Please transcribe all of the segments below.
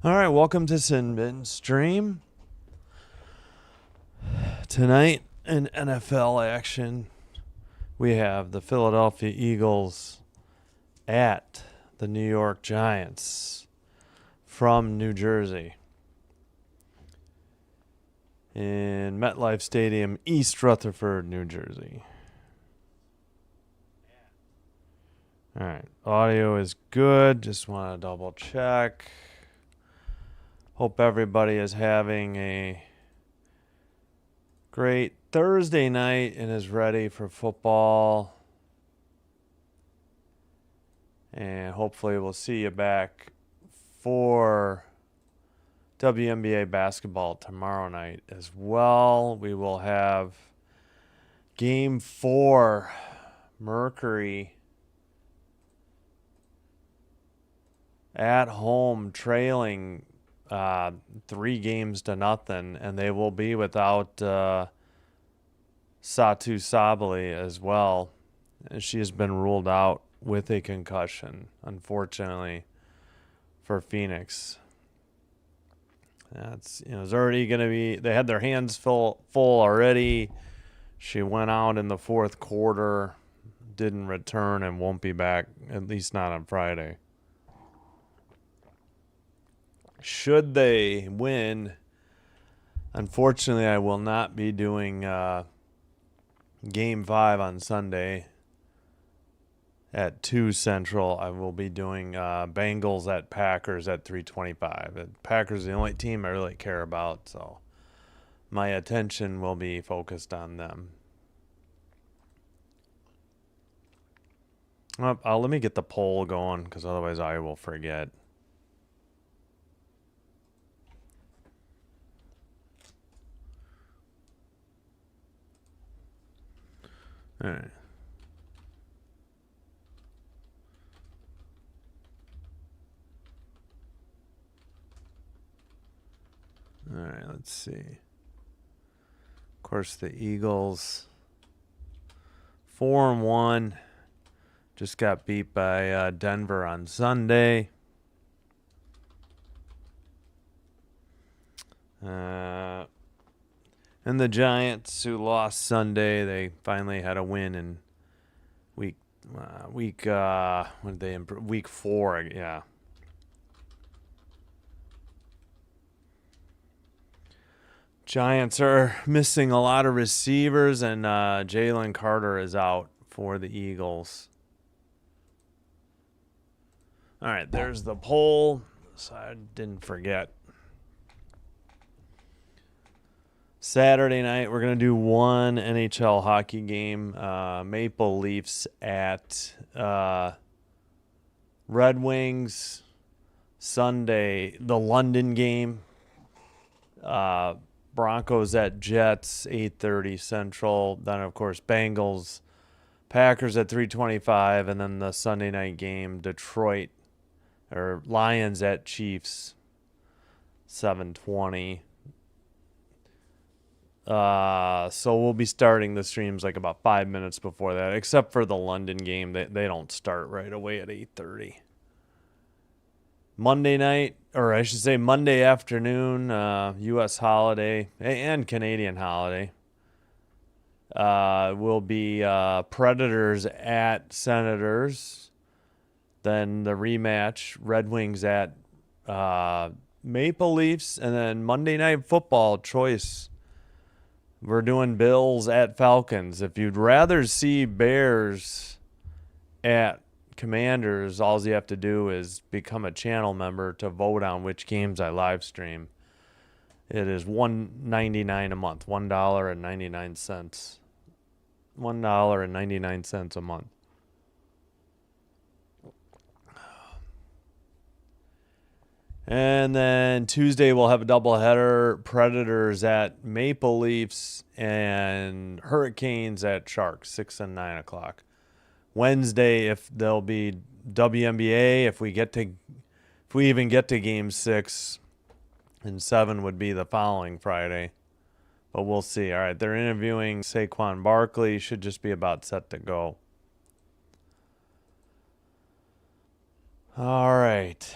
All right, welcome to Sin Bin Stream. Tonight in NFL action, we have the Philadelphia Eagles at the New York Giants from New Jersey in MetLife Stadium, East Rutherford, New Jersey. All right, audio is good. Just want to double check. Hope everybody is having a great Thursday night and is ready for football. And hopefully we'll see you back for WNBA basketball tomorrow night as well. We will have Game 4, Mercury at home trailing 3-0, and they will be without Satu Sabali as well. She has been ruled out with a concussion, unfortunately, for Phoenix. It's it's already going to be. They had their hands full already. She went out in the fourth quarter, didn't return, and won't be back, at least not on Friday. Should they win, unfortunately, I will not be doing Game 5 on Sunday at 2 Central. I will be doing Bengals at Packers at 3:25. The Packers are the only team I really care about, so my attention will be focused on them. Let me get the poll going, because otherwise I will forget. All right. All right, let's see. Of course, the Eagles 4-1 just got beat by Denver on Sunday. And the Giants, who lost Sunday, they finally had a win in week 4, yeah. Giants are missing a lot of receivers, and Jalen Carter is out for the Eagles. All right, there's the poll, so I didn't forget. Saturday night, we're going to do one NHL hockey game. Maple Leafs at Red Wings. Sunday, the London game. Broncos at Jets, 8:30 Central. Then, of course, Bengals, Packers at 3:25. And then the Sunday night game, Lions at Chiefs, 7:20. So we'll be starting the streams like about 5 minutes before that, except for the London game. They don't start right away at 8:30. Monday night, or I should say Monday afternoon, U.S. holiday and Canadian holiday, will be Predators at Senators. Then the rematch, Red Wings at Maple Leafs. And then Monday Night Football choice, we're doing Bills at Falcons. If you'd rather see Bears at Commanders, all you have to do is become a channel member to vote on which games I live stream. It is $1.99 a month, $1.99. $1.99 a month. And then Tuesday we'll have a doubleheader: Predators at Maple Leafs and Hurricanes at Sharks, 6 and 9 o'clock. Wednesday, if there'll be WNBA, if we even get to Game 6, and 7 would be the following Friday. But we'll see. All right, they're interviewing Saquon Barkley. Should just be about set to go. All right.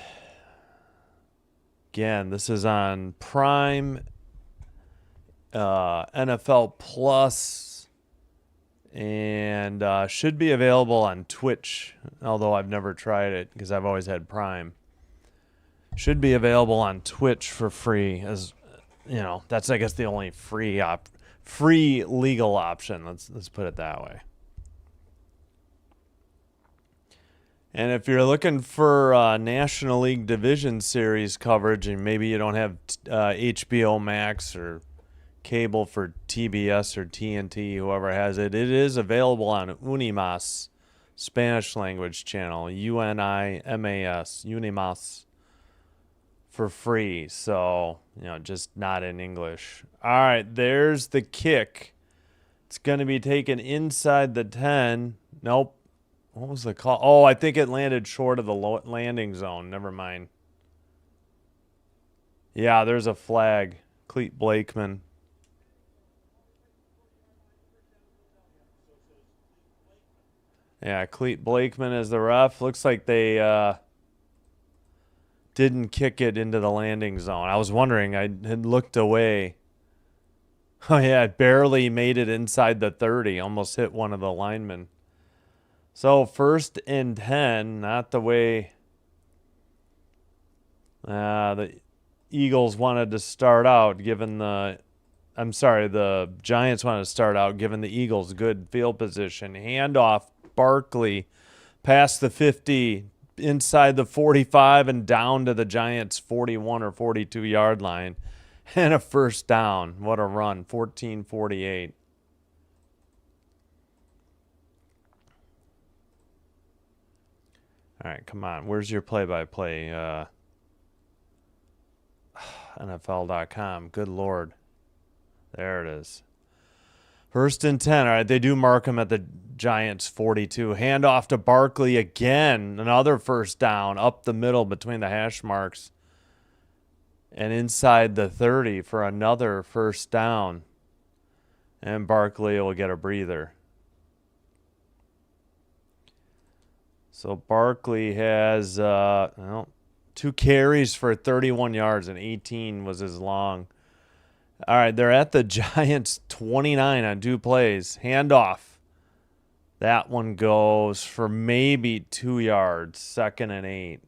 Again, this is on Prime, NFL Plus, and should be available on Twitch, although I've never tried it because I've always had Prime. Should be available on Twitch for free, as you know. That's, I guess, the only free legal option. Let's put it that way. And if you're looking for National League Division Series coverage, and maybe you don't have HBO Max or cable for TBS or TNT, whoever has it, it is available on Unimas, Spanish language channel, UNIMAS, Unimas, for free. So, just not in English. All right, there's the kick. It's going to be taken inside the 10. Nope. What was the call? Oh, I think it landed short of the landing zone. Never mind. Yeah, there's a flag. Cleet Blakeman. Yeah, Cleet Blakeman is the ref. Looks like they didn't kick it into the landing zone. I was wondering. I had looked away. Oh, yeah, it barely made it inside the 30. Almost hit one of the linemen. So 1st and 10, not the way the Eagles wanted to start out, the Giants wanted to start out, given the Eagles good field position. Handoff, Barkley, past the 50, inside the 45, and down to the Giants' 41 or 42-yard line. And a first down. What a run, 14-48. All right, come on. Where's your play-by-play? NFL.com. Good Lord. There it is. 1st and 10. All right, they do mark him at the Giants' 42. Handoff to Barkley again. Another first down up the middle between the hash marks. And inside the 30 for another first down. And Barkley will get a breather. So Barkley has 2 carries for 31 yards, and 18 was his long. All right, they're at the Giants' 29 on 2 plays. Handoff. That one goes for maybe 2 yards, 2nd and 8.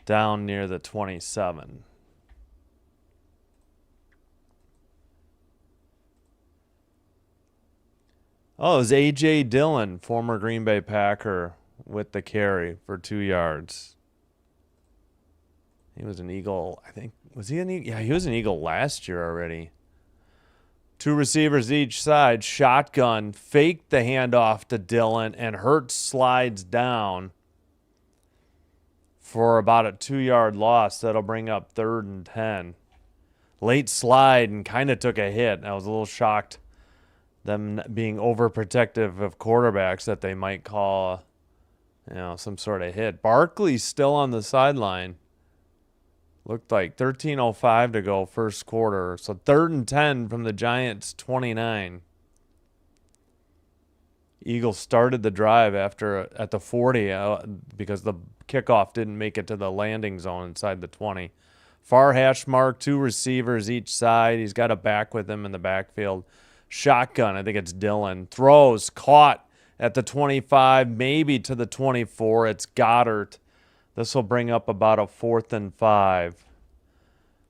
Down near the 27. Oh, it was A.J. Dillon, former Green Bay Packer, with the carry for 2 yards. He was an Eagle, I think. Was he an Eagle? Yeah, he was an Eagle last year already. 2 receivers each side. Shotgun. Faked the handoff to Dillon, and Hurts slides down for about a 2-yard loss. That'll bring up 3rd and 10. Late slide and kind of took a hit. I was a little shocked, them being overprotective of quarterbacks, that they might call, some sort of hit. Barkley's still on the sideline. Looked like 13:05 to go first quarter. So 3rd and 10 from the Giants' 29. Eagles started the drive at the 40 because the kickoff didn't make it to the landing zone inside the 20. Far hash mark, 2 receivers each side. He's got a back with him in the backfield. Shotgun, I think it's Dillon. Throws, caught at the 25, maybe to the 24. It's Goddard. This will bring up about a 4th and 5.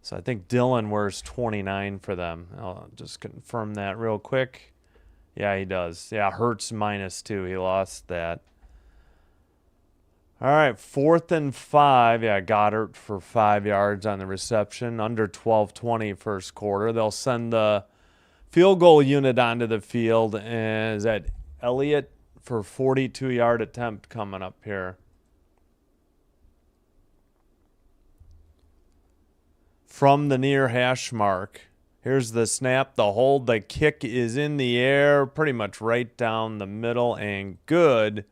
So I think Dillon wears 29 for them. I'll just confirm that real quick. Yeah, he does. Yeah, Hurts -2. He lost that. All right, 4th and 5. Yeah, Goddard for 5 yards on the reception. Under 12:20 first quarter. They'll send the field goal unit onto the field. And is that Elliott for 42-yard attempt coming up here? From the near hash mark. Here's the snap, the hold, the kick is in the air, pretty much right down the middle, and good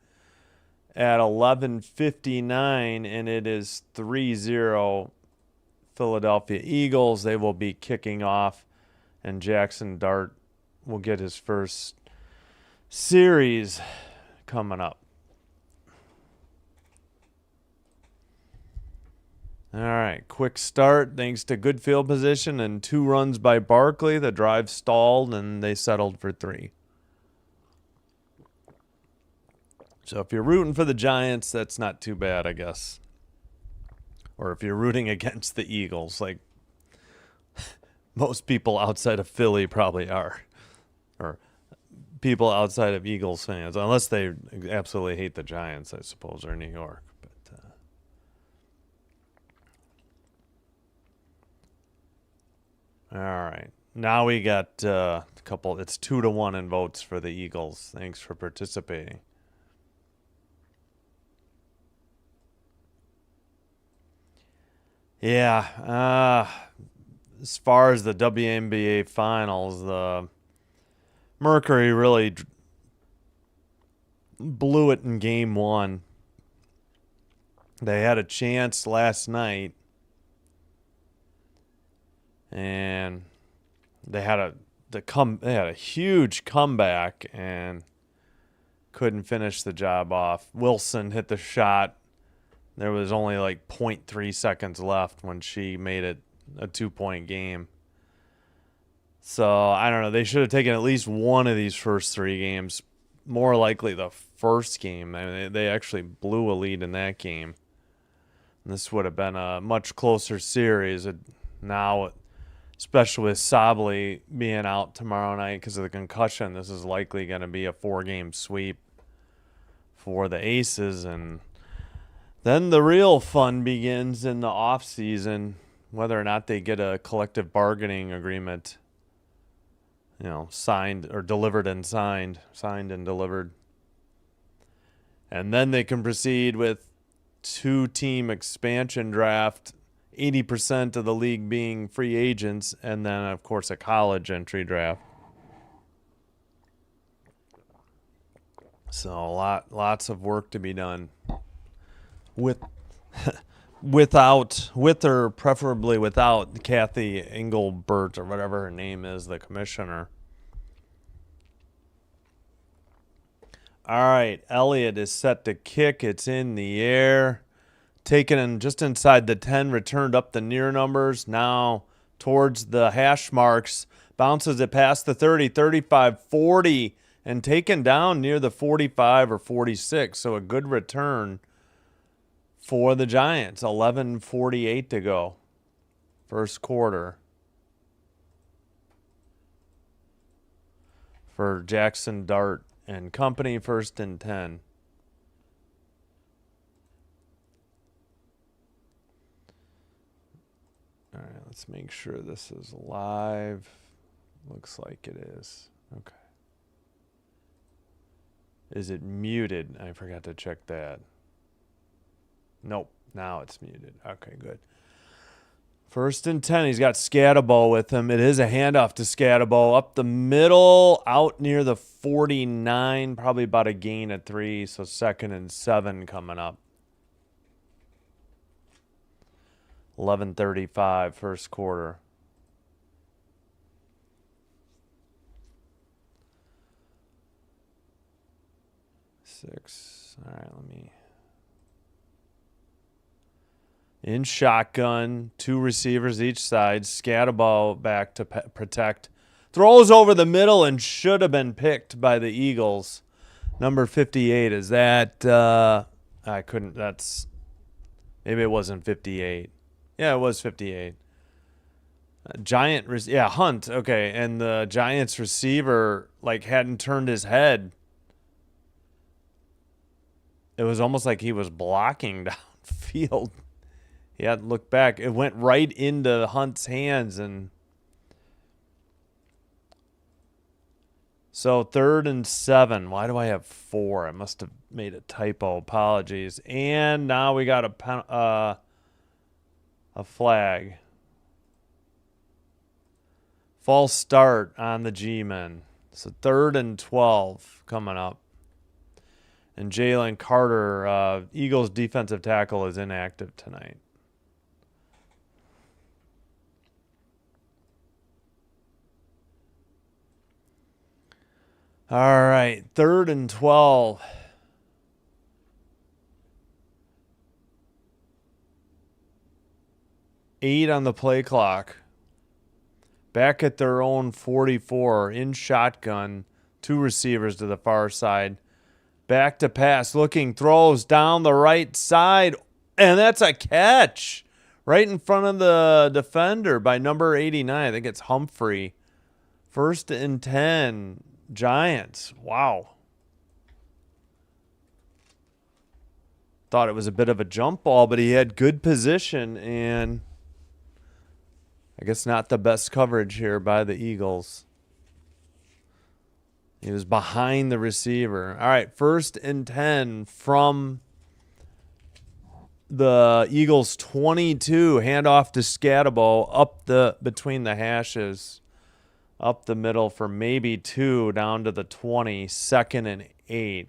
at 11:59, and it is 3-0 Philadelphia Eagles. They will be kicking off, and Jackson Dart will get his first series coming up. All right, quick start thanks to good field position and 2 runs by Barkley. The drive stalled and they settled for 3. So if you're rooting for the Giants, that's not too bad, I guess. Or if you're rooting against the Eagles, like most people outside of Philly probably are. Or people outside of Eagles fans, unless they absolutely hate the Giants, I suppose, or New York. All right. Now we got a couple. It's 2-1 in votes for the Eagles. Thanks for participating. Yeah. As far as the WNBA finals, the Mercury really blew it in game 1. They had a chance last night, and they had a huge comeback and couldn't finish the job off. Wilson hit the shot. There was only like 0.3 seconds left when she made it a 2-point game. So I don't know. They should have taken at least one of these first 3 games. More likely the first game. I mean, they actually blew a lead in that game. And this would have been a much closer series. Now, especially with Sabley being out tomorrow night because of the concussion, this is likely going to be a 4-game sweep for the Aces. And then the real fun begins in the off season, whether or not they get a collective bargaining agreement, signed or delivered and signed and delivered. And then they can proceed with 2-team expansion draft, 80% of the league being free agents, and then, of course, a college entry draft. So lots of work to be done with or preferably without Kathy Engelbert or whatever her name is, the commissioner. All right, Elliott is set to kick. It's in the air. Taken in just inside the 10, returned up the near numbers. Now towards the hash marks. Bounces it past the 30, 35, 40, and taken down near the 45 or 46. So a good return for the Giants. 11:48 to go. First quarter. For Jackson Dart and company, 1st and 10. All right, let's make sure this is live. Looks like it is. Okay. Is it muted? I forgot to check that. Nope, now it's muted. Okay, good. 1st and 10. He's got Scatabo with him. It is a handoff to Scatabo up the middle, out near the 49, probably about a gain of 3, so 2nd and 7 coming up. 11:35, first quarter. Six. All right, let me. In shotgun, 2 receivers each side. Scatabo back to protect. Throws over the middle and should have been picked by the Eagles. Number 58. Is that? I couldn't. That's. Maybe it wasn't 58. Yeah, it was 58. Hunt. Okay, and the Giants receiver hadn't turned his head. It was almost like he was blocking downfield. He hadn't looked back. It went right into Hunt's hands, and so 3rd and 7. Why do I have 4? I must have made a typo. Apologies. And now we got a flag. False start on the G-men. So 3rd and 12 coming up. And Jalen Carter, Eagles defensive tackle, is inactive tonight. All right, 3rd and 12. 8 on the play clock. Back at their own 44 in shotgun. 2 receivers to the far side. Back to pass. Looking. Throws down the right side. And that's a catch. Right in front of the defender by number 89. I think it's Humphrey. 1st and 10. Giants. Wow. Thought it was a bit of a jump ball, but he had good position, and I guess not the best coverage here by the Eagles. He was behind the receiver. All right, 1st and 10 from the Eagles 22. Handoff to Scatabo up between the hashes, up the middle for maybe 2 down to the 20. 2nd and 8.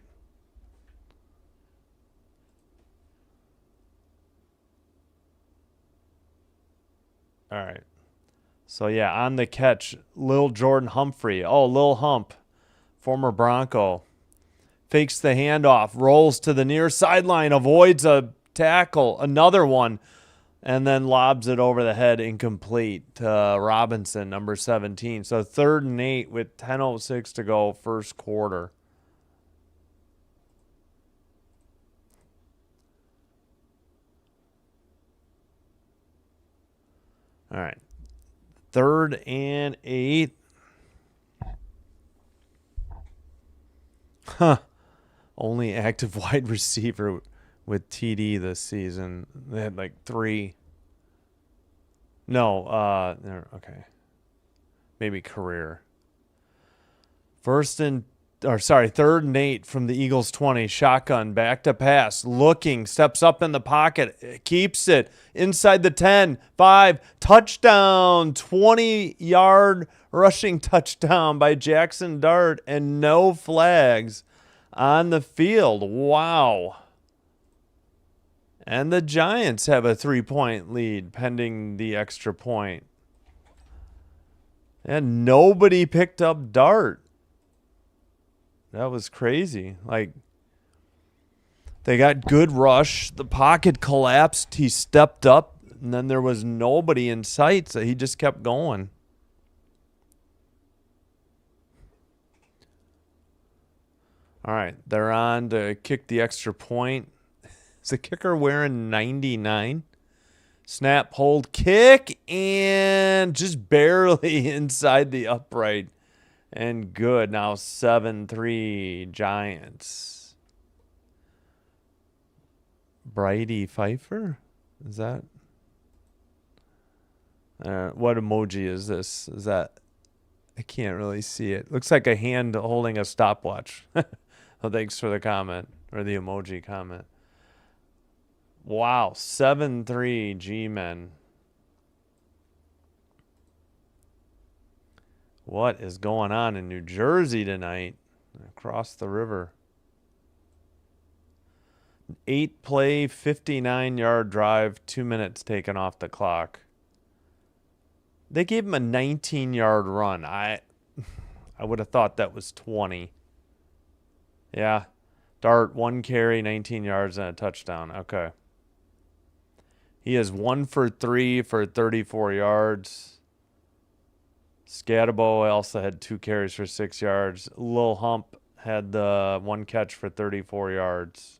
All right. So, yeah, on the catch, Lil Jordan Humphrey. Oh, Lil Hump, former Bronco. Fakes the handoff, rolls to the near sideline, avoids a tackle, another one, and then lobs it over the head, incomplete to Robinson, number 17. So 3rd and 8 with 10:06 to go, first quarter. All right. 3rd and 8. Only active wide receiver with TD this season. They had like 3. No, okay. Maybe career. 3rd and 8 from the Eagles 20. Shotgun, back to pass. Looking, steps up in the pocket, keeps it inside the 10. 5, touchdown. 20-yard rushing touchdown by Jackson Dart, and no flags on the field. Wow. And the Giants have a 3-point lead pending the extra point. And nobody picked up Dart. That was crazy. Like, they got good rush. The pocket collapsed. He stepped up, and then there was nobody in sight, so he just kept going. All right, they're on to kick the extra point. Is the kicker wearing 99? Snap, hold, kick, and just barely inside the upright. And good. Now 7-3 Giants. Brady Pfeiffer? Is that? What emoji is this? Is that? I can't really see it. Looks like a hand holding a stopwatch. Oh, thanks for the comment, or the emoji comment. Wow. 7-3 G-Men. What is going on in New Jersey tonight? Across the river. 8-play, 59-yard drive, 2 minutes taken off the clock. They gave him a 19-yard run. I would have thought that was 20. Yeah. Dart, 1 carry, 19 yards, and a touchdown. Okay. He is 1 for 3 for 34 yards. Scatabo also had 2 carries for 6 yards. Lil Hump had the 1 catch for 34 yards.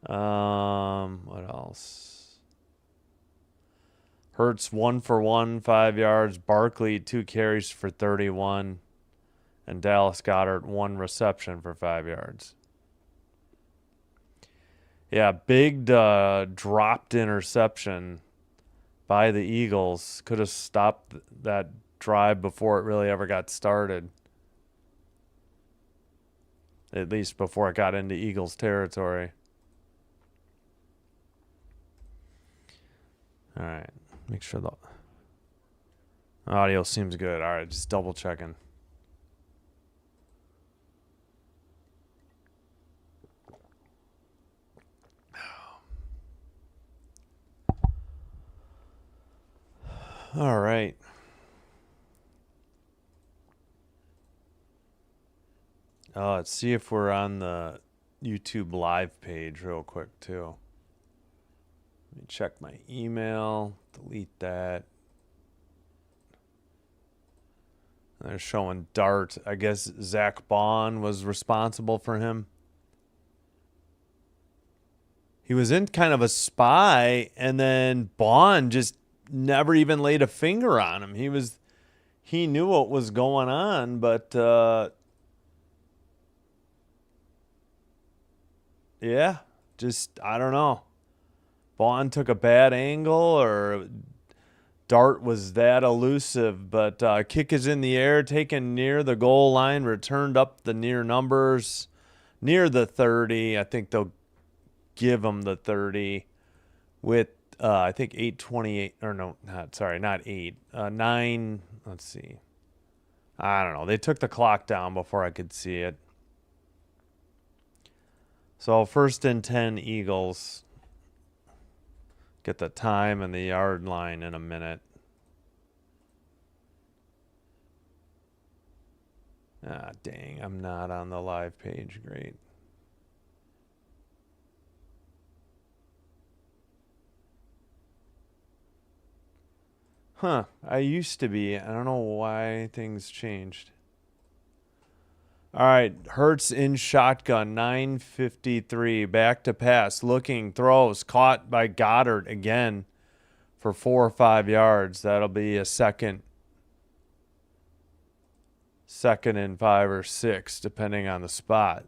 What else? Hurts 1 for 1, 5 yards. Barkley 2 carries for 31. And Dallas Goedert 1 reception for 5 yards. Yeah, big dropped interception by the Eagles. Could have stopped that drive before it really ever got started. At least before it got into Eagles territory. All right. Make sure the audio seems good. All right, just double checking. All right. Let's see if we're on the YouTube live page real quick too. Let me check my email, delete that. They're showing Dart. I guess Zach Bond was responsible for him. He was in kind of a spy, and then Bond just never even laid a finger on him. He knew what was going on, but yeah, just I don't know. Bond took a bad angle, or Dart was that elusive, but kick is in the air, taken near the goal line, returned up the near numbers, near the 30. I think they'll give him the 30 with, I think 8:28, or no, not 8, 9, let's see. I don't know. They took the clock down before I could see it. So 1st and 10 Eagles. Get the time and the yard line in a minute. Ah, dang. I'm not on the live page. Great. Huh. I used to be. I don't know why things changed. All right. Hurts in shotgun. 9:53. Back to pass. Looking. Throws. Caught by Goddard again for 4 or 5 yards. That'll be a second and 5 or 6, depending on the spot.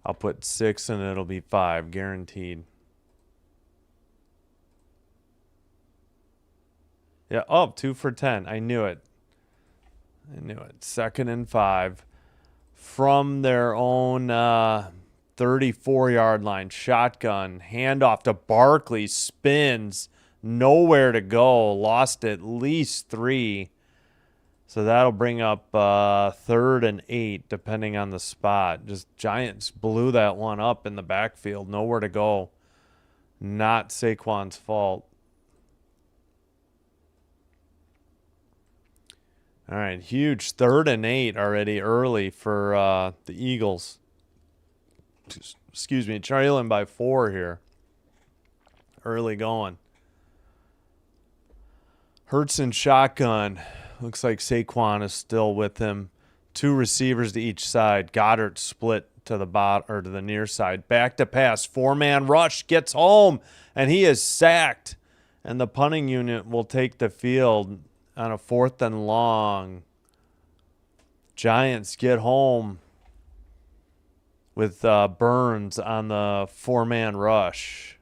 I'll put 6 and it'll be 5, guaranteed. Yeah. Oh, 2 for 10. I knew it. 2nd and 5 from their own 34-yard line. Shotgun. Handoff to Barkley. Spins. Nowhere to go. Lost at least 3. So that'll bring up 3rd and 8, depending on the spot. Just Giants blew that one up in the backfield. Nowhere to go. Not Saquon's fault. All right, huge 3rd and 8 already early for the Eagles. Excuse me, trailing by 4 here. Early going. Hurts in shotgun. Looks like Saquon is still with him. 2 receivers to each side. Goddard split to the bottom or to the near side. Back to pass. 4-man rush, gets home, and he is sacked. And the punting unit will take the field on a 4th and long. Giants get home with Burns on the 4-man rush.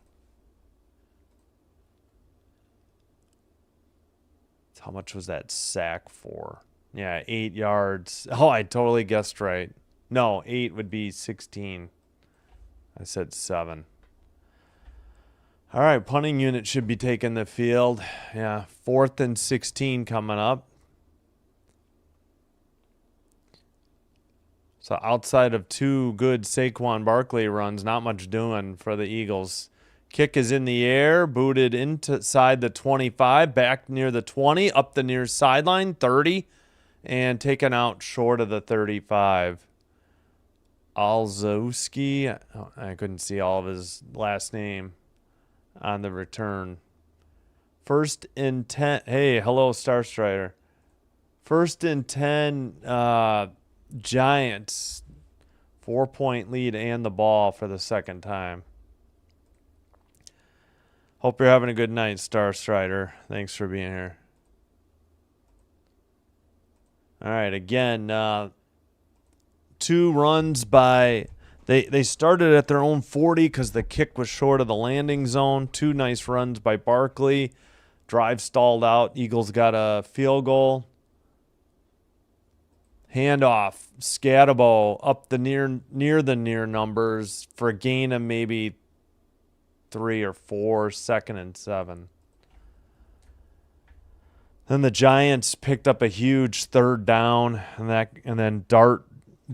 How much was that sack for? Yeah, 8 yards. Oh, I totally guessed right. No, 8 would be 16. I said 7. All right, punting unit should be taking the field. Yeah, 4th and 16 coming up. So outside of 2 good Saquon Barkley runs, not much doing for the Eagles. Kick is in the air, booted inside the 25, back near the 20, up the near sideline, 30, and taken out short of the 35. Alzowski, I couldn't see all of his last name on the return. 1st and 10. Hey, hello, Star Strider. 1st and 10, Giants. 4-point lead and the ball for the second time. Hope you're having a good night, Star Strider. Thanks for being here. All right, again, 2 runs by... They started at their own 40 because the kick was short of the landing zone. 2 nice runs by Barkley. Drive stalled out. Eagles got a field goal. Handoff. Scatabo up the near the near numbers for a gain of maybe 3 or 4, 2nd and 7. Then the Giants picked up a huge 3rd down, and then Dart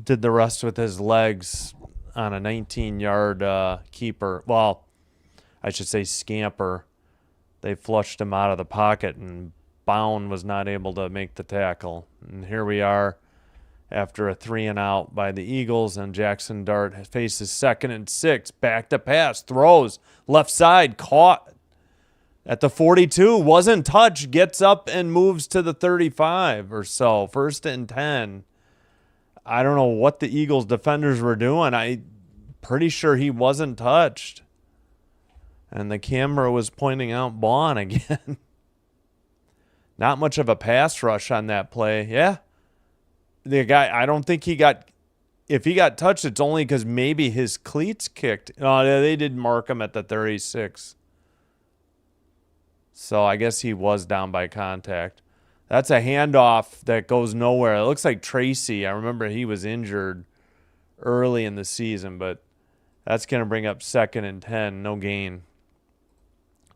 did the rest with his legs on a 19-yard keeper. Well, I should say scamper. They flushed him out of the pocket, and Bound was not able to make the tackle. And here we are, after a 3-and-out by the Eagles, and Jackson Dart faces 2nd and 6. Back to pass, throws, left side, caught at the 42, wasn't touched, gets up and moves to the 35 or so. 1st and 10. I don't know what the Eagles defenders were doing. I'm pretty sure he wasn't touched. And the camera was pointing out Baun again. Not much of a pass rush on that play. Yeah. The guy, I don't think he got, if he got touched, it's only because maybe his cleats kicked. No, they did mark him at the 36. So I guess he was down by contact. That's a handoff that goes nowhere. It looks like Tracy. I remember he was injured early in the season, but that's going to bring up 2nd and 10. No gain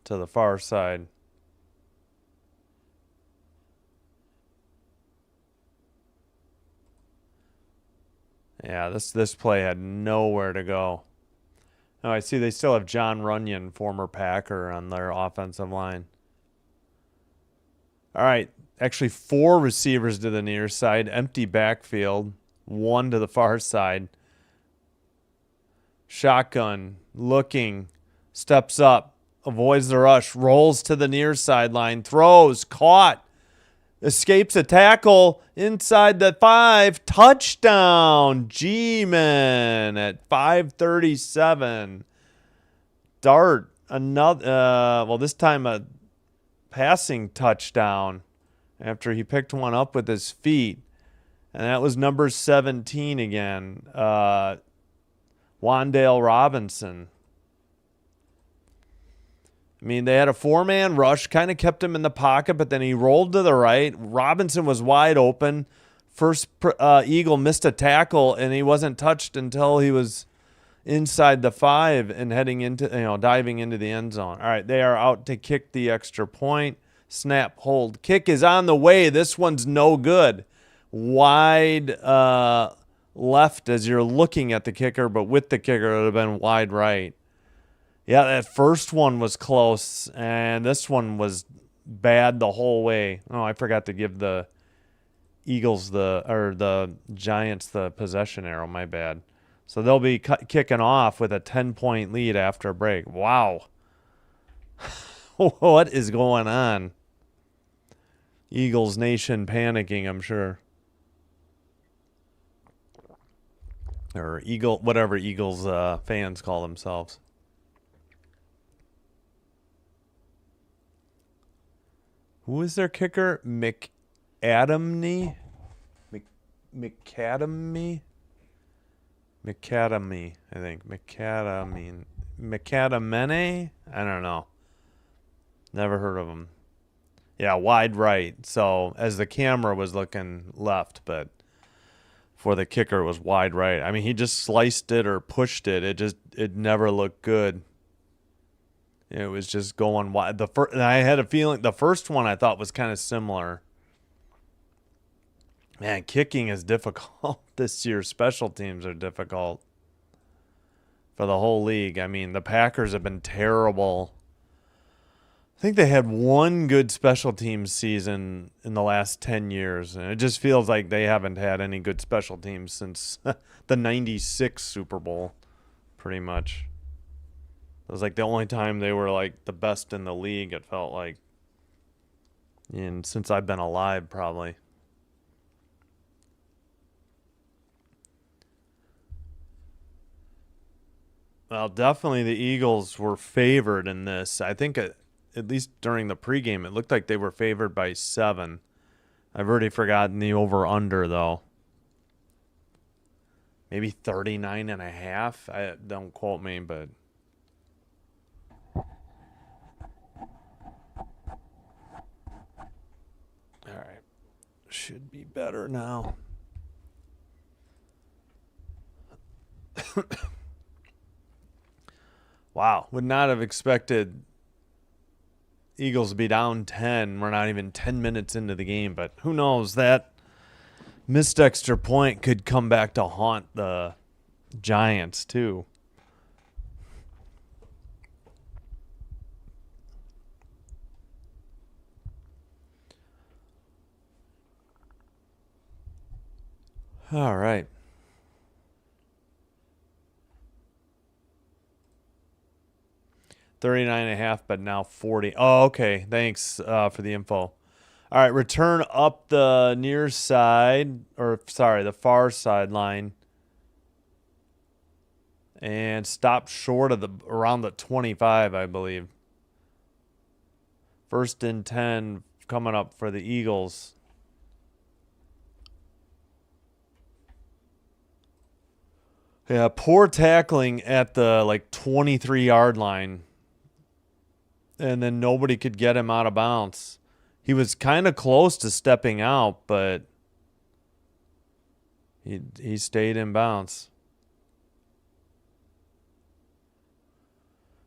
to the far side. Yeah, this play had nowhere to go. Oh, I see they still have John Runyon, former Packer, on their offensive line. All right, actually 4 receivers to the near side, empty backfield, 1 to the far side. Shotgun, looking, steps up, avoids the rush, rolls to the near sideline, throws, caught. Escapes a tackle inside the 5. Touchdown, G-Man at 5:37. Dart, another, well, this time a passing touchdown after he picked one up with his feet. And that was number 17 again, Wandale Robinson. I mean, they had a 4-man rush, kind of kept him in the pocket, but then he rolled to the right. Robinson was wide open. First Eagle missed a tackle, and he wasn't touched until he was inside the 5 and heading into, diving into the end zone. All right, they are out to kick the extra point. Snap, hold, kick is on the way. This one's no good. Wide left as you're looking at the kicker, but with the kicker, it would have been wide right. Yeah, that first one was close, and this one was bad the whole way. Oh, I forgot to give the Eagles the Giants the possession arrow. My bad. So they'll be kicking off with a 10-point lead after a break. Wow. What is going on? Eagles Nation panicking, I'm sure. Or whatever Eagles fans call themselves. Who is their kicker? McAdamy? McAdamy, I think. McAdamene? I don't know. Never heard of him. Yeah, wide right. So as the camera was looking left, but for the kicker it was wide right. I mean, he just sliced it or pushed it. It never looked good. It was just going wide. I had a feeling the first one I thought was kind of similar. Man, kicking is difficult this year. Special teams are difficult for the whole league. I mean, the Packers have been terrible. I think they had one good special teams season in the last 10 years, and it just feels like they haven't had any good special teams since the 96 Super Bowl, pretty much. It was like the only time they were like the best in the league, it felt like. And since I've been alive, probably. Well, definitely the Eagles were favored in this. I think at least during the pregame, it looked like they were favored by 7. I've already forgotten the over-under, though. Maybe 39.5. Don't quote me, but... All right. Should be better now. Wow. Would not have expected Eagles to be down 10. We're not even 10 minutes into the game, but who knows? That missed extra point could come back to haunt the Giants, too. All right. $39.5, but now 40. Oh, okay. Thanks for the info. All right, return up the near side, or sorry, the far sideline, and stop short of around the 25, I believe. 1st and 10 coming up for the Eagles. Yeah, poor tackling at the 23-yard line, and then nobody could get him out of bounds. He was kind of close to stepping out, but he stayed in bounds.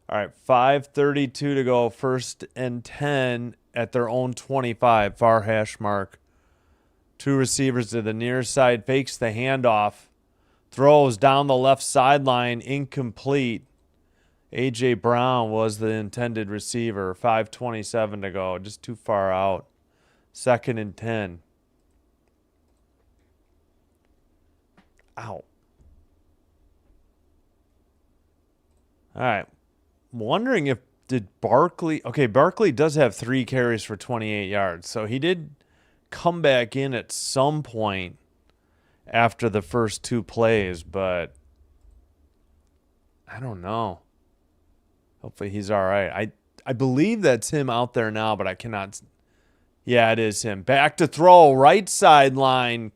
All right, 5:32 to go. 1st and 10 at their own 25, far hash mark. 2 receivers to the near side, fakes the handoff, throws down the left sideline, incomplete. A.J. Brown was the intended receiver. 5:27 to go, just too far out. 2nd and 10. Ow. All right. Wondering if Barkley does have 3 carries for 28 yards. So he did come back in at some point after the first 2 plays, but I don't know. Hopefully he's all right. I believe that's him out there now, but I cannot. Yeah, it is him. Back to throw, right sideline.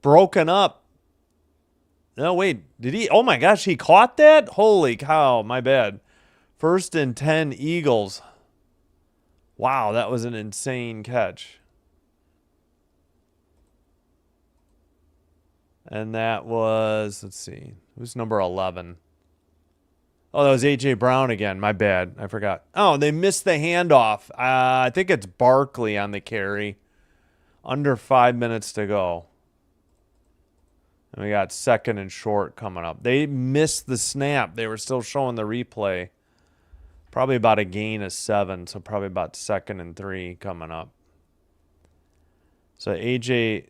Broken up. No, wait. Did he? Oh my gosh, he caught that? Holy cow, my bad. 1st and 10 Eagles. Wow, that was an insane catch. And that was, let's see, who's number 11? Oh, that was A.J. Brown again. My bad. I forgot. Oh, they missed the handoff. I think it's Barkley on the carry. Under 5 minutes to go. And we got 2nd and short coming up. They missed the snap. They were still showing the replay. Probably about a gain of 7, so probably about 2nd and 3 coming up. So A.J.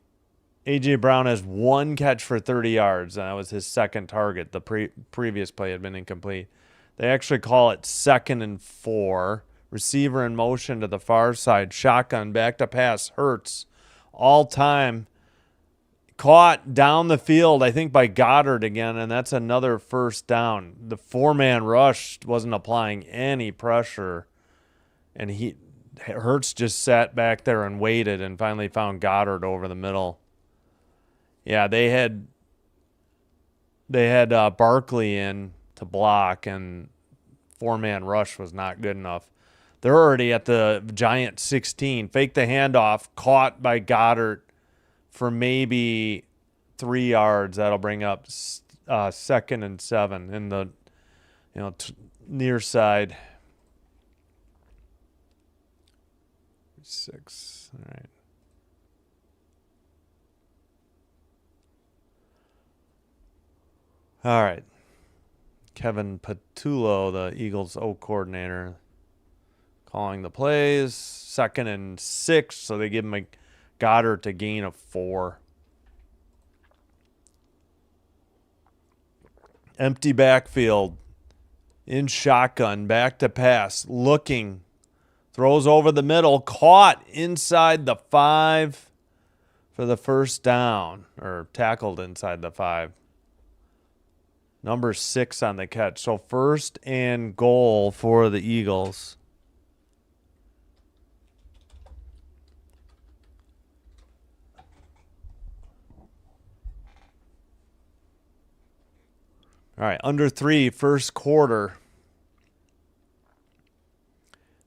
Brown has 1 catch for 30 yards, and that was his 2nd target. The previous play had been incomplete. They actually call it 2nd and 4. Receiver in motion to the far side. Shotgun, back to pass. Hurts. All time. Caught down the field, I think, by Goddard again, and that's another 1st down. The 4-man rush wasn't applying any pressure, and Hurts just sat back there and waited and finally found Goddard over the middle. Yeah, they had Barkley in to block, and 4-man rush was not good enough. They're already at the Giant 16. Fake the handoff, caught by Goddard for maybe 3 yards. That'll bring up 2nd and 7 in the near side. 6. All right. All right. Kevin Patullo, the Eagles O coordinator, calling the plays. 2nd and 6, so they give him a Goddard to gain of 4. Empty backfield. In shotgun. Back to pass. Looking. Throws over the middle. Caught inside the 5 for the 1st down. Or tackled inside the 5. Number 6 on the catch. So 1st and goal for the Eagles. All right, under 3, 1st quarter.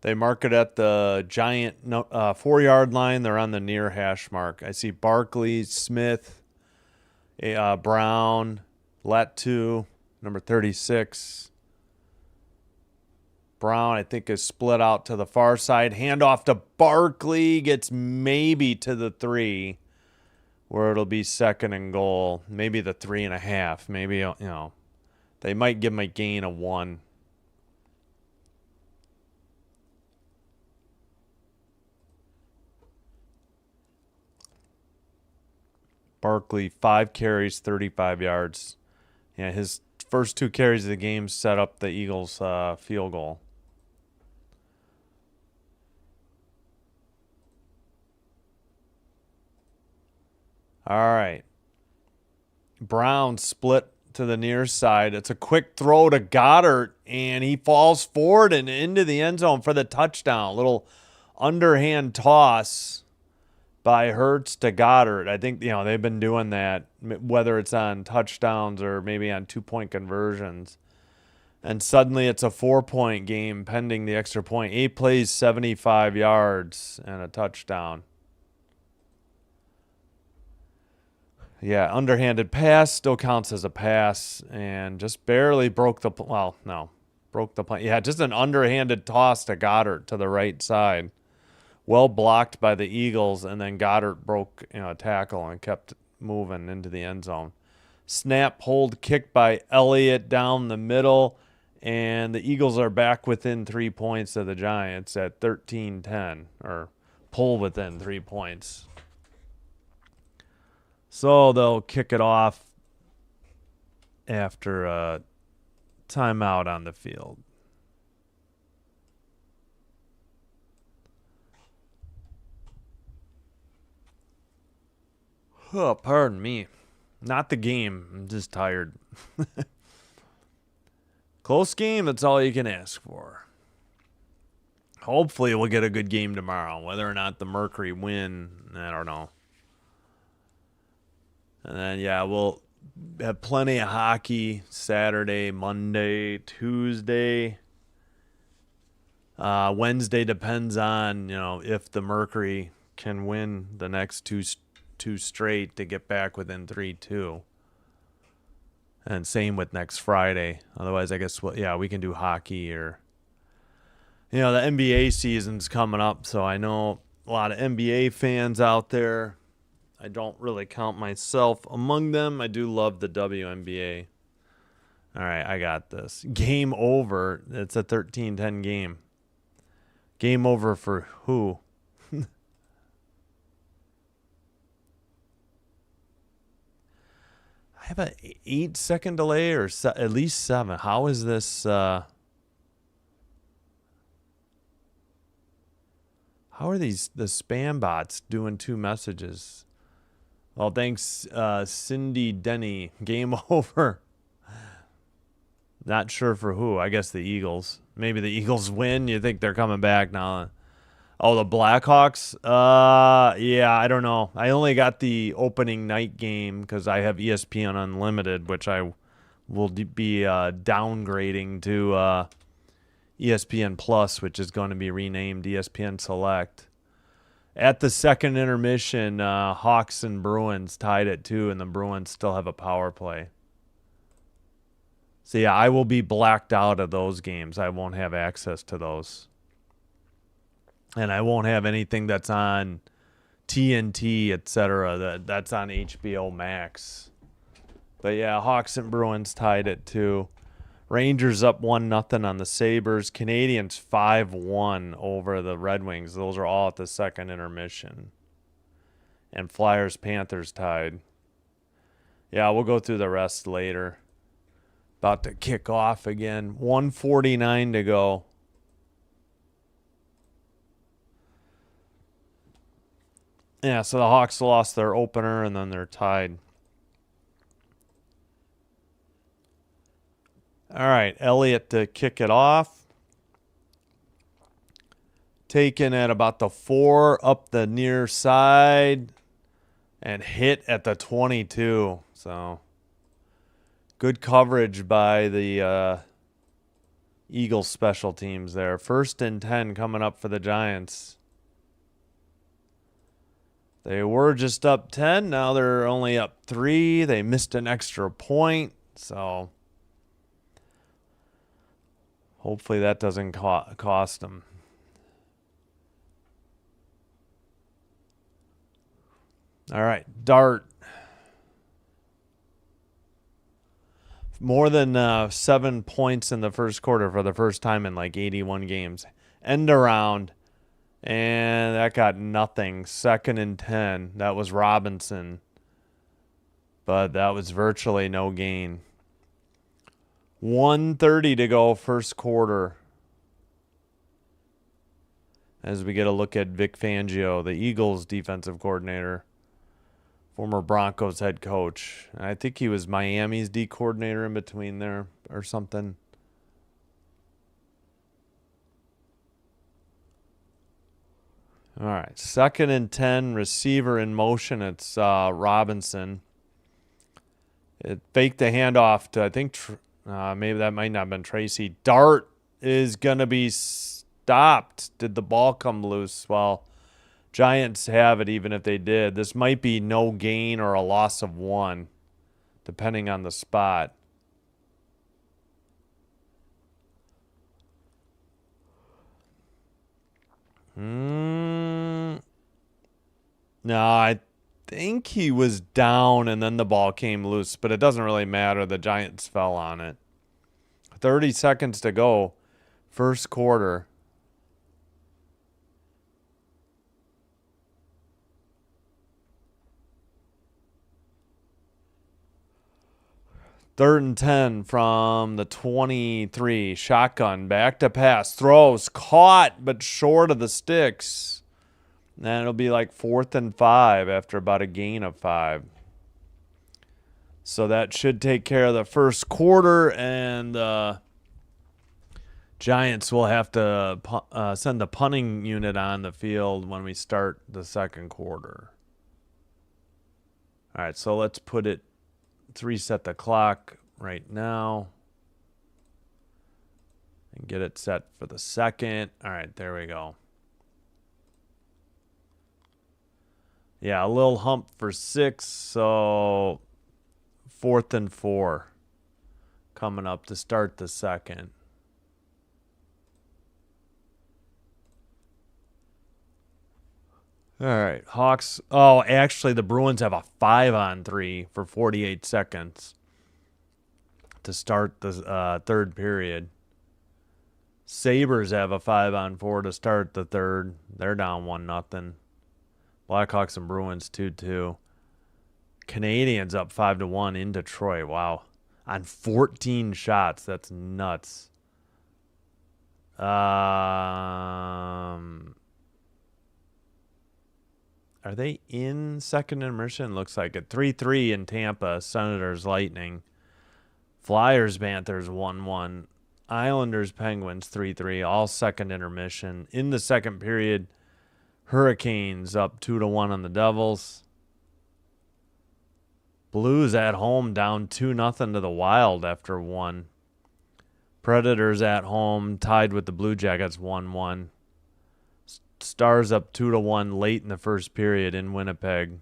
They mark it at the Giant 4-yard line. They're on the near hash mark. I see Barkley, Smith, Brown, Latu, number 36. Brown, I think, is split out to the far side. Handoff to Barkley. Gets maybe to the 3, where it'll be 2nd and goal. Maybe the 3.5. Maybe, they might give him a gain of 1. Barkley, 5 carries, 35 yards. Yeah, his first 2 carries of the game set up the Eagles' field goal. All right. Brown split to the near side. It's a quick throw to Goddard, and he falls forward and into the end zone for the touchdown. Little underhand toss by Hurts to Goddard. I think, they've been doing that, whether it's on touchdowns or maybe on 2-point conversions. And suddenly it's a 4-point game pending the extra point. 8 plays, 75 yards, and a touchdown. Yeah, underhanded pass still counts as a pass, and just barely broke the play. Yeah, just an underhanded toss to Goddard to the right side. Well blocked by the Eagles, and then Goddard broke a tackle and kept moving into the end zone. Snap, hold, kick by Elliott down the middle, and the Eagles are back within 3 points of the Giants at 13-10, or pull within 3 points. So they'll kick it off after a timeout on the field. Oh, pardon me. Not the game. I'm just tired. Close game, that's all you can ask for. Hopefully we'll get a good game tomorrow. Whether or not the Mercury win, I don't know. And then, we'll have plenty of hockey Saturday, Monday, Tuesday. Wednesday depends on, if the Mercury can win the next two straight to get back within 3-2. And same with next Friday. Otherwise, I guess, we can do hockey or, the NBA season's coming up. So I know a lot of NBA fans out there. I don't really count myself among them. I do love the WNBA. All right, I got this. Game over. It's a 13-10 game. Game over for who? I have an 8-second delay or at least 7. How is this? How are the spam bots doing 2 messages? Well, thanks, Cindy Denny. Game over. Not sure for who. I guess the Eagles. Maybe the Eagles win. You think they're coming back now? Oh, the Blackhawks? I don't know. I only got the opening night game because I have ESPN Unlimited, which I will be downgrading to ESPN Plus, which is going to be renamed ESPN Select. At the second intermission, Hawks and Bruins tied at 2, and the Bruins still have a power play. So, I will be blacked out of those games. I won't have access to those. And I won't have anything that's on TNT, etc. That's on HBO Max. But, Hawks and Bruins tied at 2. Rangers up 1-0 on the Sabres. Canadians 5-1 over the Red Wings. Those are all at the second intermission. And Flyers Panthers tied. We'll go through the rest later. About to kick off again. 1:49 to go. So the Hawks lost their opener and then they're tied. All right, Elliott to kick it off. Taken at about the 4 up the near side and hit at the 22. So good coverage by the Eagles special teams there. 1st and 10 coming up for the Giants. They were just up 10. Now they're only up 3. They missed an extra point. So hopefully that doesn't cost them. All right, Dart. More than 7 points in the first quarter for the first time in like 81 games. End around, and that got nothing. 2nd and 10. That was Robinson. but that was virtually no gain. 1:30 to go, first quarter. As we get a look at Vic Fangio, the Eagles defensive coordinator, former Broncos head coach. I think he was Miami's D coordinator in between there or something. All right, 2nd and 10, receiver in motion. It's Robinson. It faked the handoff to, I think, maybe that might not have been Tracy. Dart is going to be stopped. Did the ball come loose? Well, Giants have it even if they did. This might be no gain or a loss of 1, depending on the spot. No, I think he was down and then the ball came loose, but it doesn't really matter. The Giants fell on it. 30 seconds to go, first quarter. Third and 10 from the 23. Shotgun, back to pass, throws, caught, but short of the sticks. And it'll be like 4th and 5 after about a gain of 5. So that should take care of the first quarter, and Giants will have to send the punting unit on the field when we start the second quarter. All right, so let's reset the clock right now and get it set for the second. All right, there we go. Yeah, a little hump for 6, so 4th and 4 coming up to start the second. All right, Hawks. Oh, actually, the Bruins have a 5-on-3 for 48 seconds to start the third period. Sabres have a 5-on-4 to start the third. They're down 1-0. Blackhawks and Bruins 2-2. Canadians up 5-1 in Detroit. Wow. On 14 shots. That's nuts. Are they in second intermission? Looks like it. 3-3 in Tampa. Senators, Lightning. Flyers, Panthers 1-1. Islanders, Penguins 3-3. All second intermission. In the second period, Hurricanes up 2-1 on the Devils. Blues at home down 2-0 to the Wild after 1. Predators at home tied with the Blue Jackets 1-1. Stars up 2-1 late in the first period in Winnipeg.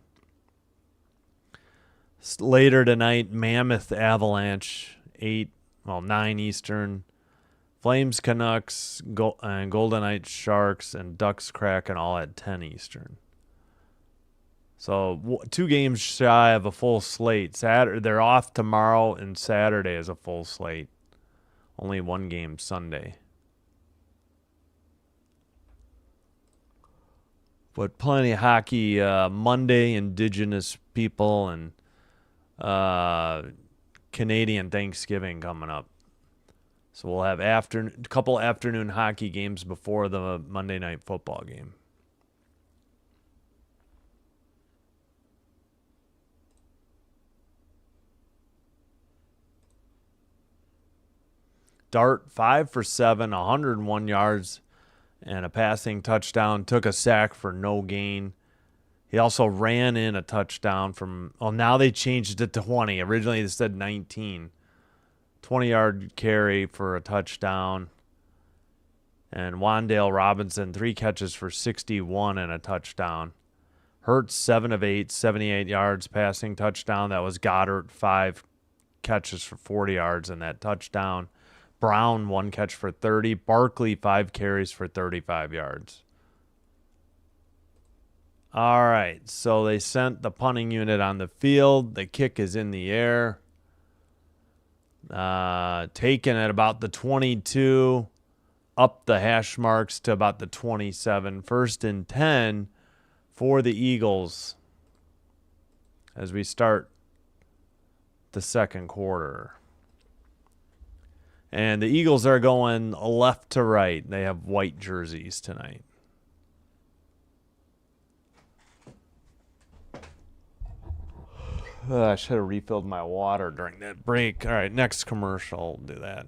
Later tonight, Mammoth Avalanche 9 Eastern. Flames Canucks, Golden Knights Sharks, and Ducks Kraken all at 10 Eastern. So 2 games shy of a full slate. They're off tomorrow, and Saturday is a full slate. Only 1 game Sunday. But plenty of hockey Monday, Indigenous people, and Canadian Thanksgiving coming up. So we'll have a couple afternoon hockey games before the Monday night football game. Dart 5 for 7, 101 yards. And a passing touchdown, took a sack for no gain. He also ran in a touchdown from, now they changed it to 20. Originally they said 19. 20-yard carry for a touchdown. And Wan'Dale Robinson, 3 catches for 61 and a touchdown. Hurts, 7 of 8, 78 yards, passing touchdown. That was Goddard, 5 catches for 40 yards and that touchdown. Brown, 1 catch for 30. Barkley, 5 carries for 35 yards. All right, so they sent the punting unit on the field. The kick is in the air. Taken at about the 22, up the hash marks to about the 27. 1st and 10 for the Eagles as we start the second quarter. And the Eagles are going left to right. They have white jerseys tonight. I should have refilled my water during that break. All right, next commercial. We'll do that.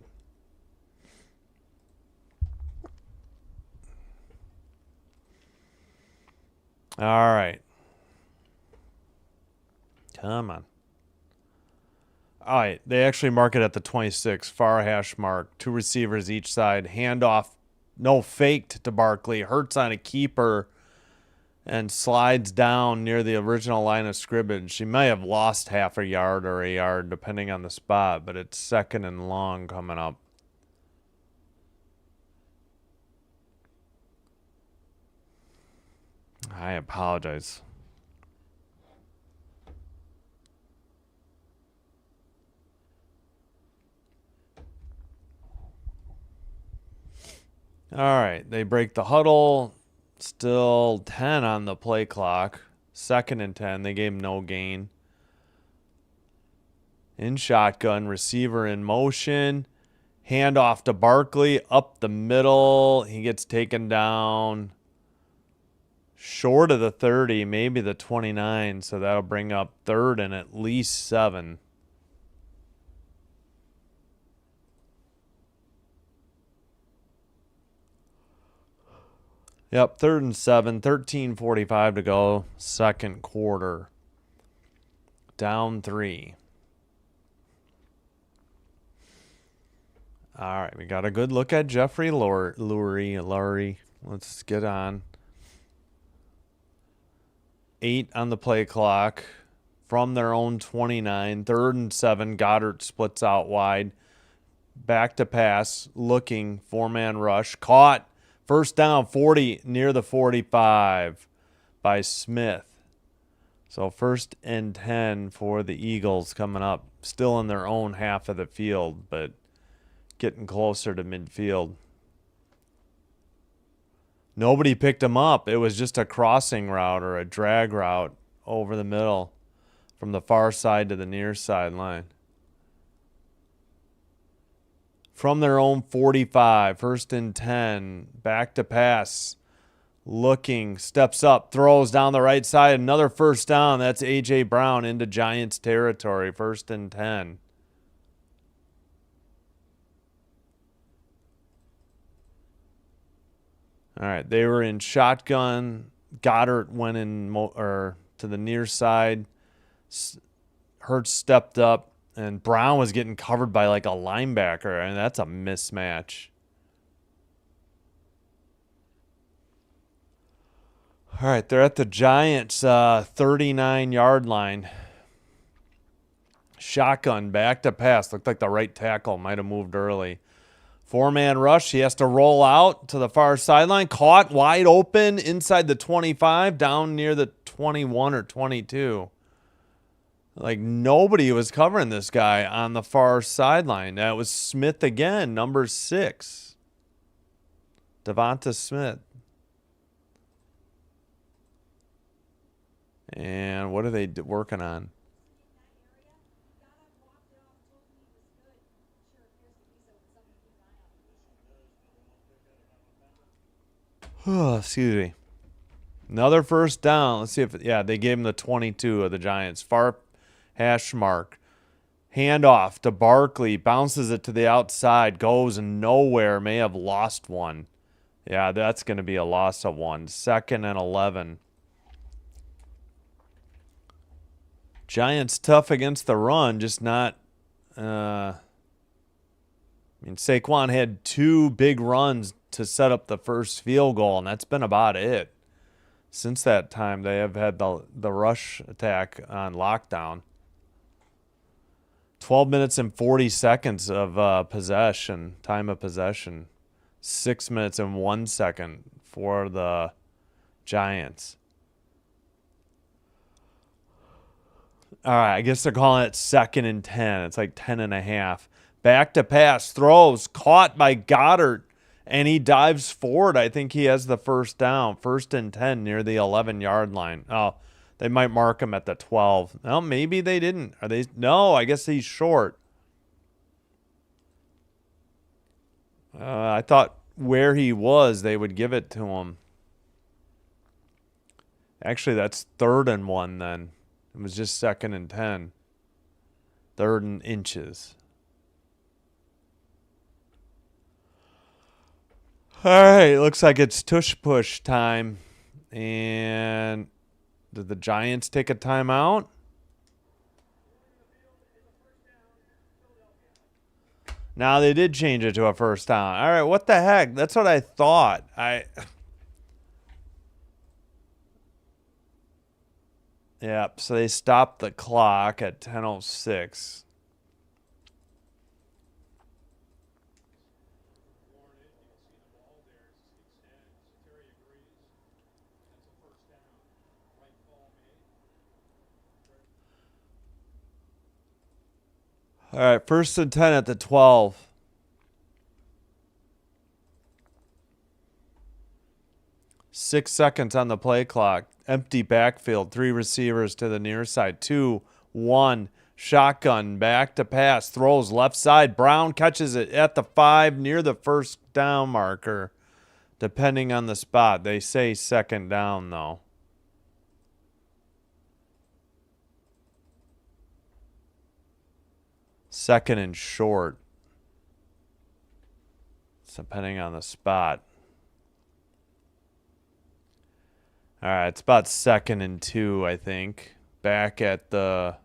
All right. Come on. All right, they actually mark it at the 26, far hash mark. 2 receivers each side. Handoff, no, faked to Barkley. Hurts on a keeper and slides down near the original line of scrimmage. She may have lost half a yard or a yard, depending on the spot, but it's second and long coming up. I apologize. All right, they break the huddle. Still 10 on the play clock. 2nd and 10. They gave him no gain. In shotgun, receiver in motion. Handoff to Barkley up the middle. He gets taken down short of the 30, maybe the 29. So that'll bring up 3rd and at least 7. Yep, 3rd and 7, 13:45 to go, second quarter. Down 3. All right, we got a good look at Jeffrey Lurie. Let's get on. 8 on the play clock from their own 29. 3rd and 7, Goddard splits out wide. Back to pass, looking, 4-man rush. Caught. First down, 40, near the 45 by Smith. So 1st and 10 for the Eagles coming up. Still in their own half of the field, but getting closer to midfield. Nobody picked him up. It was just a crossing route or a drag route over the middle from the far side to the near sideline. From their own 45, 1st and 10, back to pass, looking, steps up, throws down the right side, another first down. That's A.J. Brown into Giants territory, 1st and 10. All right, they were in shotgun. Goddard went in to the near side. Hurts stepped up. And Brown was getting covered by like a linebacker, and that's a mismatch. All right, they're at the Giants' 39-yard line. Shotgun, back to pass. Looked like the right tackle might have moved early. 4-man rush. He has to roll out to the far sideline. Caught wide open inside the 25, down near the 21 or 22. Like, nobody was covering this guy on the far sideline. That was Smith again, number 6. Devonta Smith. And what are they working on? Oh, excuse me. Another first down. Let's see if, they gave him the 22 of the Giants. Far hash mark. Handoff to Barkley. Bounces it to the outside. Goes nowhere. May have lost one. Yeah, that's going to be a loss of 1. 2nd and 11. Giants tough against the run, just not... Saquon had 2 big runs to set up the first field goal, and that's been about it. Since that time, they have had the rush attack on lockdown. 12 minutes and 40 seconds of possession, time of possession. 6 minutes and 1 second for the Giants. All right, I guess they're calling it 2nd and 10. It's like 10 and a half. Back to pass, throws, caught by Goddard, and he dives forward. I think he has the first down. 1st and 10 near the 11-yard line. Oh, They might mark him at the 12. Well, maybe they didn't. Are they? No, I guess he's short. I thought where he was, they would give it to him. Actually, that's 3rd and 1 then. It was just 2nd and 10. 3rd and inches. All right, looks like it's tush push time. And did the Giants take a timeout? Now they did change it to a first down. All right, what the heck? That's what I thought. Yep, so they stopped the clock at 10:06. All right, 1st and 10 at the 12. Six seconds on the play clock. Empty backfield. 3 receivers to the near side. 2, 1. Shotgun. Back to pass. Throws left side. Brown catches it at the 5 near the first down marker. Depending on the spot. They say 2nd down, though. Second and short. It's depending on the spot. All right, it's about 2nd and 2, I think. Back at the...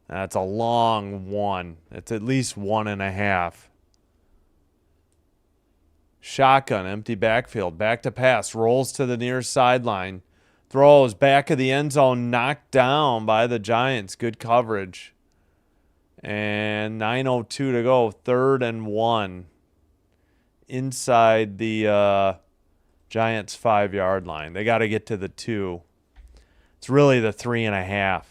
That's a long 1. It's at least 1.5. Shotgun, empty backfield. Back to pass. Rolls to the near sideline. Throws back of the end zone. Knocked down by the Giants. Good coverage. And 9:02 to go. 3rd and 1. Inside the Giants 5-yard line. They got to get to the 2. It's really the 3.5.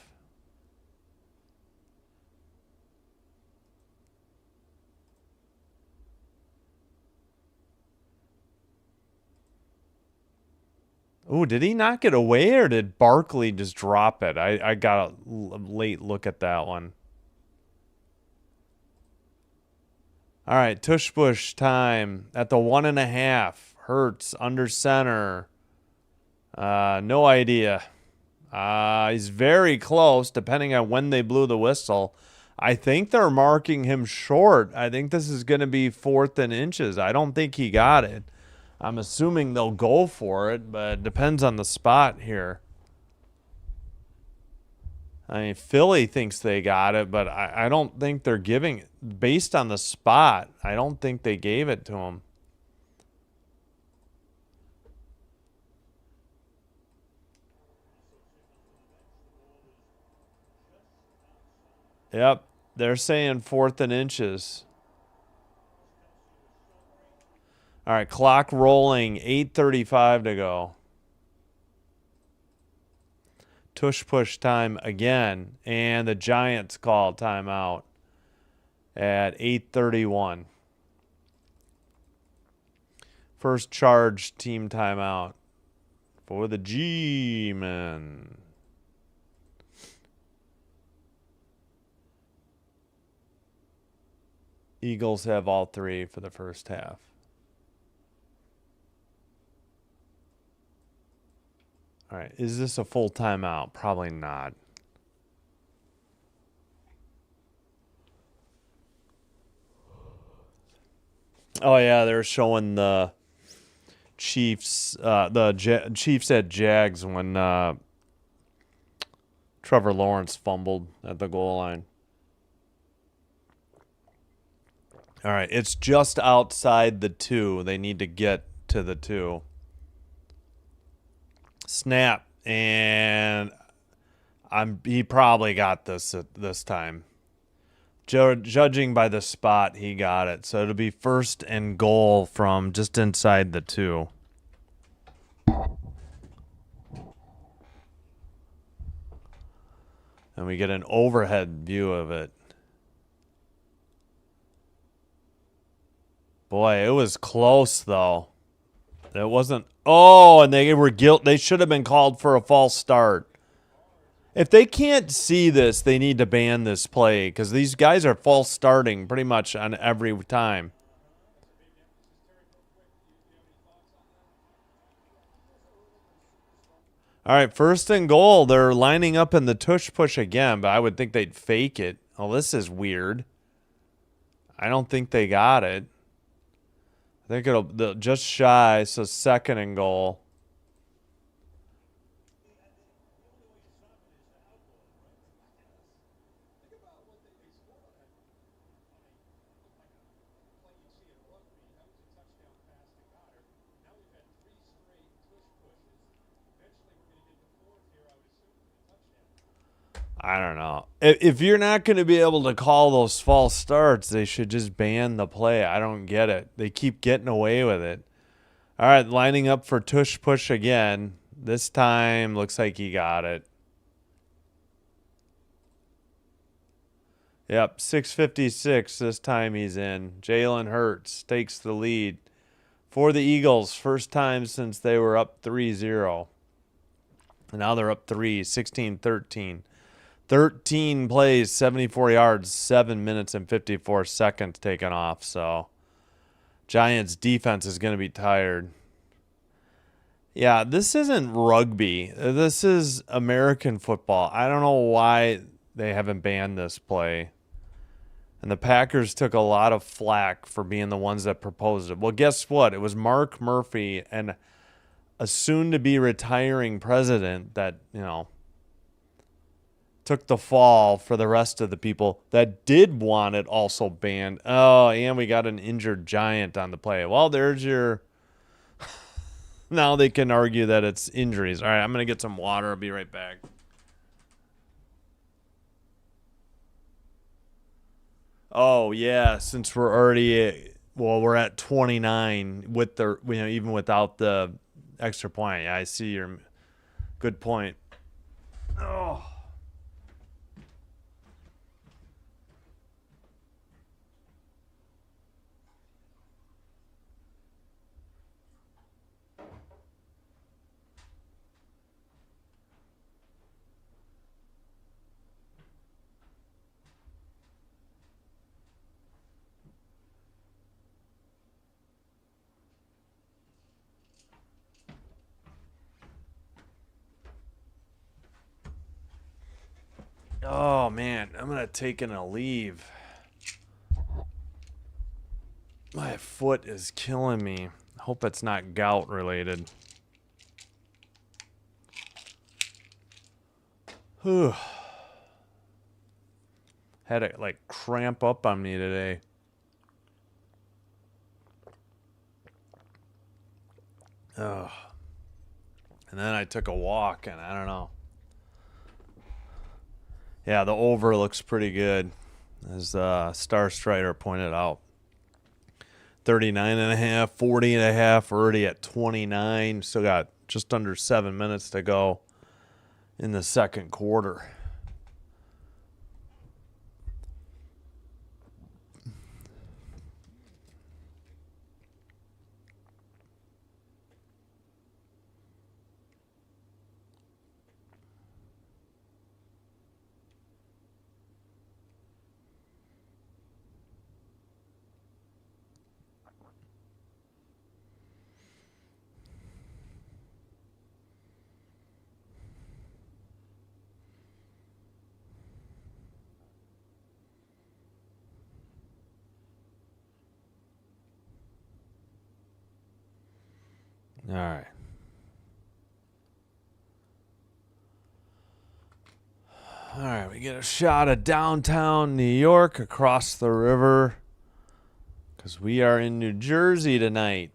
Oh, did he knock it away or did Barkley just drop it? I got a late look at that one. All right, tush push time at the 1.5. Hurts under center. No idea. He's very close, depending on when they blew the whistle. I think they're marking him short. I think this is going to be 4th and inches. I don't think he got it. I'm assuming they'll go for it, but it depends on the spot here. I mean, Philly thinks they got it, but I don't think they're giving it. Based on the spot, I don't think they gave it to him. Yep, they're saying 4th and inches. All right, clock rolling, 8:35 to go. Tush push time again, and the Giants call timeout at 8:31. First charge team timeout for the G-Men. Eagles have all 3 for the first half. All right, is this a full timeout? Probably not. Oh yeah, they're showing the Chiefs, Chiefs at Jags when Trevor Lawrence fumbled at the goal line. All right, it's just outside the 2. They need to get to the 2. Snap, and he probably got this time. Judging by the spot, he got it. So it'll be 1st and goal from just inside the 2. And we get an overhead view of it. Boy, it was close, though. It wasn't... Oh, and they were They should have been called for a false start. If they can't see this, they need to ban this play because these guys are false starting pretty much on every time. All right, first and goal. They're lining up in the tush push again, but I would think they'd fake it. Oh, this is weird. I don't think they got it. I think they'll just shy, so second and goal. I don't know. If you're not going to be able to call those false starts, they should just ban the play. I don't get it. They keep getting away with it. All right, lining up for tush push again. This time looks like he got it. Yep, 6:56. This time he's in. Jalen Hurts takes the lead for the Eagles. First time since they were up 3-0. And now they're up 16-13. 13 plays, 74 yards, 7 minutes and 54 seconds taken off. So Giants defense is going to be tired. Yeah, this isn't rugby. This is American football. I don't know why they haven't banned this play. And the Packers took a lot of flack for being the ones that proposed it. Well, guess what? It was Mark Murphy and a soon-to-be retiring president that, took the fall for the rest of the people that did want it also banned. Oh, and we got an injured Giant on the play. Well, there's your... Now they can argue that it's injuries. All right, I'm going to get some water. I'll be right back. Oh, yeah, since we're already... Well, we're at 29 with the, even without the extra point. Yeah, I see your good point. Oh. Oh, man, I'm going to take in a leave. My foot is killing me. Hope it's not gout related. Whew. Had it like cramp up on me today. Ugh. And then I took a walk and I don't know. Yeah, the over looks pretty good, as Star Strider pointed out. 39.5, 40.5, already at 29. Still got just under 7 minutes to go in the second quarter. All right. All right, we get a shot of downtown New York across the river because we are in New Jersey tonight.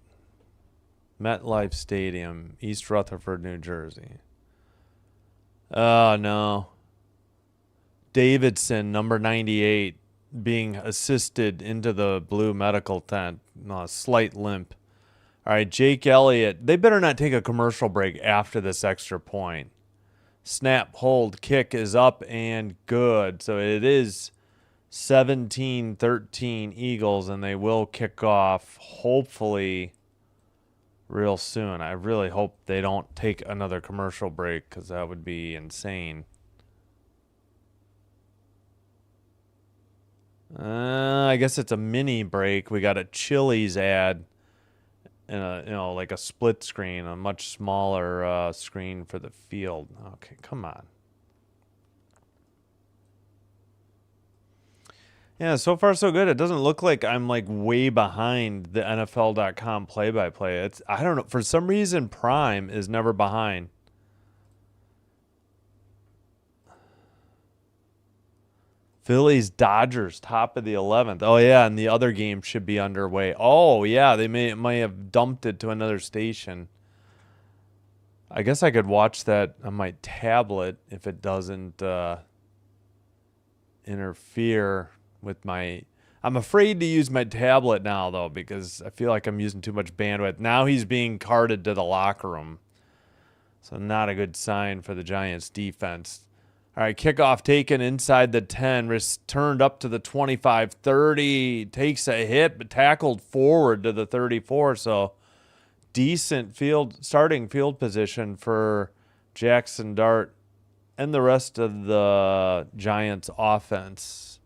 MetLife Stadium, East Rutherford, New Jersey. Oh, no. Davidson, number 98, being assisted into the blue medical tent. No, slight limp. All right, Jake Elliott. They better not take a commercial break after this extra point. Snap, hold, kick is up and good. So it is 17-13 Eagles, and they will kick off hopefully real soon. I really hope they don't take another commercial break because that would be insane. I guess it's a mini break. We got a Chili's ad and like a split screen, a much smaller screen for the field. Okay, come on. Yeah, so far so good. It doesn't look like I'm like way behind the NFL.com play-by-play. I don't know, for some reason Prime is never behind. Phillies Dodgers top of the 11th. Oh yeah, and the other game should be underway. Oh yeah, they might have dumped it to another station. I guess I could watch that on my tablet if it doesn't interfere with my. I'm afraid to use my tablet now though because I feel like I'm using too much bandwidth. Now he's being carted to the locker room. So not a good sign for the Giants defense. All right, kickoff taken inside the 10, turned up to the 25-30, takes a hit, but tackled forward to the 34. So decent starting field position for Jackson Dart and the rest of the Giants offense.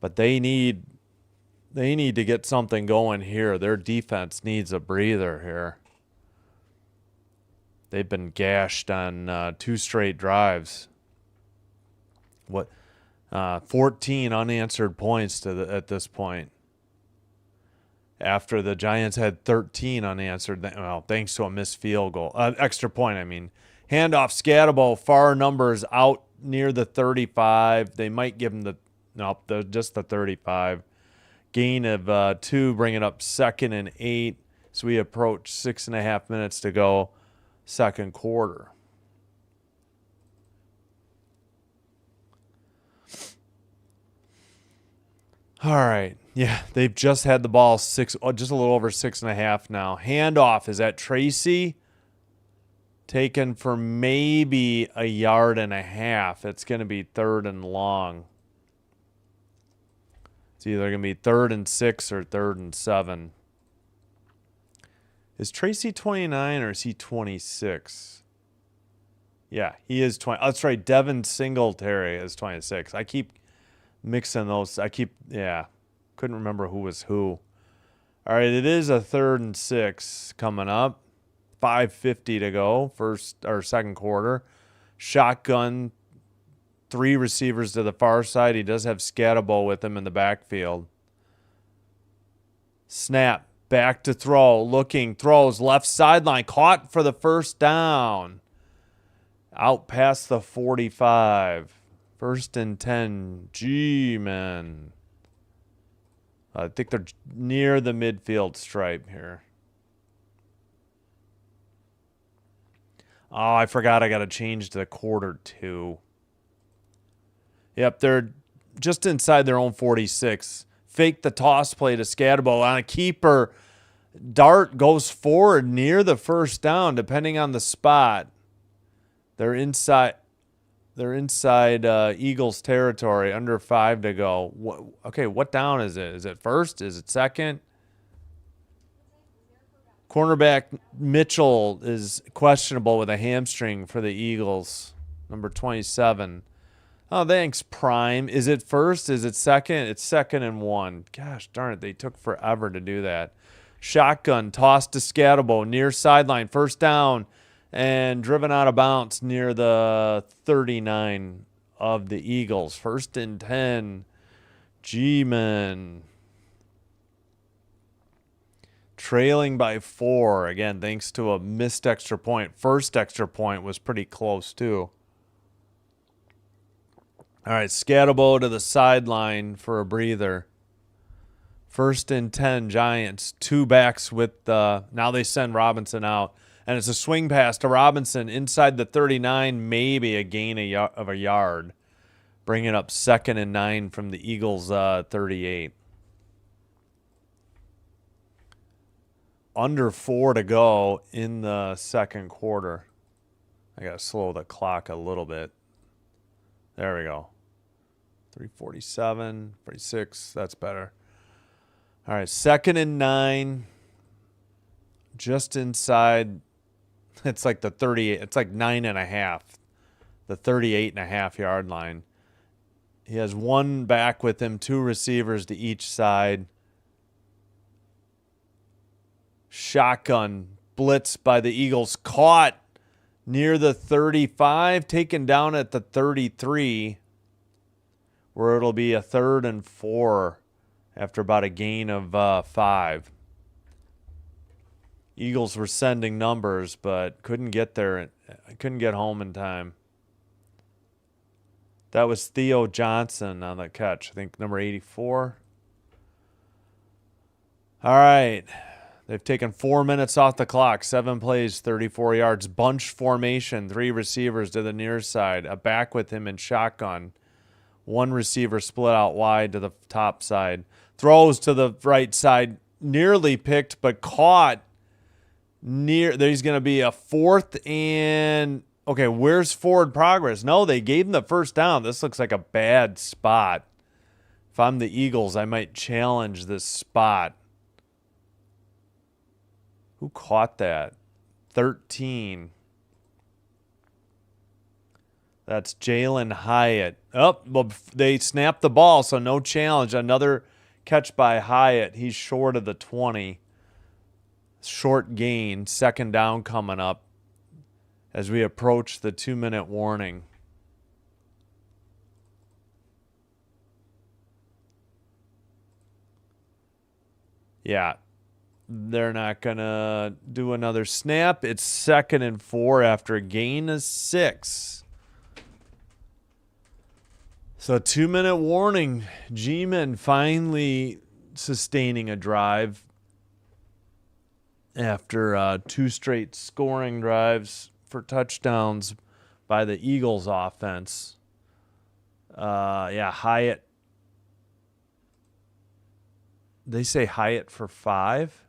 But they need to get something going here. Their defense needs a breather here. They've been gashed on 2 straight drives. 14 unanswered points at this point. After the Giants had 13 unanswered, thanks to a missed field goal, extra point. I mean, handoff Scatabo, far numbers out near the 35. They might give him just the 35. Gain of 2, bringing up 2nd and 8. So we approach 6.5 minutes to go. Second quarter. All right. Yeah, they've just had the ball just a little over 6.5 now. Handoff is at Tracy. Taken for maybe 1.5 yards. It's going to be 3rd and long. It's either going to be 3rd and 6 or 3rd and 7. Is Tracy 29 or is he 26? Yeah, he is 20. Oh, that's right. Devin Singletary is 26. I keep mixing those. Couldn't remember who was who. All right, it is a 3rd and 6 coming up. 5:50 to go, second quarter. Shotgun, 3 receivers to the far side. He does have Scatabo with him in the backfield. Snap. Back to throw, looking, throws, left sideline, caught for the first down. Out past the 45. 1st and 10. Gee, man. I think they're near the midfield stripe here. Oh, I forgot I got to change to quarter 2. Yep, they're just inside their own 46. Fake the toss play to Scatabo on a keeper. Dart goes forward near the first down, depending on the spot. They're inside Eagles territory. Under 5 to go. What down is it? Is it 1st? Is it 2nd? Cornerback Mitchell is questionable with a hamstring for the Eagles. Number 27. Oh, thanks, Prime. Is it 1st? Is it 2nd? It's 2nd and 1. Gosh darn it, they took forever to do that. Shotgun, toss to Scatabo, near sideline, 1st down, and driven out of bounds near the 39 of the Eagles. 1st and 10. G-Man. Trailing by 4. Again, thanks to a missed extra point. First extra point was pretty close, too. All right, Scatabo to the sideline for a breather. 1st and 10, Giants. 2 backs with now they send Robinson out. And it's a swing pass to Robinson inside the 39, maybe a gain of a yard. Bringing up 2nd and 9 from the Eagles' 38. Under 4 to go in the second quarter. I got to slow the clock a little bit. There we go. 3:47, 46. That's better. All right, 2nd and 9. Just inside. It's like the 38. It's like 9.5. The 38.5 yard line. He has one back with him, two receivers to each side. Shotgun blitz by the Eagles, caught near the 35, taken down at the 33, where it'll be a 3rd and 4 after about a gain of 5. Eagles were sending numbers, but couldn't get there. Couldn't get home in time. That was Theo Johnson on the catch. I think number 84. All right. They've taken 4 minutes off the clock. 7 plays, 34 yards. Bunch formation. 3 receivers to the near side. A back with him in shotgun. 1 receiver split out wide to the top side. Throws to the right side. Nearly picked, but caught. There's going to be a 4th and... Okay, where's forward progress? No, they gave him the first down. This looks like a bad spot. If I'm the Eagles, I might challenge this spot. Who caught that? 13. That's Jalen Hyatt. Oh, well, they snapped the ball, so no challenge. Another catch by Hyatt. He's short of the 20. Short gain. 2nd down coming up as we approach the 2-minute warning. Yeah, they're not going to do another snap. It's 2nd and 4 after a gain of 6. So 2-minute warning. G-Men finally sustaining a drive after 2 straight scoring drives for touchdowns by the Eagles offense. Hyatt. They say Hyatt for 5.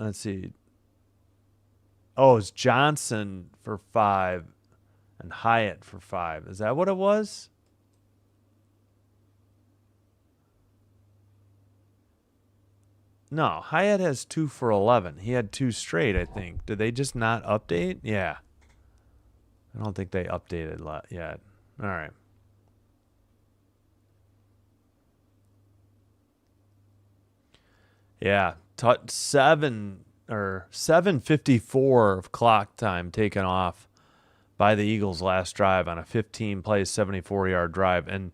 Let's see. Oh, it's Johnson for 5 and Hyatt for 5. Is that what it was? No, Hyatt has 2 for 11. He had 2 straight, I think. Did they just not update? Yeah. I don't think they updated yet. All right. Yeah, 7:54 of clock time taken off by the Eagles last drive on a 15-play, 74-yard drive. And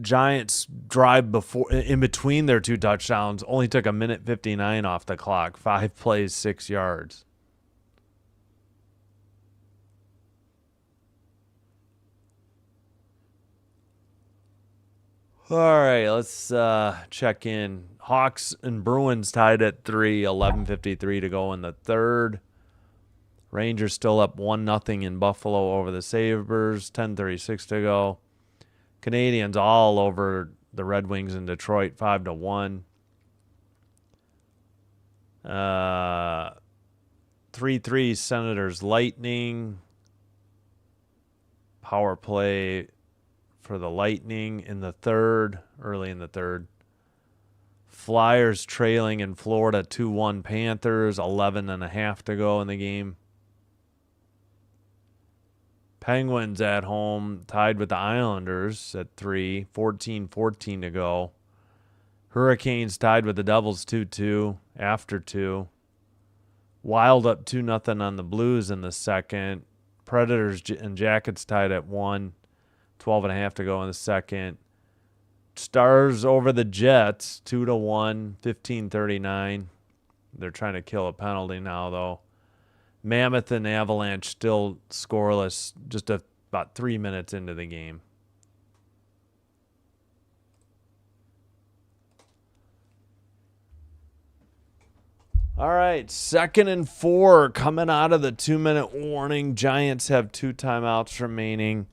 Giants drive in between their 2 touchdowns only took 1:59 off the clock. 5 plays, 6 yards. All right, let's check in. Hawks and Bruins tied at 3, 11:53 to go in the 3rd. Rangers still up 1-0 in Buffalo over the Sabres, 10:36 to go. Canadians all over the Red Wings in Detroit, 5-1. 3-3 Senators Lightning. Power play for the Lightning in the 3rd, early in the 3rd. Flyers trailing in Florida 2-1 Panthers, 11.5 to go in the game. Penguins at home tied with the Islanders at 3, 14-14 to go. Hurricanes tied with the Devils 2-2 after 2. Wild up 2-0 on the Blues in the 2nd. Predators and Jackets tied at 1, 12.5 to go in the 2nd. Stars over the Jets 2-1, 15:39. They're trying to kill a penalty now, though. Mammoth and Avalanche still scoreless just about 3 minutes into the game. All right, 2nd and 4 coming out of the 2-minute warning. Giants have 2 timeouts remaining.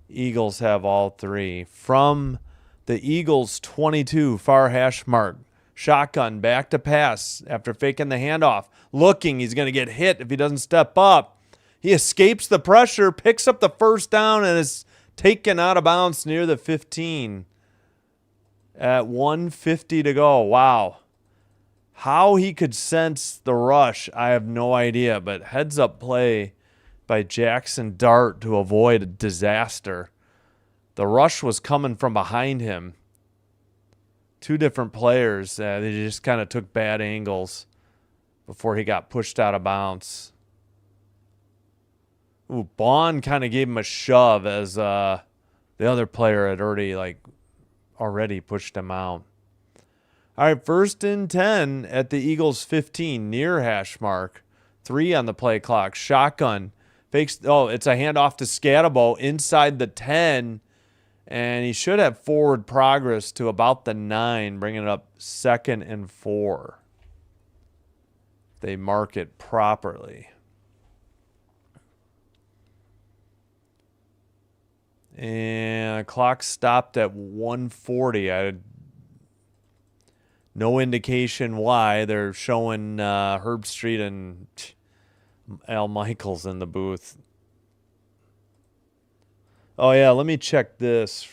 Eagles have all 3. From the Eagles 22, far hash mark. Shotgun, back to pass after faking the handoff. Looking, he's going to get hit if he doesn't step up. He escapes the pressure, picks up the first down, and is taken out of bounds near the 15 at 1:50 to go. Wow. How he could sense the rush, I have no idea, but heads-up play by Jackson Dart to avoid a disaster. The rush was coming from behind him. Two different players. They just kind of took bad angles before he got pushed out of bounds. Ooh, Bond kind of gave him a shove as the other player had already pushed him out. All right, 1st and 10 at the Eagles' 15, near hash mark. 3 on the play clock. Shotgun. Fakes. Oh, it's a handoff to Scatabo inside the 10. And he should have forward progress to about the 9, bringing it up 2nd and 4. They mark it properly. And the clock stopped at 1:40. I had no indication why. They're showing Herb Street and Al Michaels in the booth. Oh, yeah, let me check this.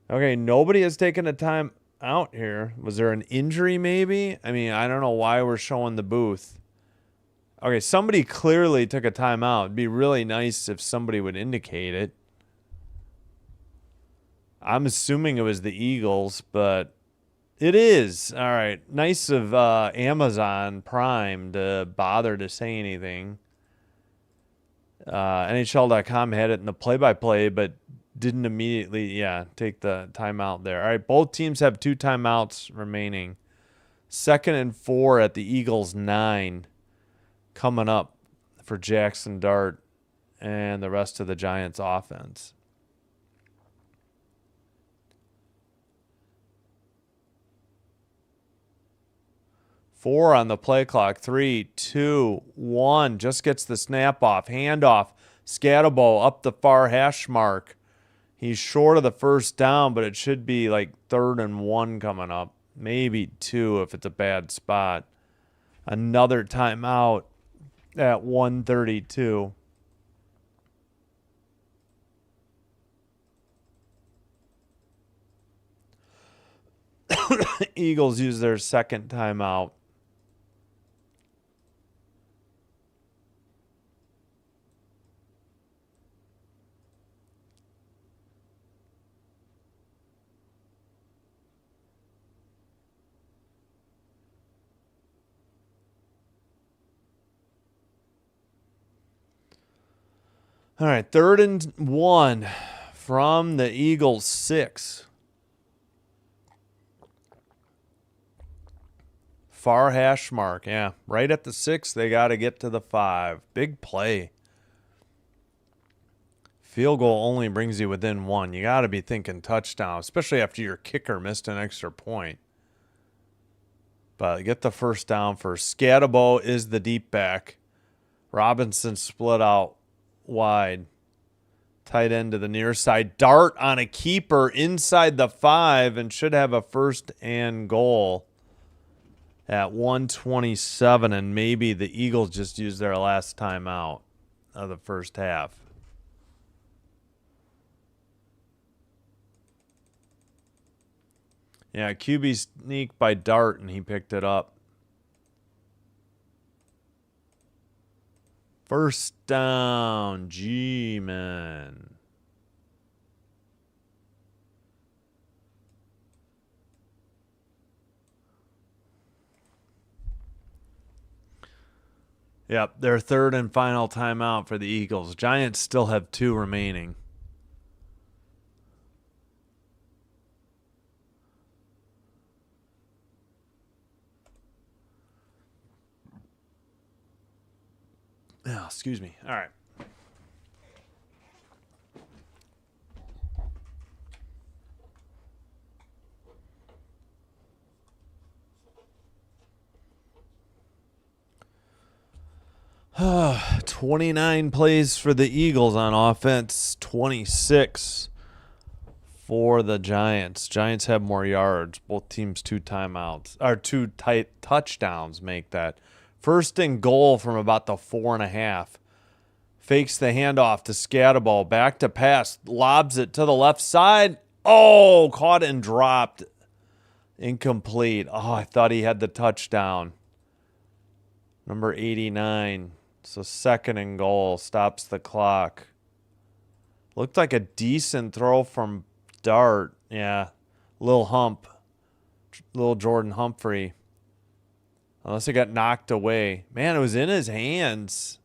Okay, nobody has taken a time out here. Was there an injury maybe? I mean, I don't know why we're showing the booth. Okay, somebody clearly took a timeout. It'd be really nice if somebody would indicate it. I'm assuming it was the Eagles, but it is. All right, nice of Amazon Prime to bother to say anything. NHL.com had it in the play-by-play, but didn't immediately, take the timeout there. All right, both teams have 2 timeouts remaining. 2nd and 4 at the Eagles' 9 coming up for Jackson Dart and the rest of the Giants' offense. Four on the play clock. 3, 2, 1. Just gets the snap off. Handoff. Scatabo up the far hash mark. He's short of the first down, but it should be like 3rd and 1 coming up. Maybe 2 if it's a bad spot. Another timeout at 1:32. Eagles use their 2nd timeout. All right, 3rd and 1 from the Eagles' 6. Far hash mark, yeah. Right at the 6, they got to get to the 5. Big play. Field goal only brings you within 1. You got to be thinking touchdown, especially after your kicker missed an extra point. But get the first down first. Scatabo is the deep back. Robinson split out wide. Tight end to the near side. Dart on a keeper inside the 5 and should have a 1st and goal at 1:27. And maybe the Eagles just used their last timeout of the first half. Yeah, QB sneak by Dart, and he picked it up. First down, G-Man. Yep, their 3rd and final timeout for the Eagles. Giants still have 2 remaining. Oh, excuse me. All right. Uh, 29 plays for the Eagles on offense, 26 for the Giants. Giants have more yards. Both teams 2 timeouts, or 2 tight touchdowns make that. 1st and goal from about the 4.5. Fakes the handoff to Scatabo. Back to pass. Lobs it to the left side. Oh, caught and dropped. Incomplete. Oh, I thought he had the touchdown. Number 89. So 2nd and goal, stops the clock. Looked like a decent throw from Dart. Yeah, little Jordan Humphrey. Unless it got knocked away. Man, it was in his hands.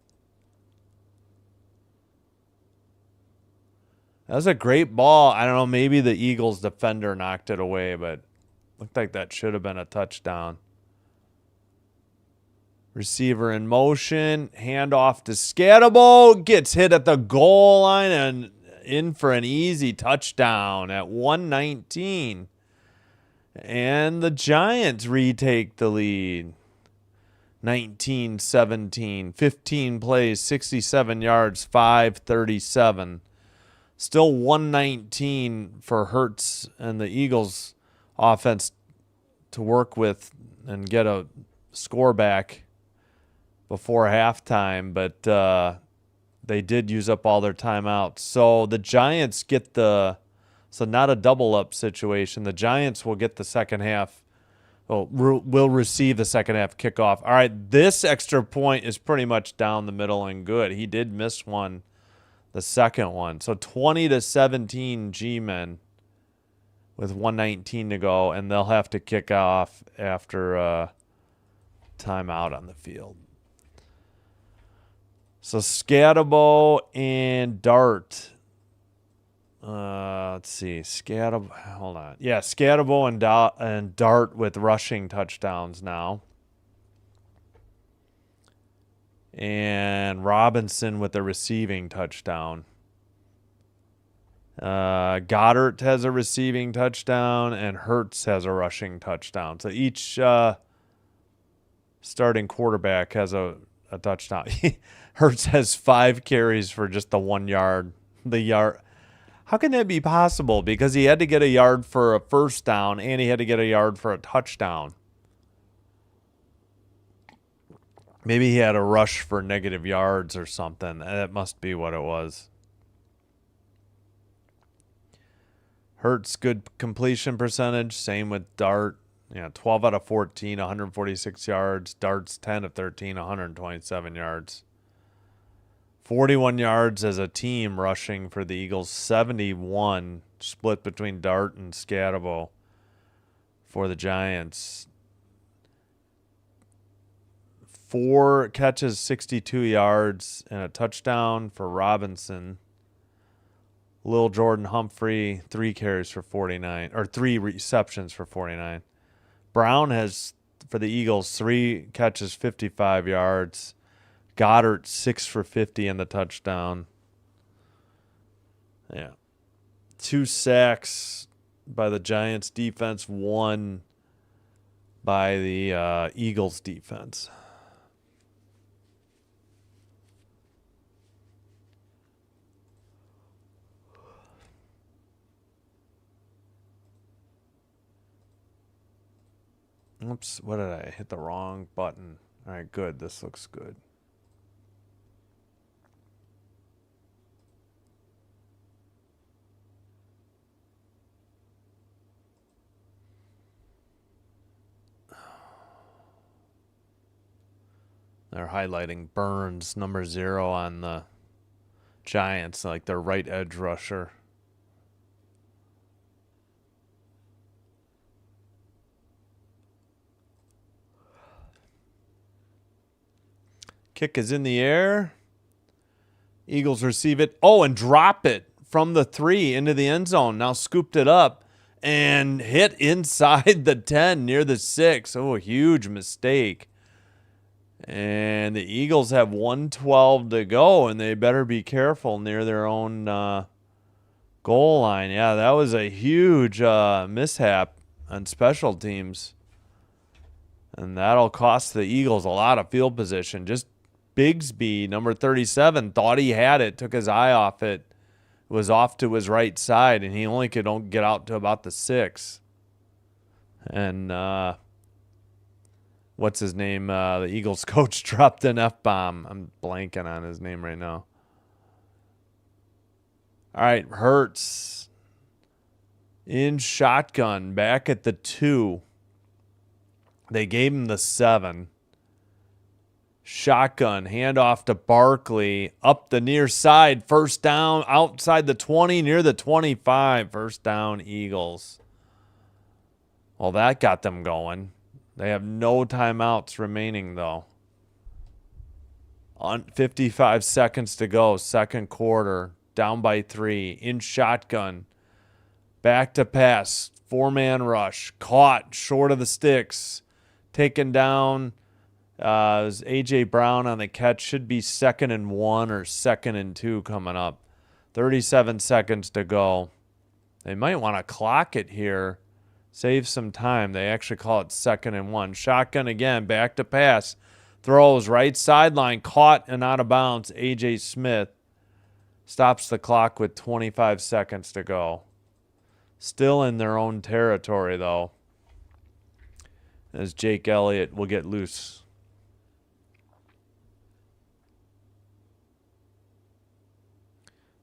That was a great ball. I don't know, maybe the Eagles defender knocked it away, but looked like that should have been a touchdown. Receiver in motion. Handoff to Scatterbo. Gets hit at the goal line and in for an easy touchdown at 1:19. And the Giants retake the lead. 19-17. 15 plays, 67 yards, 537. Still 119 for Hurts and the Eagles offense to work with and get a score back before halftime, but they did use up all their timeouts. So the Giants get so not a double up situation. The Giants will get the second half. Well, will receive the second half kickoff. All right, this extra point is pretty much down the middle and good. He did miss one, the second one. So 20-17 G-men with 1:19 to go, and they'll have to kick off after timeout on the field. So Scatterbo and Dart. Let's see. Hold on. Yeah, Scatterbo and Dart with rushing touchdowns now. And Robinson with a receiving touchdown. Goddard has a receiving touchdown, and Hurts has a rushing touchdown. So each starting quarterback has a touchdown. Hurts has 5 carries for just the 1 yard. How can that be possible? Because he had to get a yard for a first down, and he had to get a yard for a touchdown. Maybe he had a rush for negative yards or something. That must be what it was. Hurts, good completion percentage. Same with Dart. 12 out of 14, 146 yards. Dart's 10 of 13, 127 yards. 41 yards as a team rushing for the Eagles. 71 split between Dart and Scatterbo for the Giants. 4 catches, 62 yards, and a touchdown for Robinson. Lil Jordan Humphrey, 3 carries for 49, or 3 receptions for 49. Brown has, for the Eagles, 3 catches, 55 yards. Goddard, 6 for 50 in the touchdown. Yeah. 2 sacks by the Giants defense, 1 by the Eagles defense. Oops, what did I hit? The wrong button. All right, good. This looks good. They're highlighting Burns, number 0 on the Giants, like their right edge rusher. Kick is in the air. Eagles receive it. Oh, and drop it from the 3 into the end zone. Now scooped it up and hit inside the 10 near the 6. Oh, a huge mistake. And the Eagles have 1:12 to go, and they better be careful near their own goal line. Yeah, that was a huge mishap on special teams. And that'll cost the Eagles a lot of field position. Just Bigsby, number 37, thought he had it, took his eye off it, was off to his right side, and he only could get out to about the 6. And what's his name? The Eagles coach dropped an F-bomb. I'm blanking on his name right now. All right, Hurts in shotgun, back at the 2. They gave him the 7. shotgun, handoff to Barkley, up the near side, first down, outside the 20, near the 25, first down, Eagles. Well, that got them going. They have no timeouts remaining, though. 55 seconds to go, second quarter, down by 3, in shotgun, back to pass, 4-man rush, caught short of the sticks, taken down. A.J. Brown on the catch, should be 2nd and 1 or 2nd and 2 coming up. 37 seconds to go. They might want to clock it here, save some time. They actually call it 2nd and 1. Shotgun again, back to pass. Throws right sideline, caught and out of bounds. A.J. Smith stops the clock with 25 seconds to go. Still in their own territory, though, as Jake Elliott will get loose.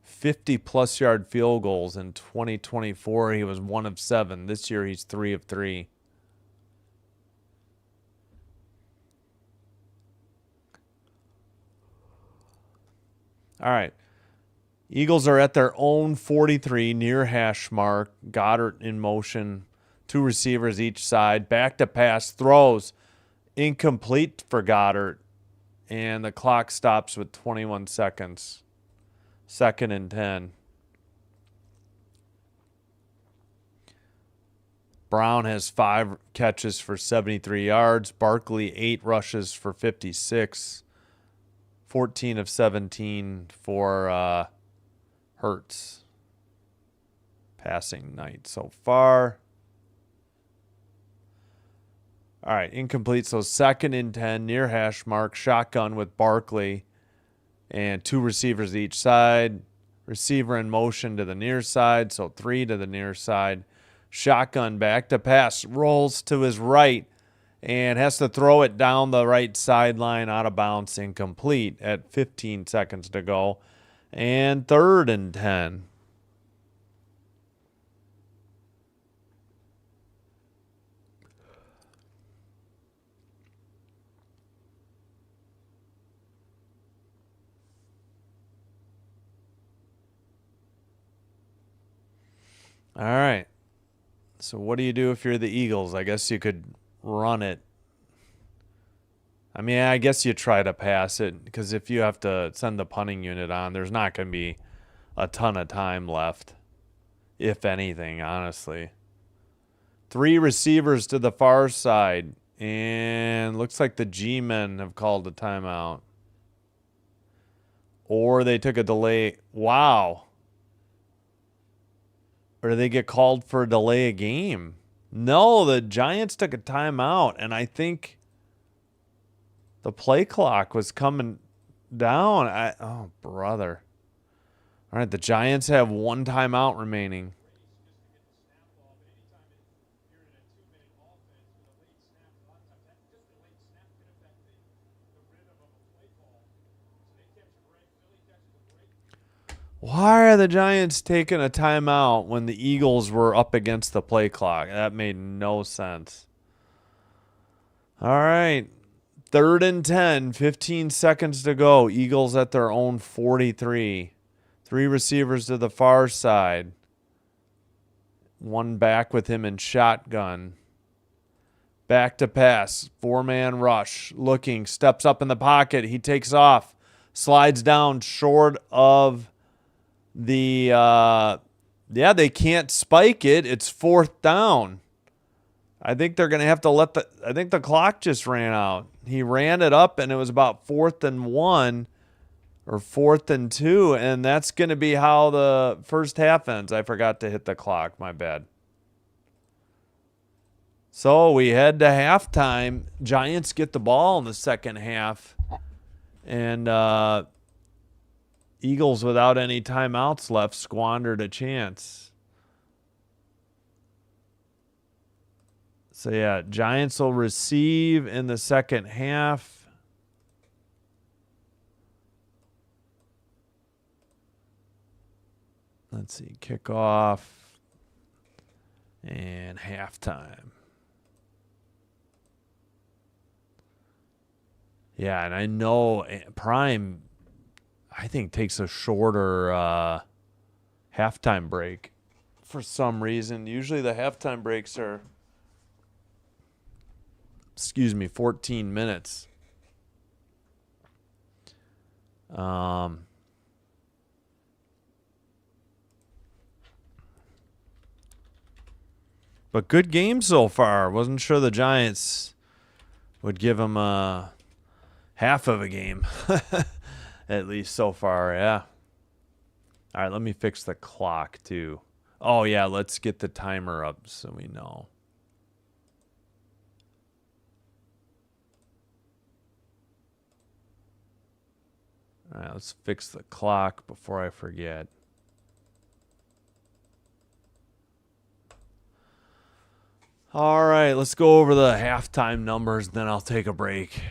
50-plus yard field goals in 2024. He was 1 of 7. This year he's 3 of 3. All right. Eagles are at their own 43, near hash mark. Goddard in motion. 2 receivers each side. Back to pass. Throws. Incomplete for Goddard. And the clock stops with 21 seconds. 2nd and 10. Brown has 5 catches for 73 yards. Barkley 8 rushes for 56. 14 of 17 for Hurts. Passing night so far. All right, incomplete. So 2nd and 10, near hash mark. Shotgun with Barkley. And 2 receivers each side. Receiver in motion to the near side, so 3 to the near side. Shotgun back to pass. Rolls to his right and has to throw it down the right sideline, out of bounds, incomplete at 15 seconds to go. And 3rd and 10. All right. So what do you do if you're the Eagles? I guess you could run it. I mean, I guess you try to pass it, because if you have to send the punting unit on, there's not going to be a ton of time left, if anything, honestly. 3 receivers to the far side, and looks like the G-men have called a timeout. Or they took a delay. Wow. Or did they get called for a delay of game? No, the Giants took a timeout, and I think the play clock was coming down. Oh, brother. All right, the Giants have 1 timeout remaining. Why are the Giants taking a timeout when the Eagles were up against the play clock? That made no sense. All right. 3rd and 10, 15 seconds to go. Eagles at their own 43. 3 receivers to the far side. 1 back with him in shotgun. Back to pass. 4-man rush. Looking. Steps up in the pocket. He takes off. Slides down short of the they can't spike it. It's 4th down. I think they're going to have to I think the clock just ran out. He ran it up, and it was about 4th and 1 or 4th and 2, and that's going to be how the first half ends. I forgot to hit the clock. My bad. So we head to halftime. Giants get the ball in the second half, and Eagles, without any timeouts left, squandered a chance. So, yeah, Giants will receive in the second half. Let's see, kickoff and halftime. Yeah, and I know Prime, I think, takes a shorter halftime break for some reason. Usually the halftime breaks are, 14 minutes. Um, but good game so far. Wasn't sure the Giants would give them half of a game, at least so far. Yeah. All right, let me fix the clock too. Oh yeah, let's get the timer up so we know. All right, let's fix the clock before I forget. All right, let's go over the halftime numbers, then I'll take a break.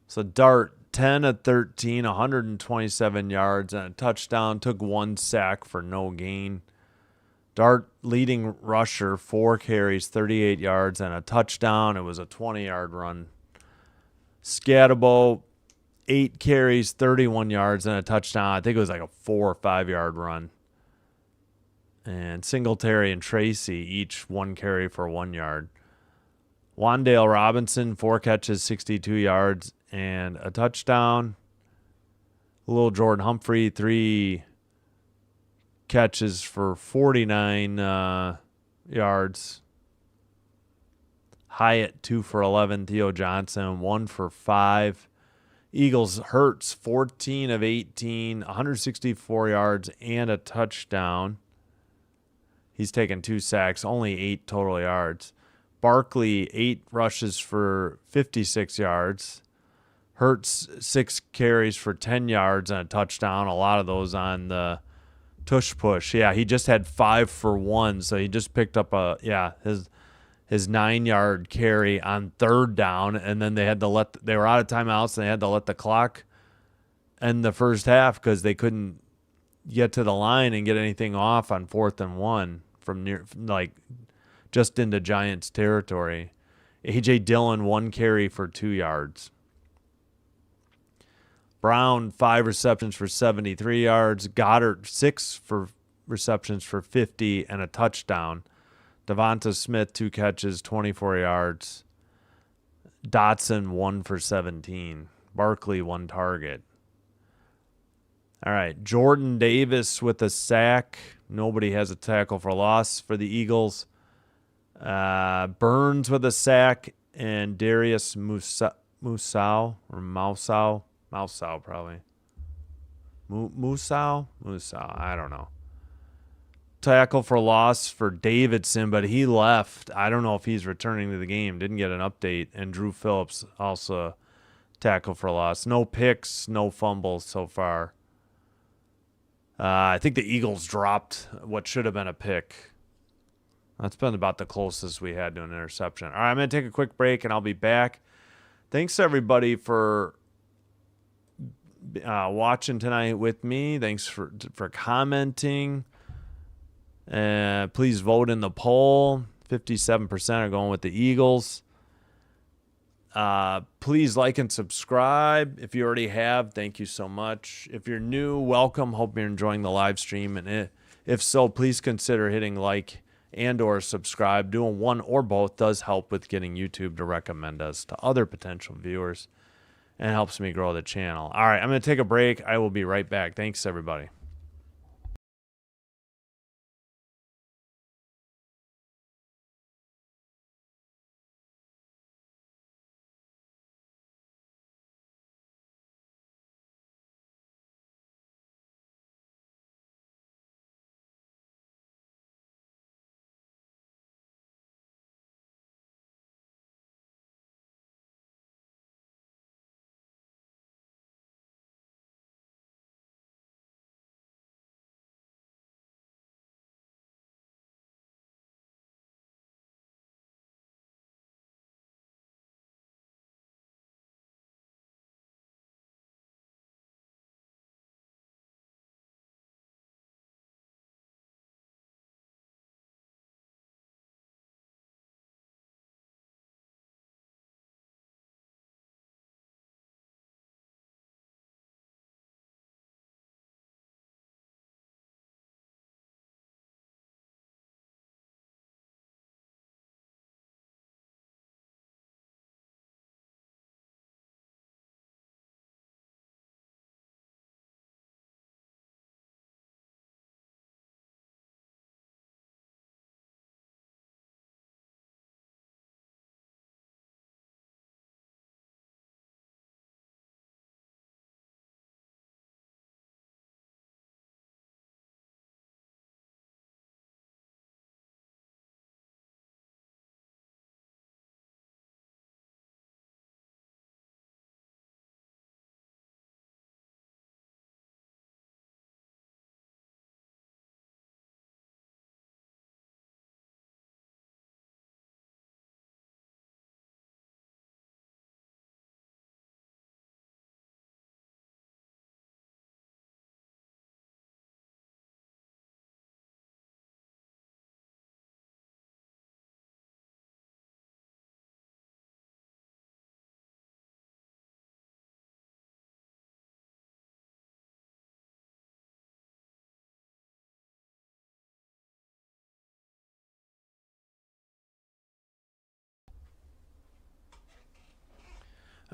So Dart, 10 of 13, 127 yards and a touchdown. Took one sack for no gain. Dart, leading rusher, 4 carries, 38 yards and a touchdown. It was a 20-yard run. Scatabo, 8 carries, 31 yards and a touchdown. I think it was like a 4 or 5-yard run. And Singletary and Tracy, each 1 carry for 1 yard. Wandale Robinson, 4 catches, 62 yards and a touchdown. Little Jordan Humphrey, 3 catches for 49 yards. Hyatt, 2 for 11. Theo Johnson, 1 for 5. Eagles, Hurts, 14 of 18, 164 yards and a touchdown. He's taken 2 sacks, only 8 total yards. Barkley, 8 rushes for 56 yards. Hurts, 6 carries for 10 yards and a touchdown. A lot of those on the tush push. Yeah, he just had 5 for 1, so he just picked up his 9-yard carry on 3rd down, and then they were out of timeouts and they had to let the clock end the first half because they couldn't get to the line and get anything off on 4th and 1 from near, like, just into Giants territory. A.J. Dillon, 1 carry for 2 yards. Brown, 5 receptions for 73 yards. Goddard, 6 receptions for 50 and a touchdown. Devonta Smith, 2 catches, 24 yards. Dotson, 1 for 17. Barkley, 1 target. All right, Jordan Davis with a sack. Nobody has a tackle for loss for the Eagles. Burns with a sack, and Darius Mousau probably. Mousau, I don't know. Tackle for loss for Davidson, but he left. I don't know if he's returning to the game. Didn't get an update. And Drew Phillips also tackle for loss. No picks, no fumbles so far. I think the Eagles dropped what should have been a pick. That's been about the closest we had to an interception. All right, I'm going to take a quick break, and I'll be back. Thanks, everybody, for watching tonight with me. Thanks for commenting. Please vote in the poll. 57% are going with the Eagles. Please like and subscribe. If you already have, thank you so much. If you're new, welcome. Hope you're enjoying the live stream. And if so, please consider hitting like and or subscribe. Doing one or both does help with getting YouTube to recommend us to other potential viewers and helps me grow the channel. All right, I'm going to take a break. I will be right back. Thanks, everybody.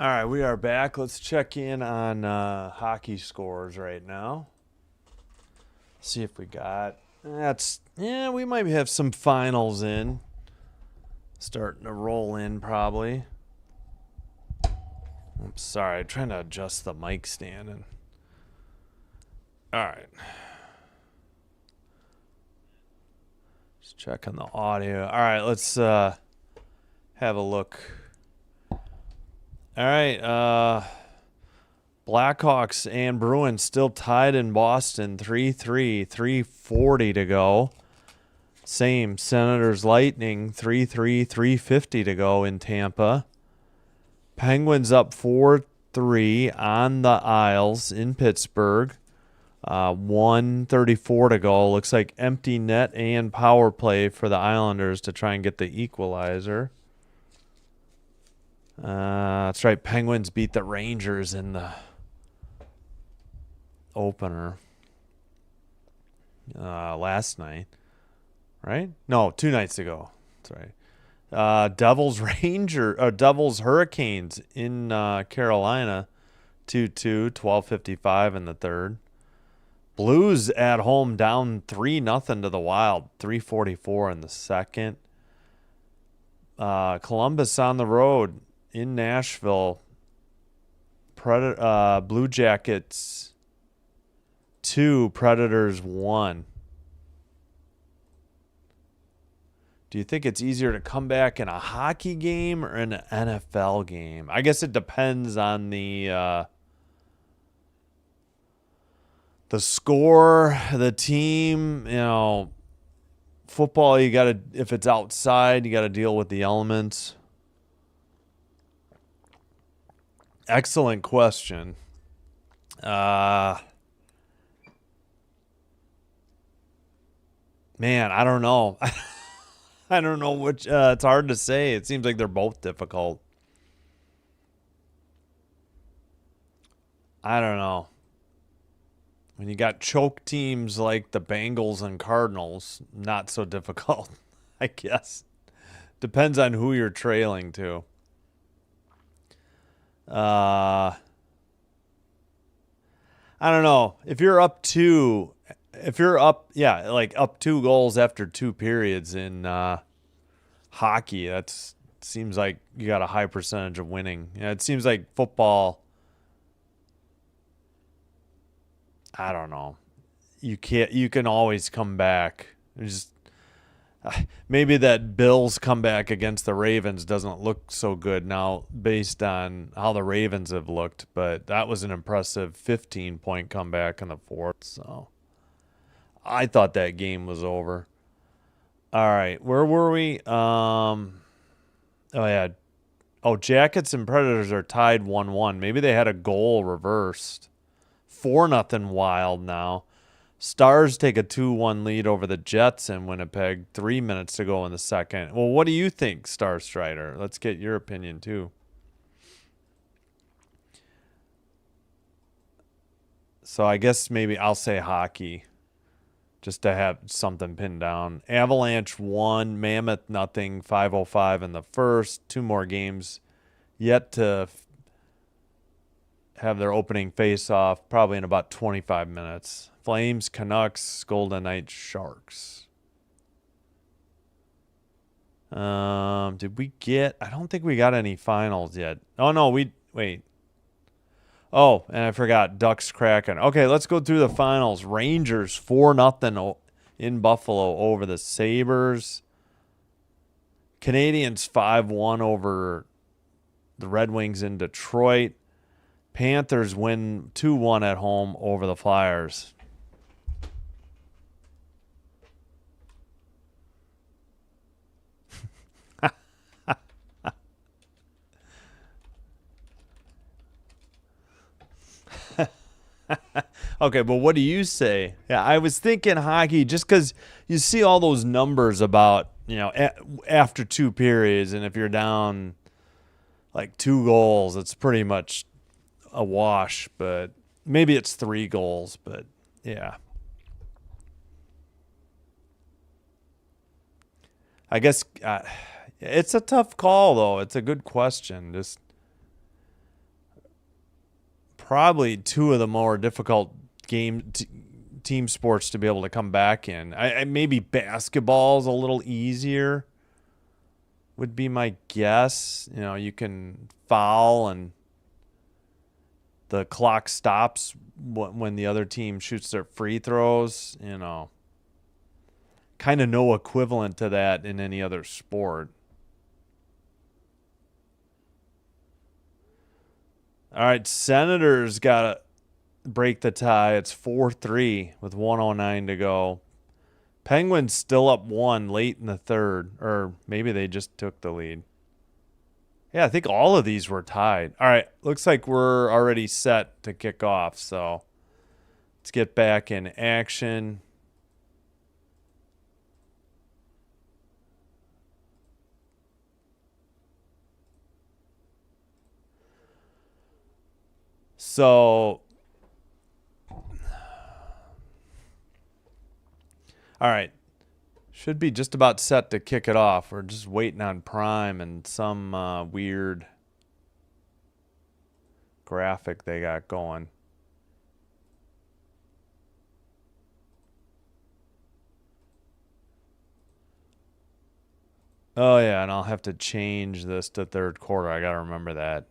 All right, we are back. Let's check in on hockey scores right now. See if we got we might have some finals in. Starting to roll in probably. I'm sorry, I'm trying to adjust the mic stand. All right. Just checking the audio. All right, let's have a look. All right, Blackhawks and Bruins still tied in Boston, 3-3, 3:40 to go. Same, Senators Lightning, 3-3, 3:50 to go in Tampa. Penguins up 4-3 on the Isles in Pittsburgh. 1:34 to go. Looks like empty net and power play for the Islanders to try and get the equalizer. That's right. Penguins beat the Rangers in the opener last night, right? No, 2 nights ago. That's right. Devils Hurricanes in Carolina, 2-2, 12:55 in the third. Blues at home down 3-0 to the Wild, 3:44 in the second. Columbus on the road in Nashville. Blue Jackets 2, Predators 1. Do you think it's easier to come back in a hockey game or in an NFL game? I guess it depends on the score, the team. Football, if it's outside, you got to deal with the elements. Excellent question. Man, I don't know. I don't know which. It's hard to say. It seems like they're both difficult. I don't know. When you got choke teams like the Bengals and Cardinals, not so difficult, I guess. Depends on who you're trailing to. I don't know. If you're up 2 goals after 2 periods in hockey, that seems like you got a high percentage of winning. It seems like football, I don't know. You can always come back. Maybe that Bills comeback against the Ravens doesn't look so good now based on how the Ravens have looked, but that was an impressive 15-point comeback in the fourth. So I thought that game was over. All right, where were we? Jackets and Predators are tied 1-1. Maybe they had a goal reversed. 4-0 Wild now. Stars take a 2-1 lead over the Jets in Winnipeg. 3 minutes to go in the second. Well, what do you think, Star Strider? Let's get your opinion, too. So I guess maybe I'll say hockey just to have something pinned down. Avalanche 1, Mammoth 0, 5:05 in the first. 2 more games yet to have their opening face-off, probably in about 25 minutes. Flames, Canucks, Golden Knights, Sharks. Did we get... I don't think we got any finals yet. Oh, no, wait. Oh, and I forgot. Ducks, Kraken. Okay, let's go through the finals. Rangers, 4-0 in Buffalo over the Sabres. Canadians, 5-1 over the Red Wings in Detroit. Panthers win 2-1 at home over the Flyers. Okay, but what do you say? Yeah, I was thinking hockey just because you see all those numbers about, after 2 periods, and if you're down like 2 goals, it's pretty much a wash, but maybe it's 3 goals, but yeah. I guess it's a tough call, though. It's a good question. probably two of the more difficult team sports to be able to come back in. Maybe basketball's a little easier, would be my guess. You know, you can foul and the clock stops when the other team shoots their free throws. You know, kind of no equivalent to that in any other sport. All right, Senators got to break the tie. It's 4-3 with 1:09 to go. Penguins still up one late in the third, or maybe they just took the lead. Yeah, I think all of these were tied. All right, looks like we're already set to kick off, so let's get back in action. So, all right. Should be just about set to kick it off. We're just waiting on Prime and some weird graphic they got going. Oh, yeah, and I'll have to change this to third quarter. I got to remember that.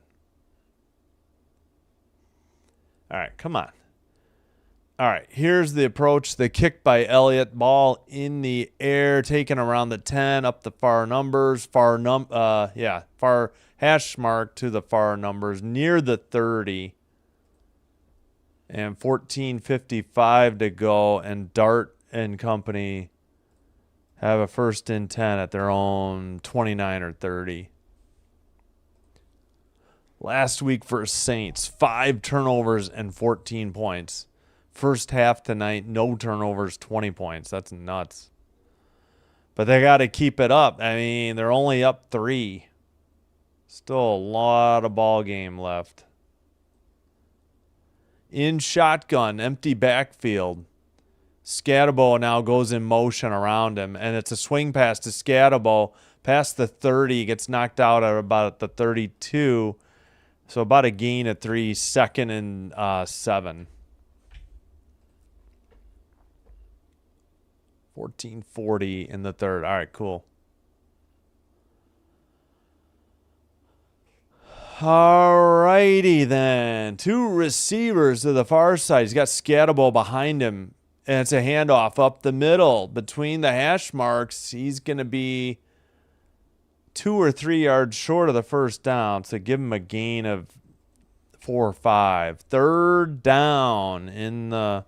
All right, come on. All right, here's the approach. The kick by Elliott. Ball in the air, taken around the 10, up the far numbers. Far hash mark to the far numbers, near the 30. And 14:55 to go, and Dart and company have a 1st and 10 at their own 29 or 30. Last week for Saints, 5 turnovers and 14 points. First half tonight, no turnovers, 20 points. That's nuts. But they got to keep it up. I mean, they're only up 3. Still a lot of ball game left. In shotgun, empty backfield. Scatabo now goes in motion around him, and it's a swing pass to Scatabo. Past the 30, gets knocked out at about the 32. So about a gain of 3, 2nd and 7. 14:40 in the third. All right, cool. All righty then. 2 receivers to the far side. He's got Scatabo behind him, and it's a handoff up the middle between the hash marks. He's going to be 2 or 3 yards short of the first down, so give him a gain of 4 or 5. Third down in the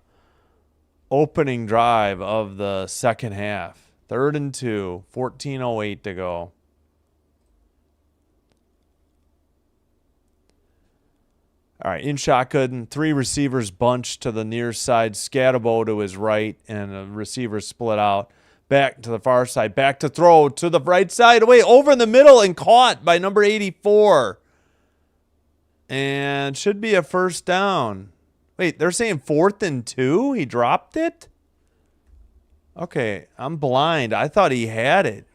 opening drive of the second half. 3rd and 2, 14:08 to go. All right, in shotgun, 3 receivers bunched to the near side. Scatabo to his right, and the receiver split out. Back to the far side. Back to throw to the right side. Away, over in the middle, and caught by number 84. And should be a first down. Wait, they're saying 4th and 2? He dropped it? Okay, I'm blind. I thought he had it.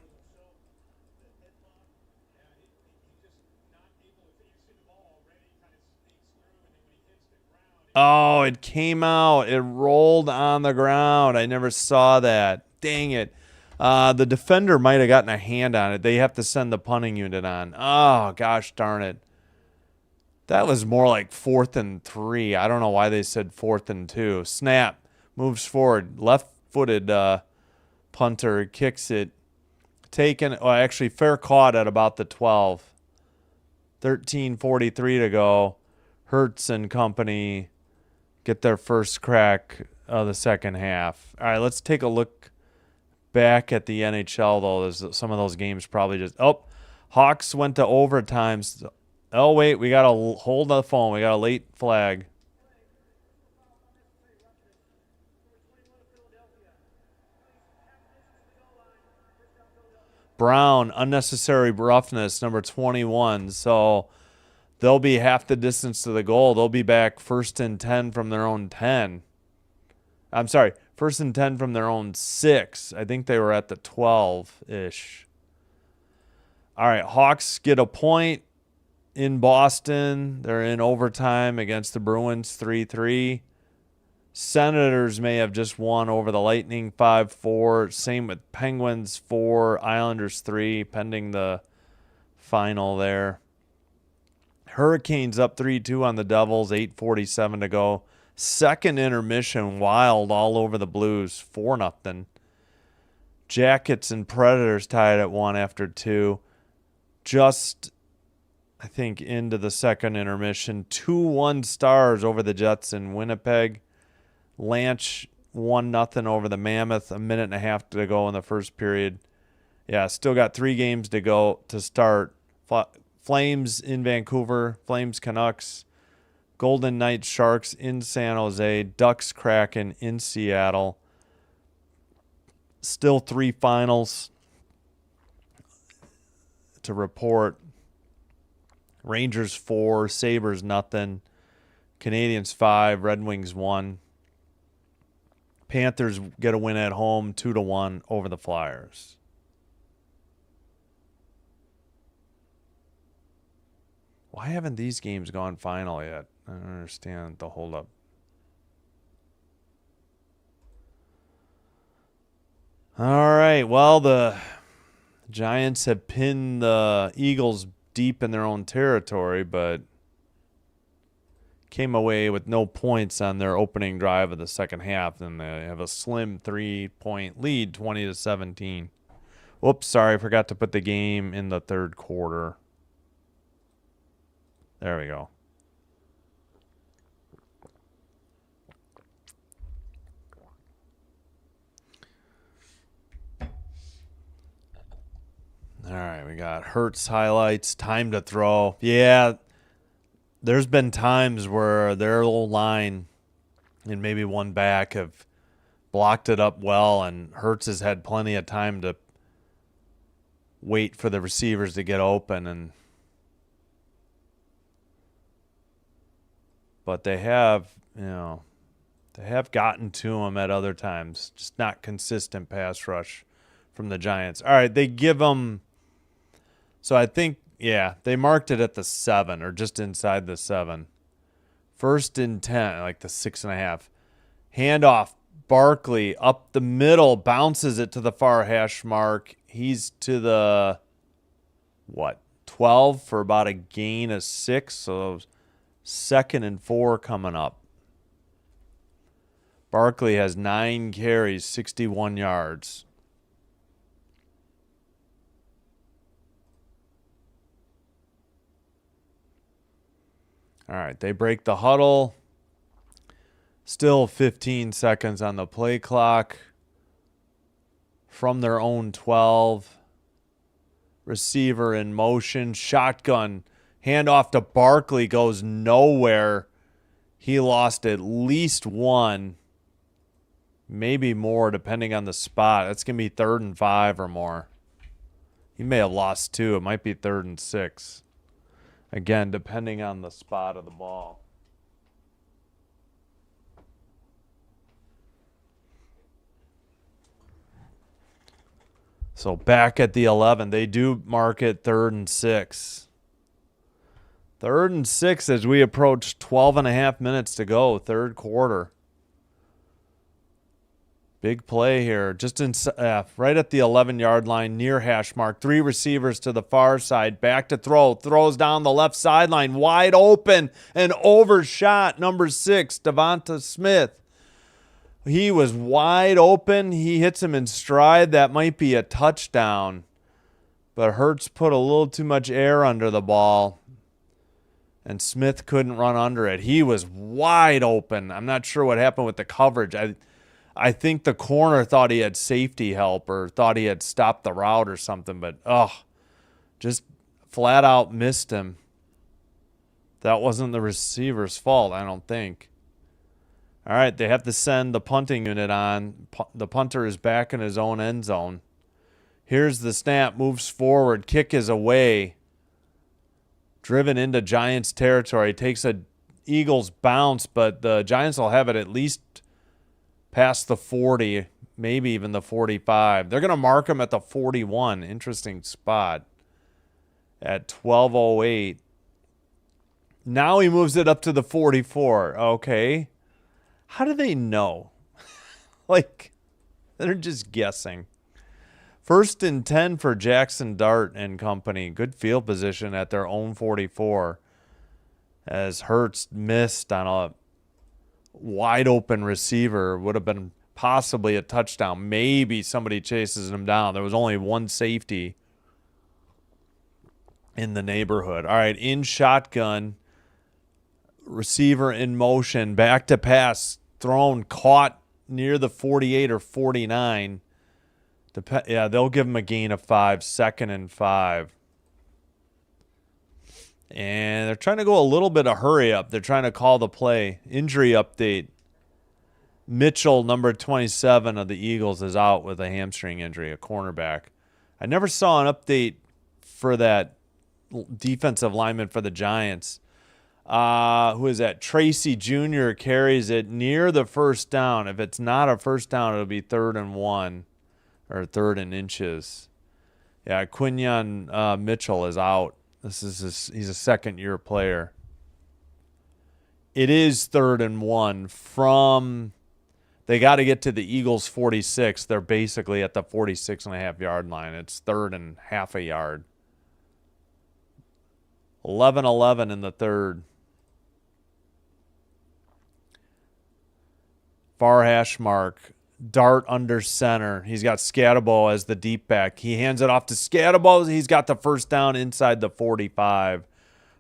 Oh, it came out. It rolled on the ground. I never saw that. Dang it. The defender might have gotten a hand on it. They have to send the punting unit on. Oh, gosh darn it. That was more like 4th and 3. I don't know why they said 4th and 2. Snap. Moves forward. Left-footed punter kicks it. Taken. Oh, actually, fair caught at about the 12. 13:43 to go. Hertz and company get their first crack of the second half. All right, let's take a look back at the NHL, though. There's some of those games probably just... Oh, Hawks went to overtime. Oh, wait, we got to hold the phone. We got a late flag. Brown, unnecessary roughness, number 21. So they'll be half the distance to the goal. They'll be back 1st and 10 from their own 10. I'm sorry, 1st and 10 from their own 6. I think they were at the 12-ish. All right, Hawks get a point in Boston. They're in overtime against the Bruins 3-3. Senators may have just won over the Lightning 5-4. Same with Penguins 4, Islanders 3, pending the final there. Hurricanes up 3-2 on the Devils, 8:47 to go. Second intermission, Wild all over the Blues, 4-0. Jackets and Predators tied at 1 after 2. Just, I think, into the second intermission. 2-1 Stars over the Jets in Winnipeg. Lanch 1-0 over the Mammoth, a minute and a half to go in the first period. Yeah, still got 3 games to go to start. Flames in Vancouver, Flames Canucks, Golden Knights Sharks in San Jose, Ducks Kraken in Seattle. Still 3 finals to report. Rangers 4, Sabres nothing, Canadiens 5, Red Wings 1. Panthers get a win at home, 2-1 over the Flyers. Why haven't these games gone final yet? I don't understand the holdup. All right. Well, the Giants have pinned the Eagles deep in their own territory, but came away with no points on their opening drive of the second half, and they have a slim 3-point lead, 20-17. Whoops, sorry, I forgot to put the game in the third quarter. There we go. All right, we got Hurts highlights, time to throw. Yeah, there's been times where their old line and maybe one back have blocked it up well, and Hurts has had plenty of time to wait for the receivers to get open, but they have, they have gotten to him at other times. Just not consistent pass rush from the Giants. All right, they give them. So I think, yeah, they marked it at the 7 or just inside the 7. 1st and 10, like the 6.5. Handoff, Barkley up the middle, bounces it to the far hash mark. He's to the, 12 for about a gain of 6. So 2nd and 4 coming up. Barkley has 9 carries, 61 yards. All right, they break the huddle. Still 15 seconds on the play clock. From their own 12. Receiver in motion. Shotgun. Handoff to Barkley goes nowhere. He lost at least 1. Maybe more depending on the spot. That's going to be 3rd and 5 or more. He may have lost 2. It might be 3rd and 6. Again, depending on the spot of the ball. So back at the 11, they do mark it 3rd and 6. 3rd and 6 as we approach 12.5 minutes to go, third quarter. Big play here, just in right at the 11-yard line, near hash mark. 3 receivers to the far side, back to throw. Throws down the left sideline, wide open, and overshot. Number 6, Devonta Smith. He was wide open. He hits him in stride. That might be a touchdown. But Hurts put a little too much air under the ball, and Smith couldn't run under it. He was wide open. I'm not sure what happened with the coverage. I think the corner thought he had safety help or thought he had stopped the route or something, but just flat out missed him. That wasn't the receiver's fault, I don't think. All right, they have to send the punting unit on. The punter is back in his own end zone. Here's the snap, moves forward, kick is away. Driven into Giants territory, takes a Eagles bounce, but the Giants will have it at least past the 40, maybe even the 45. They're going to mark him at the 41. Interesting spot. At 12:08 Now he moves it up to the 44. Okay. How do they know? Like, they're just guessing. 1st and 10 for Jackson Dart and company. Good field position at their own 44. As Hurts missed on a wide open receiver. Would have been possibly a touchdown. Maybe somebody chases him down. There was only one safety in the neighborhood. All right, in shotgun. Receiver in motion. Back to pass. Thrown. Caught near the 48 or 49. Yeah, they'll give him a gain of 5. 2nd and 5. And they're trying to go a little bit of hurry up. They're trying to call the play. Injury update. Mitchell, number 27 of the Eagles, is out with a hamstring injury, a cornerback. I never saw an update for that defensive lineman for the Giants. Who is that? Tracy Jr. carries it near the first down. If it's not a first down, it'll be 3rd and 1 or 3rd and inches. Yeah, Quinyon Mitchell is out. He's a second-year player. It is 3rd and 1 from. They got to get to the Eagles 46. They're basically at the 46.5-yard line. It's 3rd and half a yard. 11-11 in the 3rd. Far hash mark. Dart under center. He's got Scatabo as the deep back. He hands it off to Scatabo. He's got the first down inside the 45.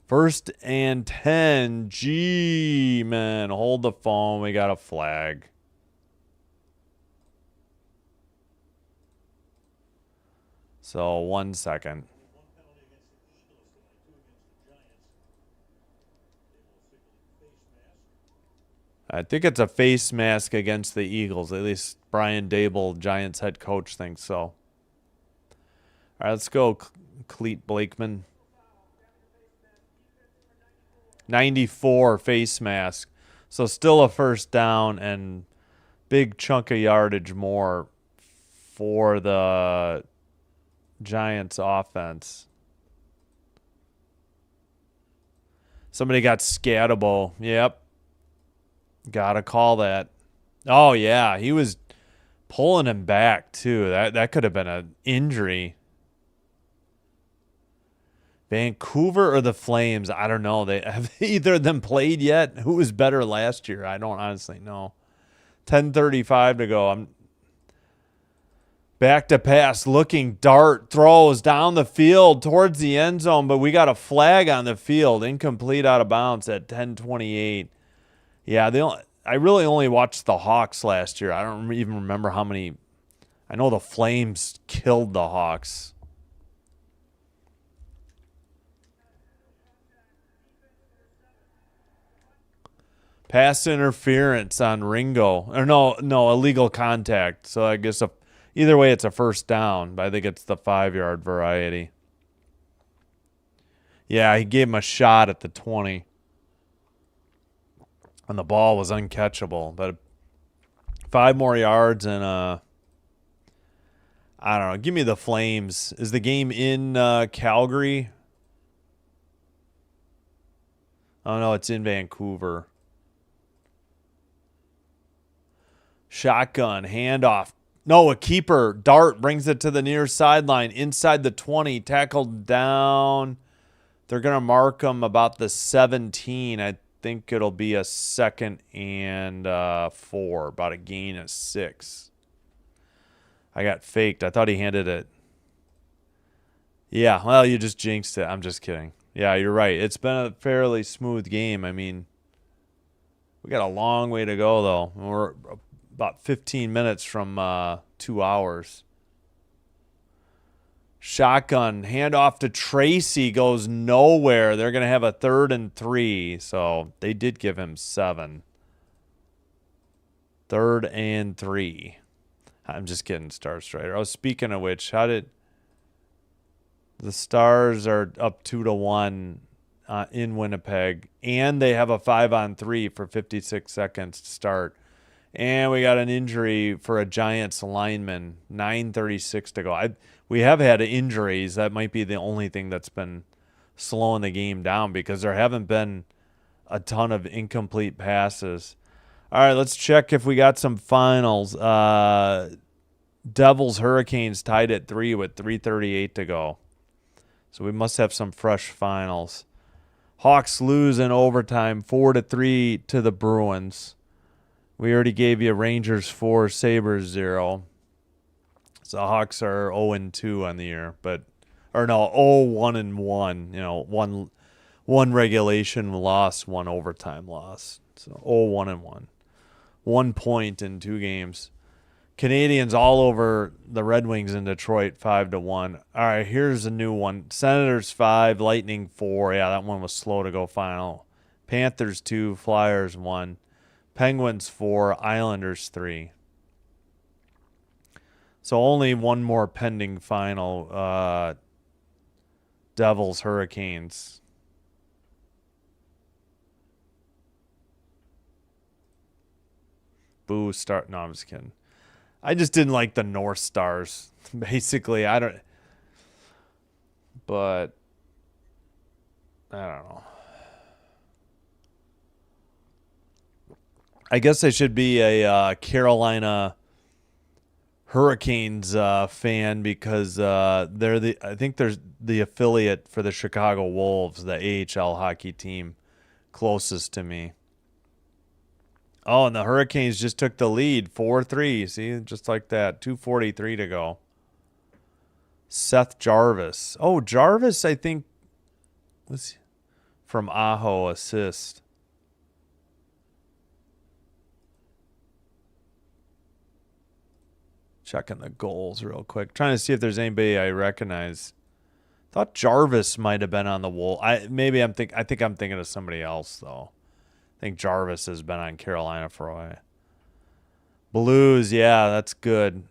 1st and 10. Gee, man. Hold the phone. We got a flag. So 1 second. I think it's a face mask against the Eagles. At least Brian Dable, Giants head coach, thinks so. All right, let's go, Cleet Blakeman. 94 face mask. So still a first down and big chunk of yardage more for the Giants offense. Somebody got Scatabo. Yep. Gotta call that. Oh, yeah. He was pulling him back, too. That could have been an injury. Vancouver or the Flames? I don't know. Have either of them played yet? Who was better last year? I don't honestly know. 10:35 to go. I'm back to pass. Looking. Dart throws down the field towards the end zone, but we got a flag on the field. Incomplete, out of bounds at 10:28. Yeah, I really only watched the Hawks last year. I don't even remember how many. I know the Flames killed the Hawks. Pass interference on Ringo. Or no, illegal contact. So I guess either way it's a first down, but I think it's the 5-yard variety. Yeah, he gave him a shot at the 20. And the ball was uncatchable. But 5 more yards and I don't know. Give me the Flames. Is the game in Calgary? Oh, no, it's in Vancouver. Shotgun, handoff. No, a keeper. Dart brings it to the near sideline. Inside the 20, tackled down. They're going to mark him about the 17. I think it'll be a 2nd and 4. About a gain of 6. I got faked. I thought he handed it. Yeah, well, you just jinxed it. I'm just kidding. Yeah, you're right. It's been a fairly smooth game. I mean, we got a long way to go, though. We're about 15 minutes from 2 hours. Shotgun, handoff to Tracy, goes nowhere. They're going to have a 3rd and 3, so they did give him 7. 3rd and 3. I'm just kidding, Star Strider. Oh, speaking of which, how did the Stars are up 2-1 in Winnipeg, and they have a 5-on-3 for 56 seconds to start. And we got an injury for a Giants lineman. 9:36 to go. We have had injuries. That might be the only thing that's been slowing the game down because there haven't been a ton of incomplete passes. All right, let's check if we got some finals. Devils Hurricanes tied at 3 with 3:38 to go. So we must have some fresh finals. Hawks lose in overtime 4-3 to the Bruins. We already gave you Rangers 4, Sabres 0. So the Hawks are 0-2 on the year, or no, 0-1-1. You know, one regulation loss, one overtime loss. So 0-1-1. 1 point in 2 games. Canadians all over the Red Wings in Detroit 5-1. All right, here's a new one. Senators 5, Lightning 4. Yeah, that one was slow to go final. Panthers 2, Flyers 1. Penguins 4, Islanders 3. So only one more pending final. Devils Hurricanes. Boo start. No, I'm just kidding. I just didn't like the North Stars. Basically, but I don't know. I guess I should be a Carolina Hurricanes fan because I think there's the affiliate for the Chicago Wolves, the AHL hockey team closest to me. Oh, and the Hurricanes just took the lead, 4-3. See, just like that, 2:43 to go. Seth Jarvis. Oh, Jarvis, I think, was from Aho assist. Checking the goals real quick, trying to see if there's anybody I recognize. Thought Jarvis might have been on the Wolves. I think I'm thinking of somebody else though. I think Jarvis has been on Carolina for a while. Blues, yeah, that's good.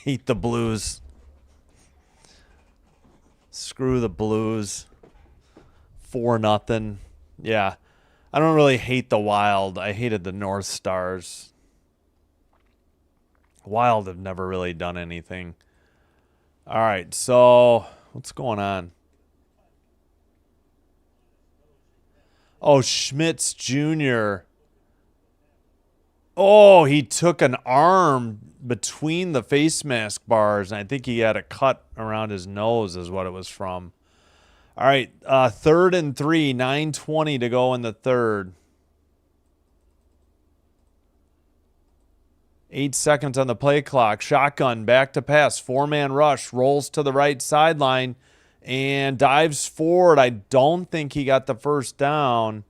Eat the Blues. Screw the Blues. 4-0. Yeah. I don't really hate the Wild. I hated the North Stars. Wild have never really done anything. All right, so what's going on? Oh, Schmitz Jr. Oh, he took an arm between the face mask bars, and I think he had a cut around his nose is what it was from. All right, 3rd and 3, 9:20 to go in the third. 8 seconds on the play clock. Shotgun, back to pass. 4-man rush, rolls to the right sideline and dives forward. I don't think he got the first down.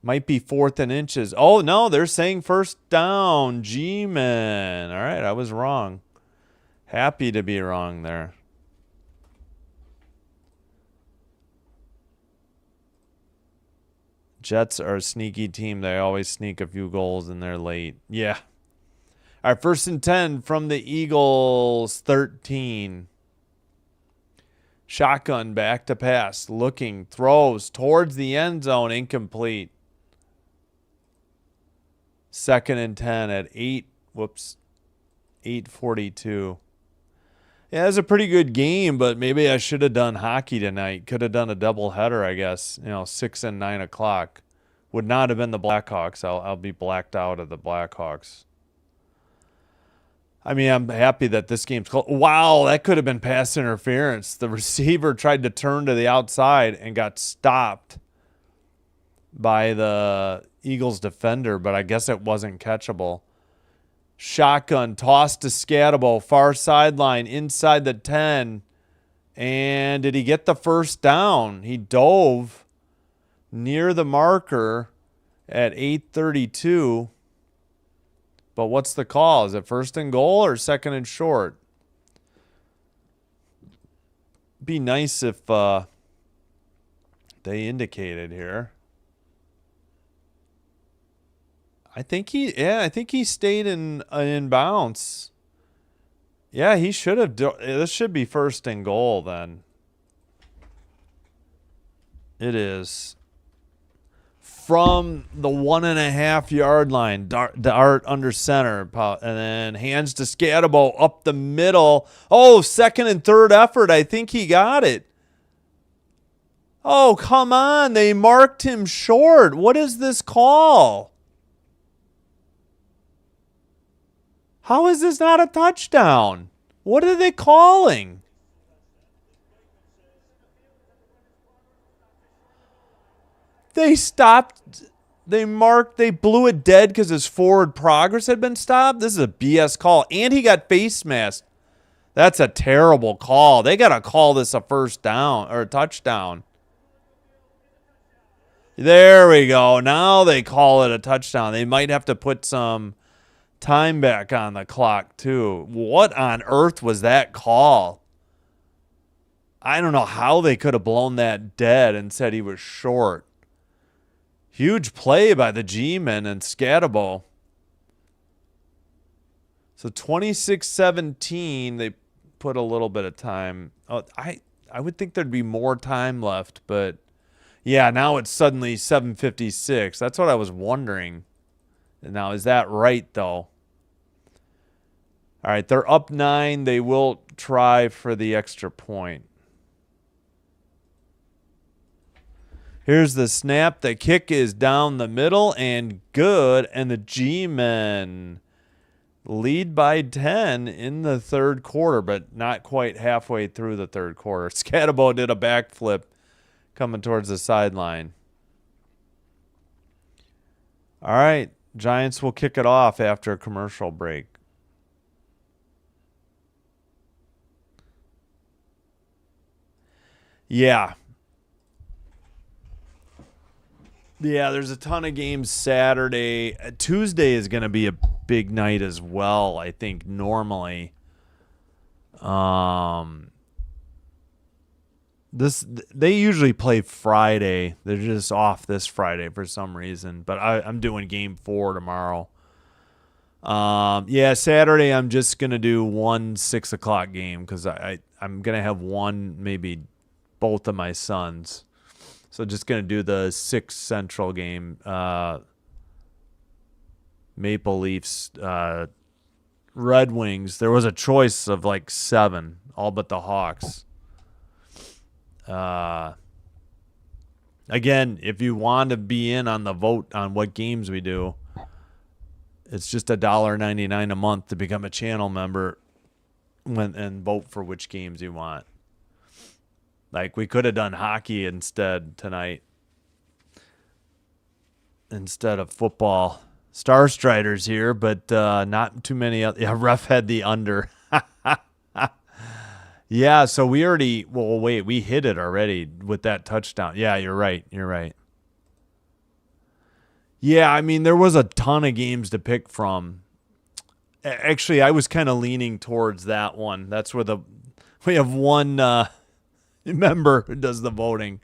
Might be 4th and inches. Oh, no, they're saying first down. G-Man. All right, I was wrong. Happy to be wrong there. Jets are a sneaky team. They always sneak a few goals and they're late. Yeah. All right, 1st and 10 from the Eagles, 13. Shotgun, back to pass. Looking, throws towards the end zone, incomplete. 2nd and 10 at 8:42. Yeah, it was a pretty good game, but maybe I should have done hockey tonight. Could have done a doubleheader, I guess. 6 and 9 o'clock. Would not have been the Blackhawks. I'll be blacked out of the Blackhawks. I mean, I'm happy that this game's close. Wow, that could have been pass interference. The receiver tried to turn to the outside and got stopped by the Eagles defender, but I guess it wasn't catchable. Shotgun, toss to Scatabo, far sideline, inside the 10. And did he get the first down? He dove near the marker at 8:32. But what's the call? Is it 1st and goal or 2nd and short? Be nice if they indicated here. I think he stayed in bounds. Yeah, he should have. This should be 1st and goal then. It is. From the 1.5 yard line, dart under center, and then hands to Scatabo up the middle. Oh, 2nd and 3rd effort. I think he got it. Oh, come on. They marked him short. What is this call? How is this not a touchdown? What are they calling? They stopped. They blew it dead because his forward progress had been stopped. This is a BS call. And he got face masked. That's a terrible call. They got to call this a first down or a touchdown. There we go. Now they call it a touchdown. They might have to put some time back on the clock, too. What on earth was that call? I don't know how they could have blown that dead and said he was short. Huge play by the G-men and Scatabo. So 26-17, they put a little bit of time. Oh, I would think there'd be more time left, but yeah, now it's suddenly 7:56. That's what I was wondering. Now, is that right, though? All right, they're up 9. They will try for the extra point. Here's the snap. The kick is down the middle and good. And the G-men lead by 10 in the third quarter, but not quite halfway through the third quarter. Scatabo did a backflip coming towards the sideline. All right, Giants will kick it off after a commercial break. Yeah. Yeah, there's a ton of games Saturday. Tuesday is going to be a big night as well, I think, normally. They usually play Friday. They're just off this Friday for some reason. But I'm doing game 4 tomorrow. Yeah, Saturday I'm just going to do one 6 o'clock game because I'm going to have one, maybe both of my sons. So just going to do the 6 Central game. Maple Leafs, Red Wings. There was a choice of like 7, all but the Hawks. Again, if you want to be in on the vote on what games we do, it's just $1.99 a month to become a channel member and vote for which games you want. Like, we could have done hockey instead tonight instead of football. Star Striders here, but not too many. Yeah, ref had the under. Yeah, so we already – well, wait, we hit it already with that touchdown. Yeah, you're right. You're right. Yeah, I mean, there was a ton of games to pick from. Actually, I was kind of leaning towards that one. That's where we have one member who does the voting.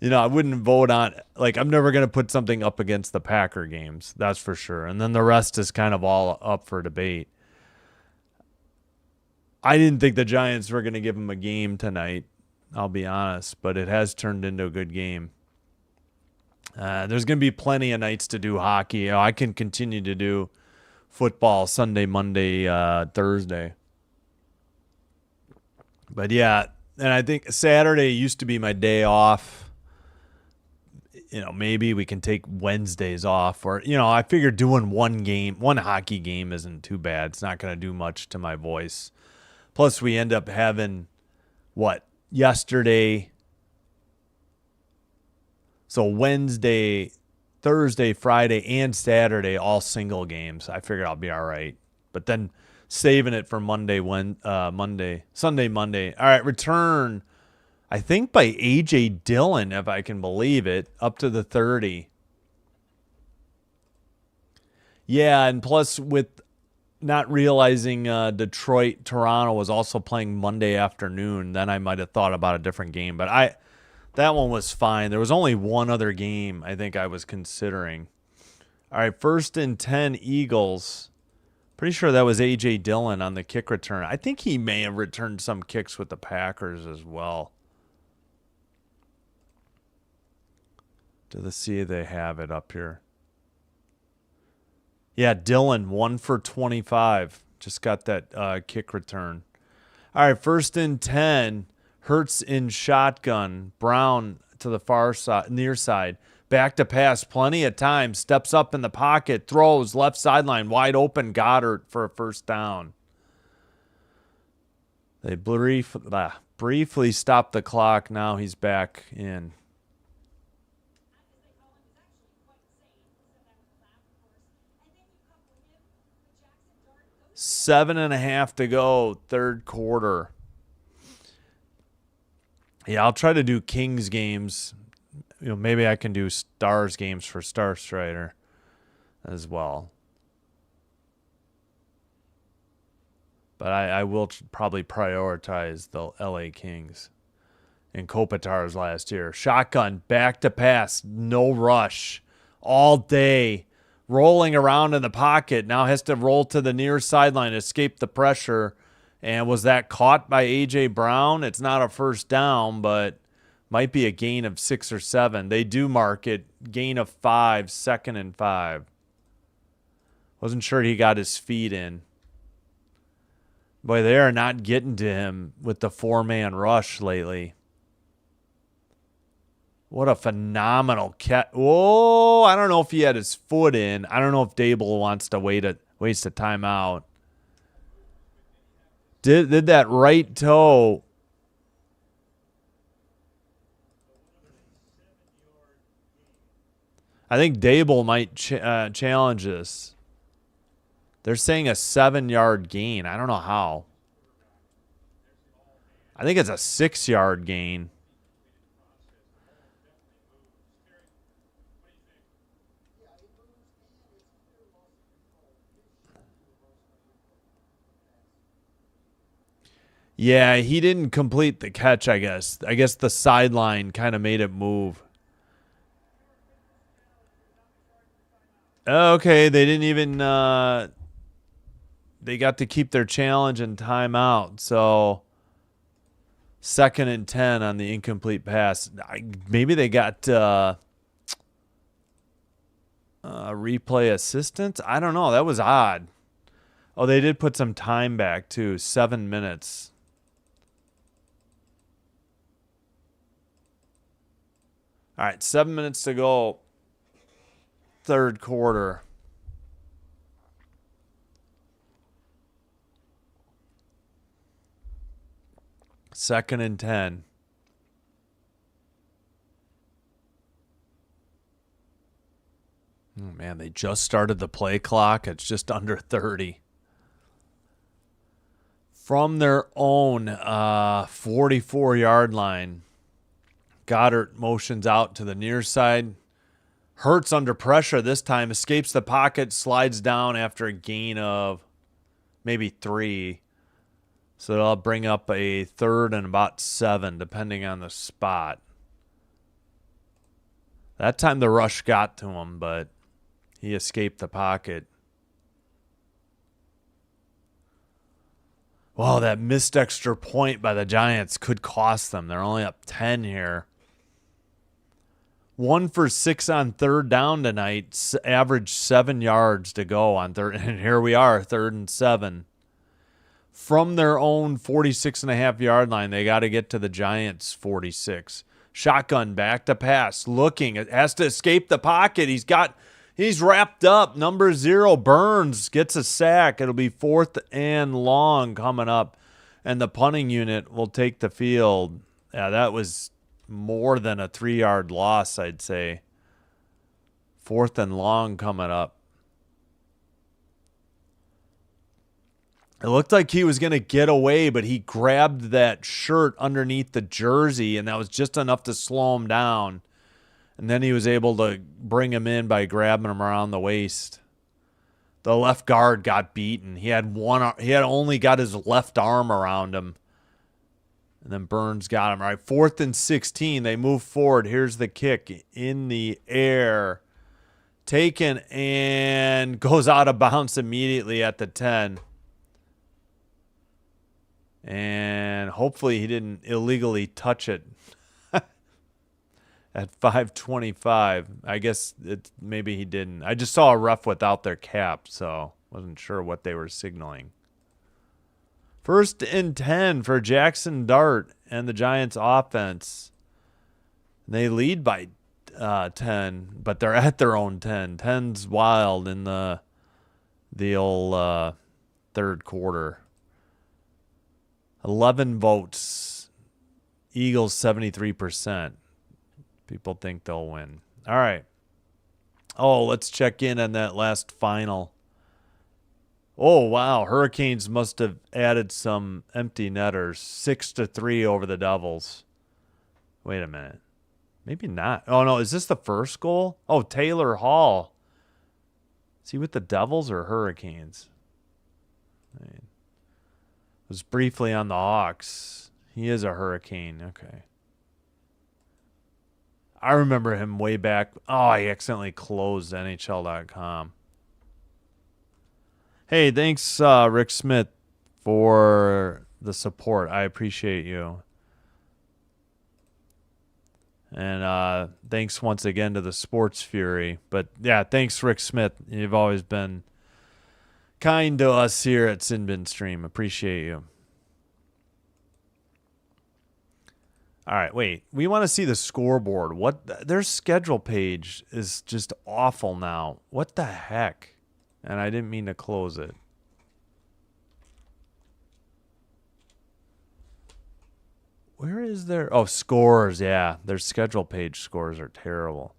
You know, I wouldn't vote on – like, I'm never going to put something up against the Packer games. That's for sure. And then the rest is kind of all up for debate. I didn't think the Giants were going to give them a game tonight, I'll be honest, but it has turned into a good game. There's going to be plenty of nights to do hockey. You know, I can continue to do football Sunday, Monday, Thursday. But yeah, and I think Saturday used to be my day off. You know, maybe we can take Wednesdays off, or, you know, I figured doing one hockey game isn't too bad. It's not going to do much to my voice. Plus, we end up having, yesterday. So Wednesday, Thursday, Friday, and Saturday, all single games. I figured I'll be all right. But then saving it for Sunday, Monday. All right, return, I think by A.J. Dillon, if I can believe it, up to the 30. Yeah, and plus with not realizing Detroit-Toronto was also playing Monday afternoon, then I might have thought about a different game. But that one was fine. There was only one other game I think I was considering. All right, 1st and 10 Eagles. Pretty sure that was A.J. Dillon on the kick return. I think he may have returned some kicks with the Packers as well. Let's see if they have it up here. Yeah, Dillon, 1 for 25. Just got that kick return. All right, 1st and 10 Hurts in shotgun. Brown to the far side, near side. Back to pass, plenty of time. Steps up in the pocket, throws left sideline, wide open. Goddard for a first down. They briefly stopped the clock. Now he's back in. 7.5 to go, third quarter. Yeah, I'll try to do Kings games. Maybe I can do Stars games for Star Strider as well. But I will probably prioritize the LA Kings and Kopitar's last year. Shotgun, back to pass, no rush, all day. Rolling around in the pocket, now has to roll to the near sideline, escape the pressure. And was that caught by A.J. Brown? It's not a first down, but might be a gain of 6 or 7. They do mark it. Gain of 5, 2nd and 5. Wasn't sure he got his feet in. Boy, they are not getting to him with the 4-man rush lately. What a phenomenal catch. Whoa, I don't know if he had his foot in. I don't know if Dable wants to waste a timeout. Did that right toe. I think Dable might challenge this. They're saying a 7-yard gain. I don't know how. I think it's a 6-yard gain. Yeah, he didn't complete the catch, I guess. I guess the sideline kind of made it move. Okay, they didn't even they got to keep their challenge and timeout. So 2nd and 10 on the incomplete pass. Maybe they got replay assistance. I don't know. That was odd. Oh, they did put some time back too. 7 minutes. All right, 7 minutes to go. Third quarter. Second and 10. Oh, man, they just started the play clock. It's just under 30. From their own 44-yard line, Goddard motions out to the near side. Hurts under pressure this time, escapes the pocket, slides down after a gain of maybe 3. So that'll bring up a 3rd and about 7, depending on the spot. That time the rush got to him, but he escaped the pocket. Wow, that missed extra point by the Giants could cost them. They're only up 10 here. 1 for 6 on 3rd down tonight. Average 7 yards to go on 3rd. And here we are, 3rd and 7. From their own 46.5-yard line, they got to get to the Giants' 46. Shotgun, back to pass. Looking. It has to escape the pocket. He's wrapped up. Number 0, Burns, gets a sack. It'll be 4th and long coming up. And the punting unit will take the field. Yeah, that was more than a 3-yard loss, I'd say. 4th and long coming up. It looked like he was going to get away, but he grabbed that shirt underneath the jersey, and that was just enough to slow him down. And then he was able to bring him in by grabbing him around the waist. The left guard got beaten. He had only got his left arm around him. And then Burns got him. All right, 4th and 16. They move forward. Here's the kick in the air. Taken and goes out of bounds immediately at the 10. And hopefully he didn't illegally touch it at 5:25. I guess maybe he didn't. I just saw a ref without their cap, so wasn't sure what they were signaling. First and 10 for Jackson Dart and the Giants offense. They lead by 10, but they're at their own 10. 10's wild in the old third quarter. 11 votes. Eagles 73%. People think they'll win. All right. Oh, let's check in on that last final. Oh, wow. Hurricanes must have added some empty netters. 6-3 over the Devils. Wait a minute. Maybe not. Oh, no. Is this the first goal? Oh, Taylor Hall. Is he with the Devils or Hurricanes? Was briefly on the Hawks. He is a Hurricane. Okay. I remember him way back. Oh, I accidentally closed NHL.com. Hey, thanks, Rick Smith, for the support. I appreciate you. And thanks once again to the Sports Fury. But, yeah, thanks, Rick Smith. You've always been kind to us here at Sin Bin Stream. Appreciate you. All right, wait. We want to see the scoreboard. Their schedule page is just awful now. What the heck? And I didn't mean to close it. Where is their... Oh, scores, yeah. Their schedule page scores are terrible.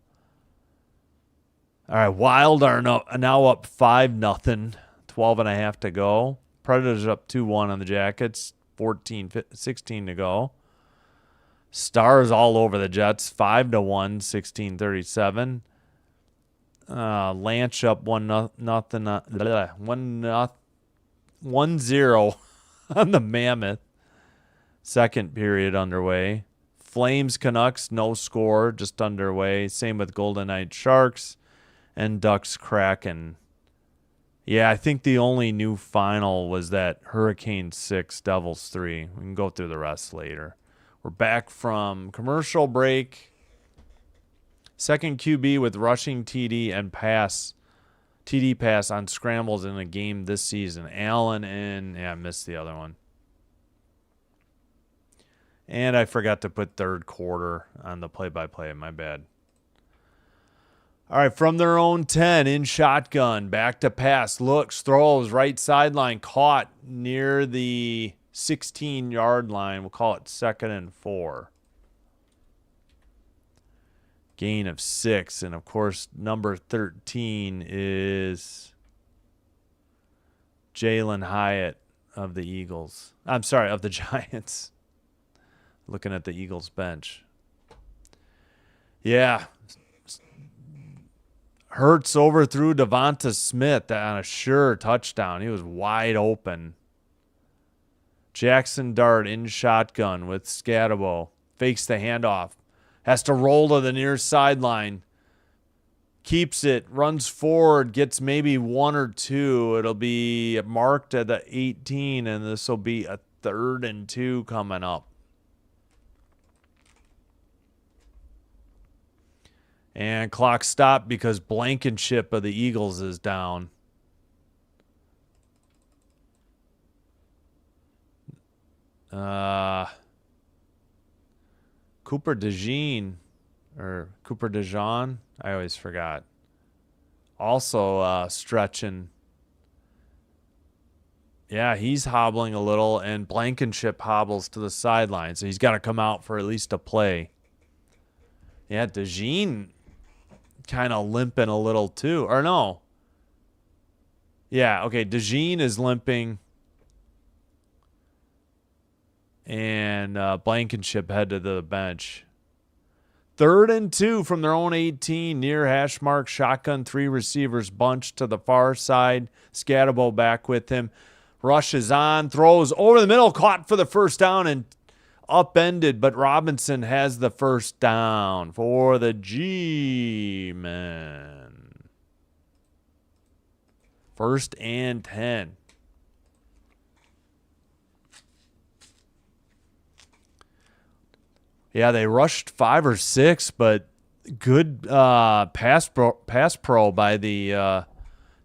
All right, Wild are now up 5-0. 12.5 to go. Predators up 2-1 on the Jackets. 16 to go. Stars all over the Jets. 5-1. 16:37. Lanch up 1-0 on the Mammoth. Second period underway. Flames Canucks, no score, just underway. Same with Golden Knights Sharks and Ducks Kraken. Yeah, I think the only new final was that Hurricanes 6, Devils 3. We can go through the rest later. We're back from commercial break. Second QB with rushing TD and TD pass on scrambles in a game this season. Allen and... Yeah, I missed the other one. And I forgot to put third quarter on the play-by-play. My bad. All right, from their own 10, in shotgun, back to pass, looks, throws, right sideline, caught near the 16-yard line. We'll call it 2nd and 4. Gain of 6. And, of course, number 13 is Jalen Hyatt of the Eagles. I'm sorry, of the Giants. Looking at the Eagles bench. Yeah. Hurts overthrew Devonta Smith on a sure touchdown. He was wide open. Jackson Dart in shotgun with Scatabo. Fakes the handoff. Has to roll to the near sideline. Keeps it. Runs forward. Gets maybe 1 or 2. It'll be marked at the 18, and this will be a 3rd and 2 coming up. And clock stopped because Blankenship of the Eagles is down. Cooper DeJean, or Cooper DeJean, I always forgot. Also stretching. Yeah, he's hobbling a little, and Blankenship hobbles to the sideline, so he's got to come out for at least a play. Yeah, DeJean kind of limping a little too. Or no. Yeah, okay, DeJean is limping. And Blankenship head to the bench. 3rd and 2 from their own 18. Near hash mark. Shotgun 3 receivers bunched to the far side. Scatabo back with him. Rushes on. Throws over the middle. Caught for the first down and upended. But Robinson has the first down for the G-Men. 1st and 10. Yeah, they rushed 5 or 6, but good pass pro by the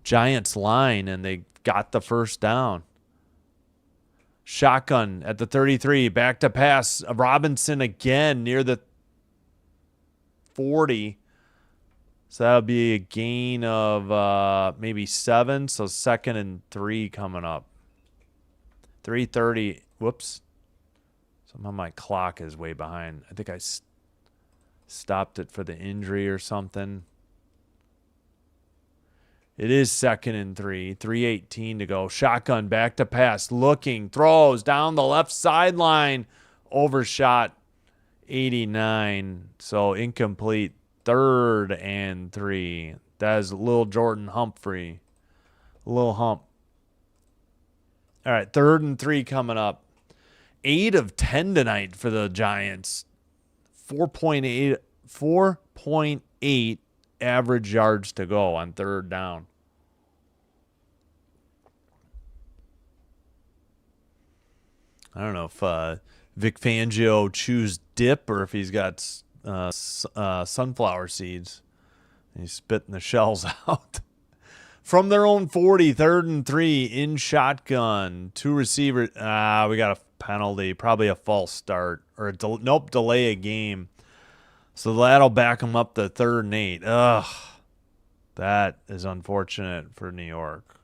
Giants line, and they got the first down. Shotgun at the 33. Back to pass. Robinson again near the 40. So that'll be a gain of maybe 7. So 2nd and 3 coming up. 3:30. Whoops. Somehow my clock is way behind. I think I stopped it for the injury or something. It is 2nd and 3. 3:18 to go. Shotgun back to pass. Looking. Throws down the left sideline. Overshot 89. So incomplete. 3rd and 3. That is Lil Jordan Humphrey. Lil Hump. All right. 3rd and 3 coming up. 8 of 10 tonight for the Giants. 4.8 average yards to go on 3rd down. I don't know if Vic Fangio chews dip or if he's got sunflower seeds. He's spitting the shells out. From their own 40, 3rd and 3 in shotgun. 2 receivers. We got a penalty, probably a false start or delay a game. So that'll back them up to 3rd and 8. Ugh, that is unfortunate for New York.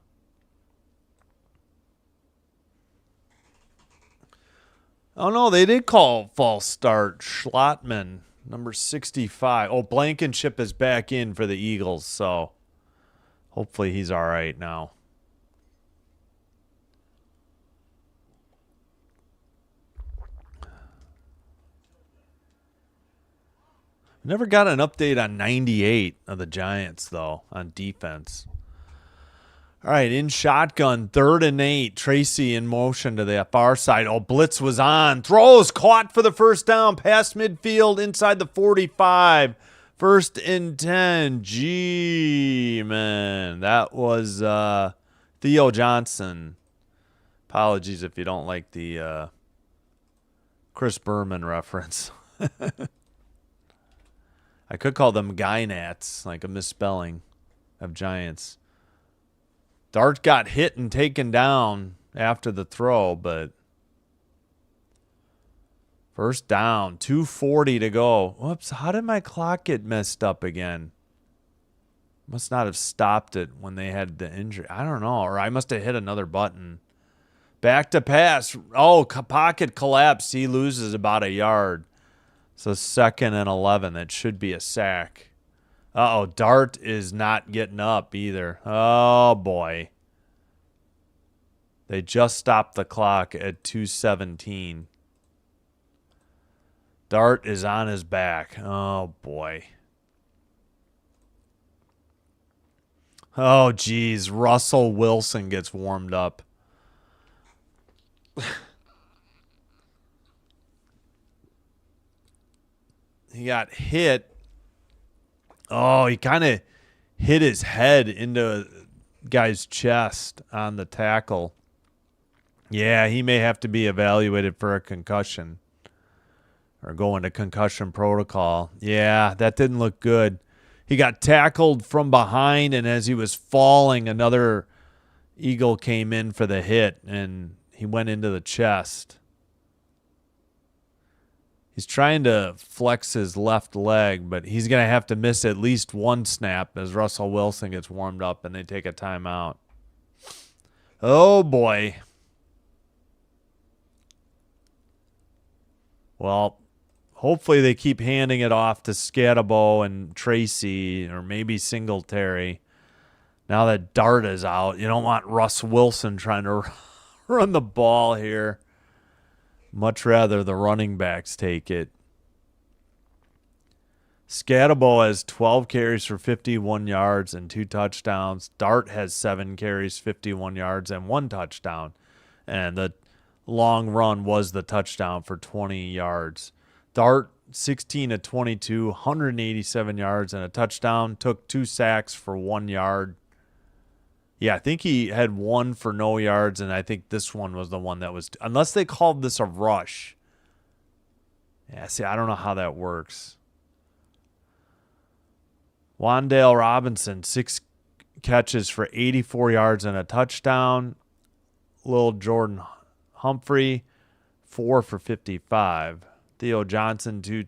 Oh, no, they did call false start. Schlottman, number 65. Oh, Blankenship is back in for the Eagles, so hopefully he's all right now. Never got an update on 98 of the Giants, though, on defense. All right, in shotgun, 3rd and 8. Tracy in motion to the far side. Oh, blitz was on. Throws, caught for the first down. Past midfield, inside the 45. 1st and 10. Gee, man. That was Theo Johnson. Apologies if you don't like the Chris Berman reference. I could call them guy nats, like a misspelling of Giants. Dart got hit and taken down after the throw, but 1st down, 2:40 to go. Whoops, how did my clock get messed up again? Must not have stopped it when they had the injury. I don't know, or I must have hit another button. Back to pass. Oh, pocket collapse. He loses about a yard. So 2nd and 11. That should be a sack. Uh-oh, Dart is not getting up either. Oh, boy. They just stopped the clock at 2:17. Dart is on his back. Oh, boy. Oh, geez. Russell Wilson gets warmed up. He got hit. Oh, he kind of hit his head into a guy's chest on the tackle. Yeah, he may have to be evaluated for a concussion or go into concussion protocol. Yeah, that didn't look good. He got tackled from behind, and as he was falling, another Eagle came in for the hit, and he went into the chest. He's trying to flex his left leg, but he's going to have to miss at least one snap as Russell Wilson gets warmed up and they take a timeout. Oh, boy. Well, hopefully they keep handing it off to Scatabo and Tracy or maybe Singletary. Now that Dart is out, you don't want Russ Wilson trying to run the ball here. Much rather the running backs take it. Scatabo has 12 carries for 51 yards and 2 touchdowns. Dart has 7 carries, 51 yards, and 1 touchdown. And the long run was the touchdown for 20 yards. Dart, 16 of 22, 187 yards and a touchdown. Took 2 sacks for 1 yard. Yeah, I think he had 1 for no yards, and I think this one was the one that was... Unless they called this a rush. Yeah, see, I don't know how that works. Wan'Dale Robinson, 6 catches for 84 yards and a touchdown. Lil Jordan Humphrey, 4 for 55. Theo Johnson, 2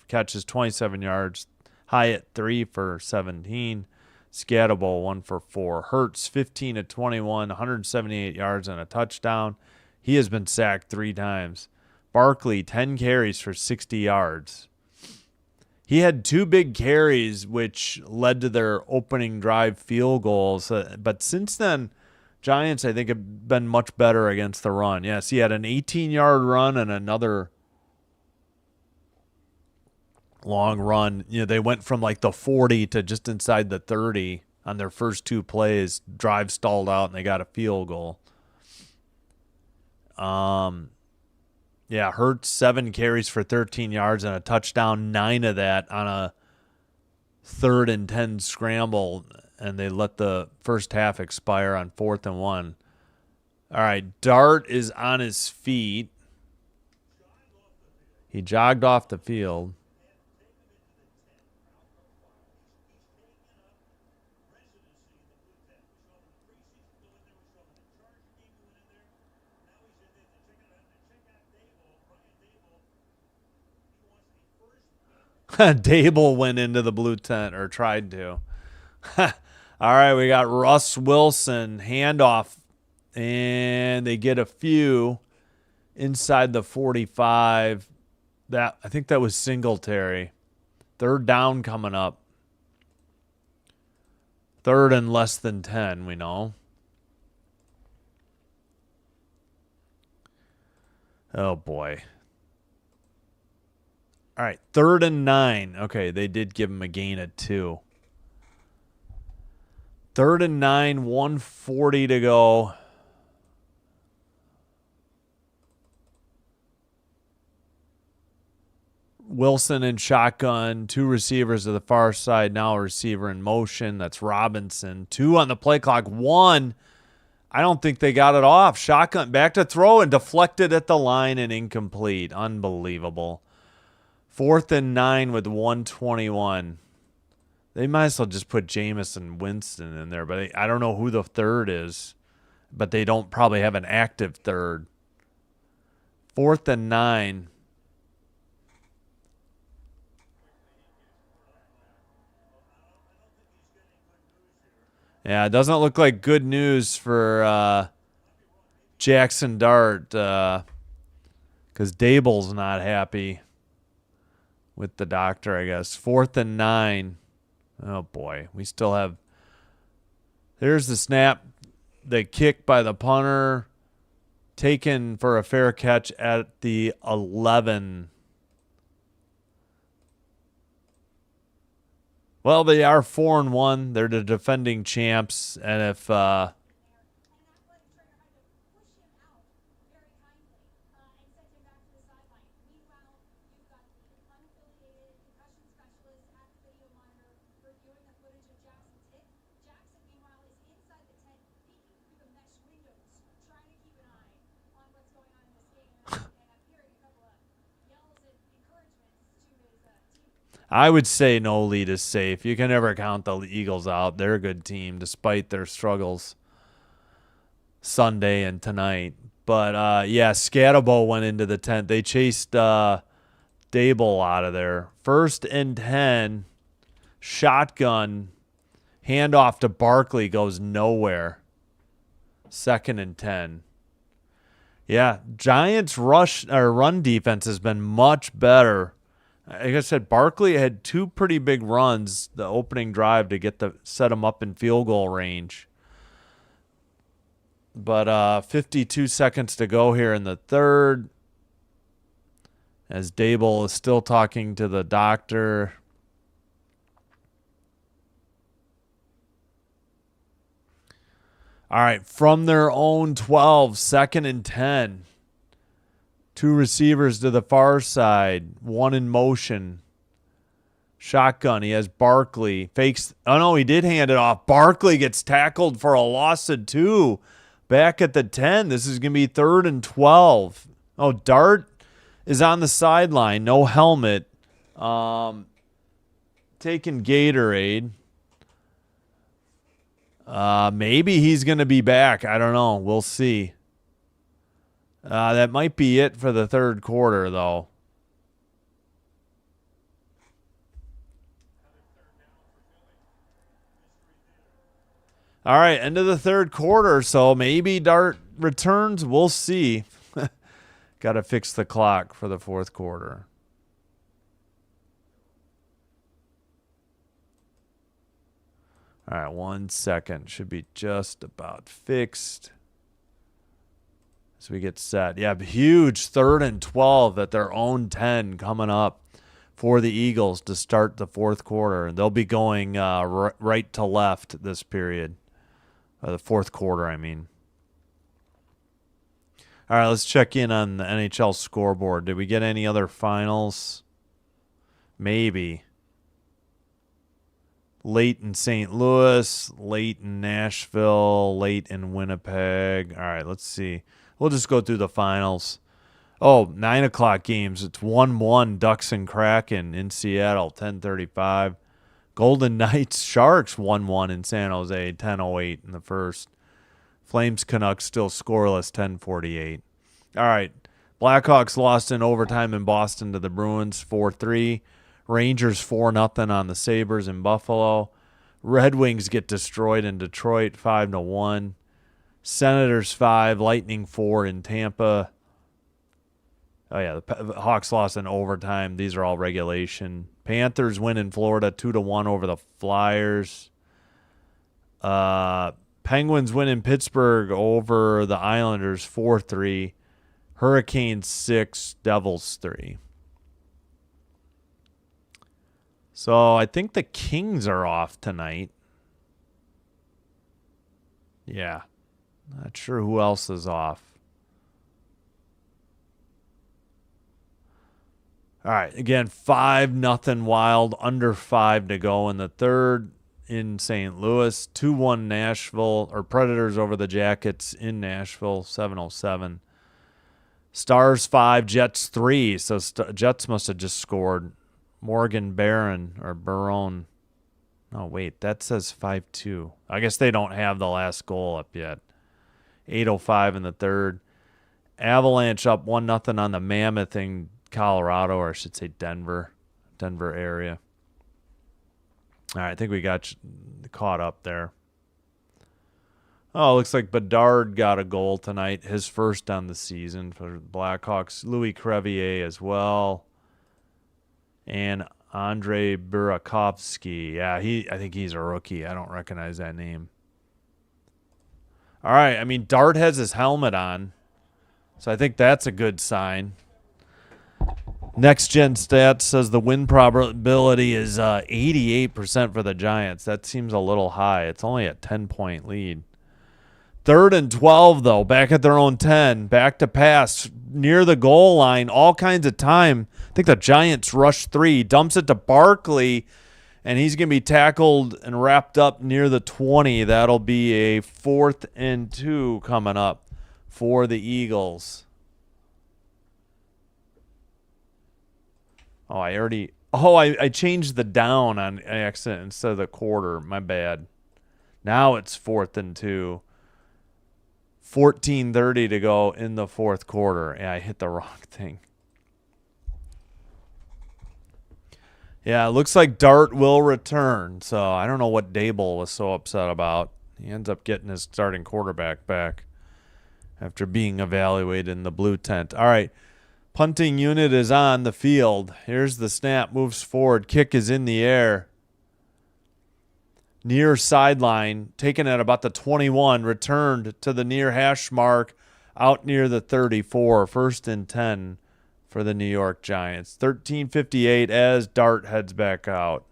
catches, 27 yards. Hyatt, 3 for 17. Scatterbo, 1 for 4. Hurts, 15 of 21, 178 yards and a touchdown. He has been sacked 3 times. Barkley, 10 carries for 60 yards. He had 2 big carries, which led to their opening drive field goals. But since then, Giants, I think, have been much better against the run. Yes, he had an 18-yard run and another long run. You know, they went from like the 40 to just inside the 30 on their first 2 plays. Drive stalled out and they got a field goal. Yeah, Hurts, 7 carries for 13 yards and a touchdown, 9 of that on a 3rd and 10 scramble, and they let the first half expire on 4th and 1. All right, Dart is on his feet. He jogged off the field. Dable went into the blue tent, or tried to. All right, we got Russ Wilson, handoff, and they get a few inside the 45. I think that was Singletary. 3rd down coming up. 3rd and less than 10, we know. Oh, boy. All right, 3rd and 9. Okay, they did give him a gain of 2. 3rd and 9, 1:40 to go. Wilson in shotgun, 2 receivers to the far side, now a receiver in motion. That's Robinson. 2 on the play clock. 1, I don't think they got it off. Shotgun, back to throw, and deflected at the line and incomplete. Unbelievable. 4th and 9 with 1:21. They might as well just put Jamison Winston in there, but I don't know who the 3rd is. But they don't probably have an active 3rd. 4th and 9. Yeah, it doesn't look like good news for Jackson Dart, because Dable's not happy with the doctor, I guess. 4th and 9. Oh, boy. We still have... There's the snap. The kick by the punter. Taken for a fair catch at the 11. Well, they are 4-1. They're the defending champs. And if... I would say no lead is safe. You can never count the Eagles out. They're a good team despite their struggles Sunday and tonight. But, yeah, Scatterbo went into the tent. They chased Dable out of there. 1st and 10, shotgun, handoff to Barkley goes nowhere. 2nd and 10. Yeah, Giants' run defense has been much better. Like I said, Barkley had 2 pretty big runs the opening drive to set him up in field goal range. But 52 seconds to go here in the 3rd, as Dable is still talking to the doctor. All right, from their own 12, 2nd and 10. 2 receivers to the far side, 1 in motion. Shotgun, he has Barkley. Fakes. Oh, no, he did hand it off. Barkley gets tackled for a loss of 2. Back at the 10. This is going to be 3rd and 12. Oh, Dart is on the sideline. No helmet. Taking Gatorade. Maybe he's going to be back. I don't know. We'll see. That might be it for the third quarter, though. All right, end of the third quarter, so maybe Dart returns. We'll see. Got to fix the clock for the fourth quarter. All right, 1 second. Should be just about fixed. As we get set. Yeah, huge 3rd and 12 at their own 10 coming up for the Eagles to start the fourth quarter. They'll be going right to left this period. The fourth quarter, I mean. All right, let's check in on the NHL scoreboard. Did we get any other finals? Maybe. Late in St. Louis, late in Nashville, late in Winnipeg. All right, let's see. We'll just go through the finals. Oh, 9 o'clock games. It's 1-1 Ducks and Kraken in Seattle, 10:35. Golden Knights Sharks 1-1 in San Jose, 10:08 in the first. Flames Canucks still scoreless, 10:48. All right, Blackhawks lost in overtime in Boston to the Bruins, 4-3. Rangers 4-0 on the Sabres in Buffalo. Red Wings get destroyed in Detroit, 5-1. Senators 5, Lightning 4 in Tampa. Oh, yeah, the Hawks lost in overtime. These are all regulation. Panthers win in Florida 2-1 over the Flyers. Penguins win in Pittsburgh over the Islanders 4-3. Hurricanes 6, Devils 3. So I think the Kings are off tonight. Yeah. Not sure who else is off. All right. Again, 5-0 Wild, under 5 to go in the third in St. Louis. 2-1 Nashville, or Predators over the Jackets in Nashville, 7:07. Stars 5, Jets 3. So Jets must have just scored. Morgan Barron. Oh, wait, that says 5-2. I guess they don't have the last goal up yet. 8:05 in the third. Avalanche up 1-0 on the Mammoth in Colorado, or I should say Denver area. All right, I think we got caught up there. Oh, looks like Bedard got a goal tonight, his first on the season for the Blackhawks. Louis Crevier as well. And Andrei Burakovsky. Yeah, I think he's a rookie. I don't recognize that name. All right, I mean, Dart has his helmet on, so I think that's a good sign. Next Gen Stats says the win probability is 88% for the Giants. That seems a little high. It's only a 10-point lead. 3rd and 12, though, back at their own 10. Back to pass, near the goal line, all kinds of time. I think the Giants rush 3, dumps it to Barkley, and he's going to be tackled and wrapped up near the 20. That'll be a 4th and 2 coming up for the Eagles. Oh, I changed the down on accident instead of the quarter. My bad. Now it's 4th and 2. 14:30 to go in the fourth quarter. Yeah, I hit the wrong thing. Yeah, it looks like Dart will return. So I don't know what Dable was so upset about. He ends up getting his starting quarterback back after being evaluated in the blue tent. All right. Punting unit is on the field. Here's the snap. Moves forward. Kick is in the air. Near sideline. Taken at about the 21. Returned to the near hash mark. Out near the 34. 1st and 10 for the New York Giants. 13:58 as Dart heads back out.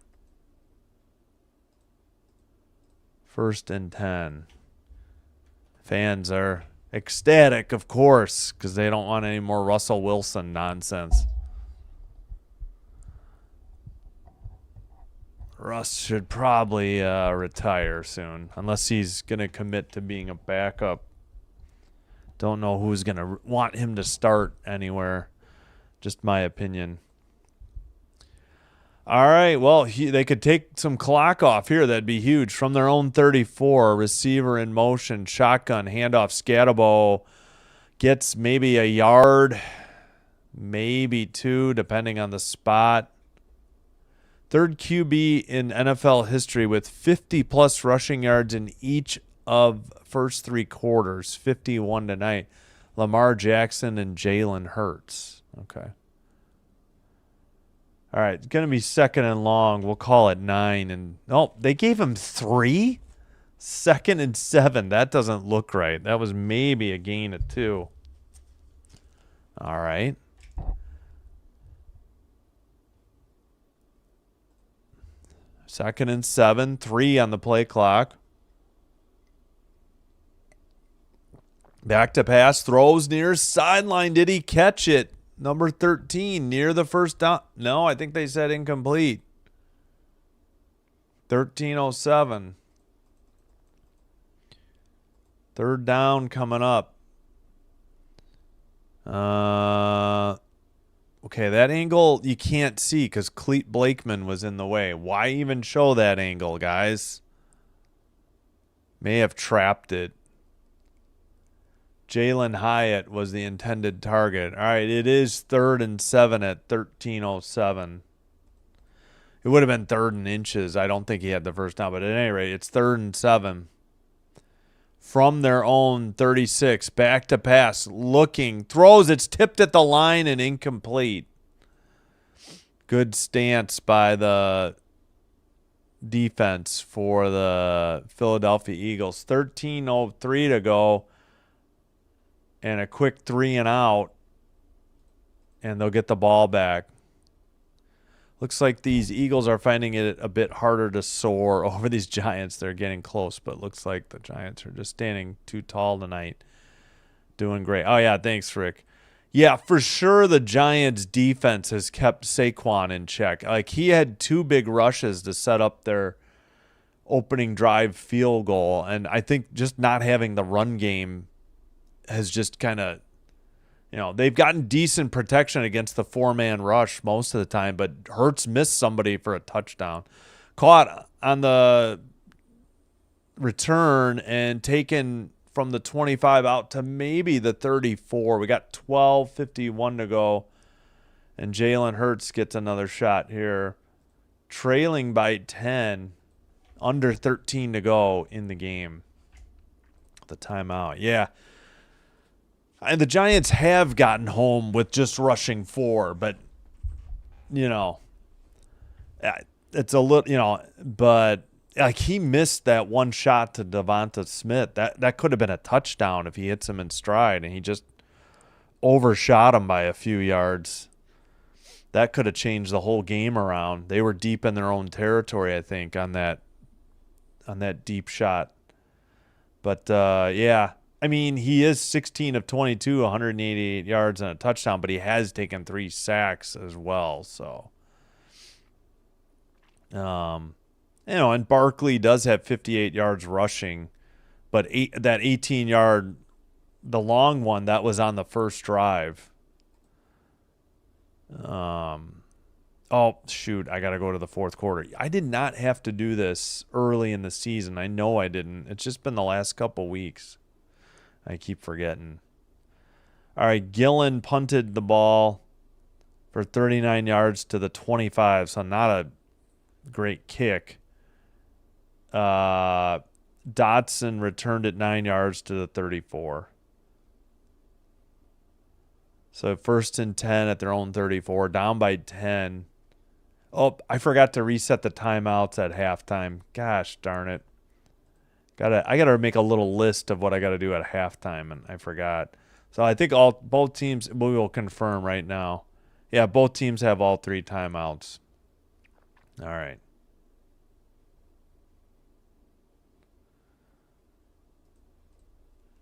1st and 10. Fans are ecstatic, of course, because they don't want any more Russell Wilson nonsense. Russ should probably retire soon, unless he's going to commit to being a backup. Don't know who's going to want him to start anywhere. Just my opinion. All right, well, they could take some clock off here. That'd be huge. From their own 34, receiver in motion, shotgun, handoff, Scatabo Gets maybe a yard, maybe 2, depending on the spot. Third QB in NFL history with 50-plus rushing yards in each of first 3 quarters, 51 tonight. Lamar Jackson and Jalen Hurts. Okay. All right, it's going to be second and long. We'll call it 9. And they gave him 3? Second and 7. That doesn't look right. That was maybe a gain of 2. All right. Second and 7. 3 on the play clock. Back to pass. Throws near sideline. Did he catch it? Number 13 near the first down. No, I think they said incomplete. 13:07. Third down coming up. Okay, that angle you can't see because Cleet Blakeman was in the way. Why even show that angle, guys? May have trapped it. Jalen Hyatt was the intended target. All right, it is 3rd and 7 at 13:07. It would have been 3rd and inches. I don't think he had the first down, but at any rate, it's 3rd and 7. From their own 36, back to pass, looking, throws, it's tipped at the line and incomplete. Good stance by the defense for the Philadelphia Eagles. 13:03 to go. And a quick 3 and out, and they'll get the ball back. Looks like these Eagles are finding it a bit harder to soar over these Giants. They're getting close, but looks like the Giants are just standing too tall tonight. Doing great. Oh, yeah, thanks, Rick. Yeah, for sure the Giants' defense has kept Saquon in check. Like, he had 2 big rushes to set up their opening drive field goal, and I think just not having the run game has just kind of, they've gotten decent protection against the 4-man rush most of the time, but Hurts missed somebody for a touchdown. Caught on the return and taken from the 25 out to maybe the 34. We got 12:51 to go, and Jalen Hurts gets another shot here. Trailing by 10, under 13 to go in the game. The timeout. Yeah. And the Giants have gotten home with just rushing 4, but, it's a little, but like he missed that one shot to Devonta Smith. That could have been a touchdown if he hits him in stride, and he just overshot him by a few yards. That could have changed the whole game around. They were deep in their own territory, I think, on that deep shot. But, yeah. I mean, he is 16 of 22, 188 yards and a touchdown, but he has taken 3 sacks as well. So, and Barkley does have 58 yards rushing, but that 18-yard, the long one, that was on the first drive. Oh, shoot, I got to go to the fourth quarter. I did not have to do this early in the season. I know I didn't. It's just been the last couple weeks. I keep forgetting. All right, Gillen punted the ball for 39 yards to the 25, so not a great kick. Dotson returned it 9 yards to the 34. So 1st and 10 at their own 34, down by 10. Oh, I forgot to reset the timeouts at halftime. Gosh darn it. I gotta make a little list of what I gotta do at halftime, and I forgot. So I think both teams, we will confirm right now. Yeah, both teams have all 3 timeouts. All right.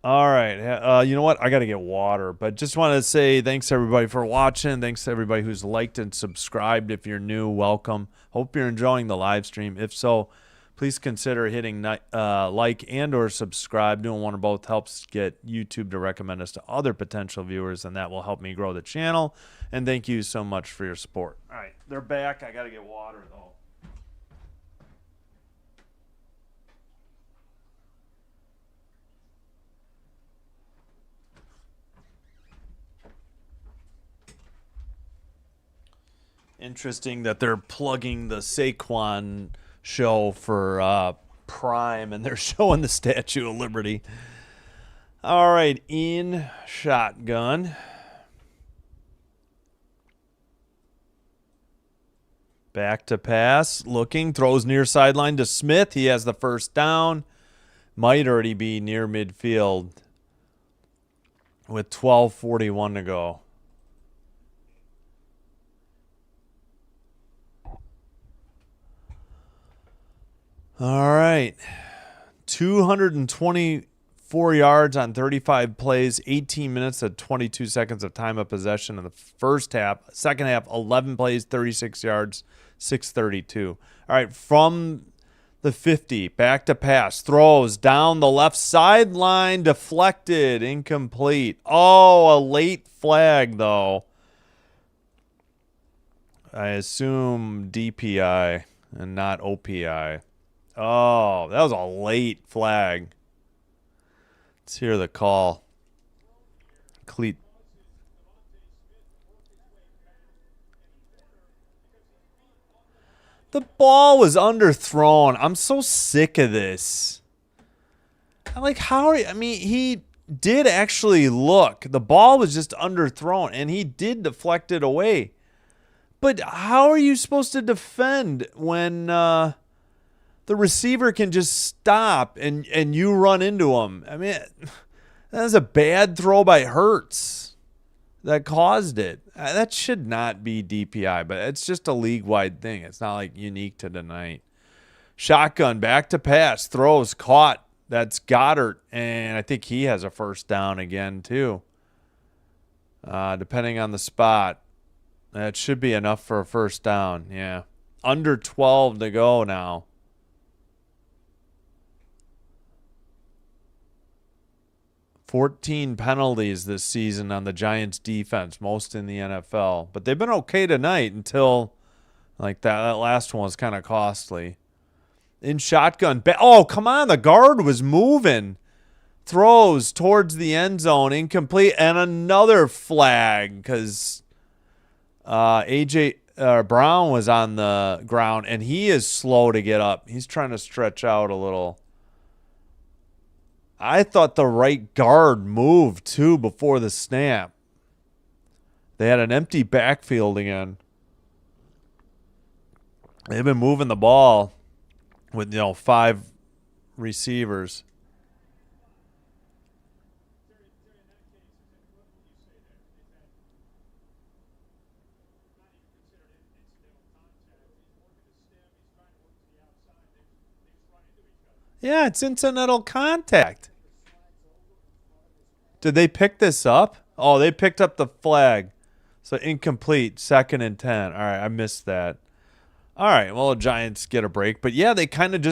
All right. You know what? I got to get water, but just wanted to say thanks everybody for watching. Thanks to everybody who's liked and subscribed. If you're new, welcome. Hope you're enjoying the live stream. If so, please consider hitting like and or subscribe. Doing one or both helps get YouTube to recommend us to other potential viewers, and that will help me grow the channel. And thank you so much for your support. All right, they're back. I got to get water, though. Interesting that they're plugging the Saquon show for Prime, and they're showing the Statue of Liberty. All right, in shotgun. Back to pass, looking, throws near sideline to Smith. He has the first down. Might already be near midfield with 12:41 to go. All right. 224 yards on 35 plays, 18 minutes and 22 seconds of time of possession in the first half. Second half, 11 plays, 36 yards, 632. All right, from the 50, back to pass, throws down the left sideline, deflected, incomplete. Oh, a late flag, though. I assume DPI and not OPI. Oh, that was a late flag. Let's hear the call. Cleat. The ball was underthrown. I'm so sick of this. Like, how are you? I mean, he did actually look. The ball was just underthrown, and he did deflect it away. But how are you supposed to defend when the receiver can just stop and you run into him? I mean, that was a bad throw by Hurts that caused it. That should not be DPI, but it's just a league-wide thing. It's not like unique to tonight. Shotgun, back to pass, throws, caught. That's Goddard, and I think he has a first down again too, depending on the spot. That should be enough for a first down, yeah. Under 12 to go now. 14 penalties this season on the Giants defense, most in the NFL. But they've been okay tonight until like that last one was kind of costly. In shotgun. Oh, come on. The guard was moving. Throws towards the end zone. Incomplete. And another flag because A.J. Brown was on the ground, and he is slow to get up. He's trying to stretch out a little. I thought the right guard moved, too, before the snap. They had an empty backfield again. They've been moving the ball with, 5 receivers. Yeah, it's incidental contact. Did they pick this up? Oh, they picked up the flag. So incomplete, 2nd and 10. All right, I missed that. All right, well, the Giants get a break. But, yeah, he kind of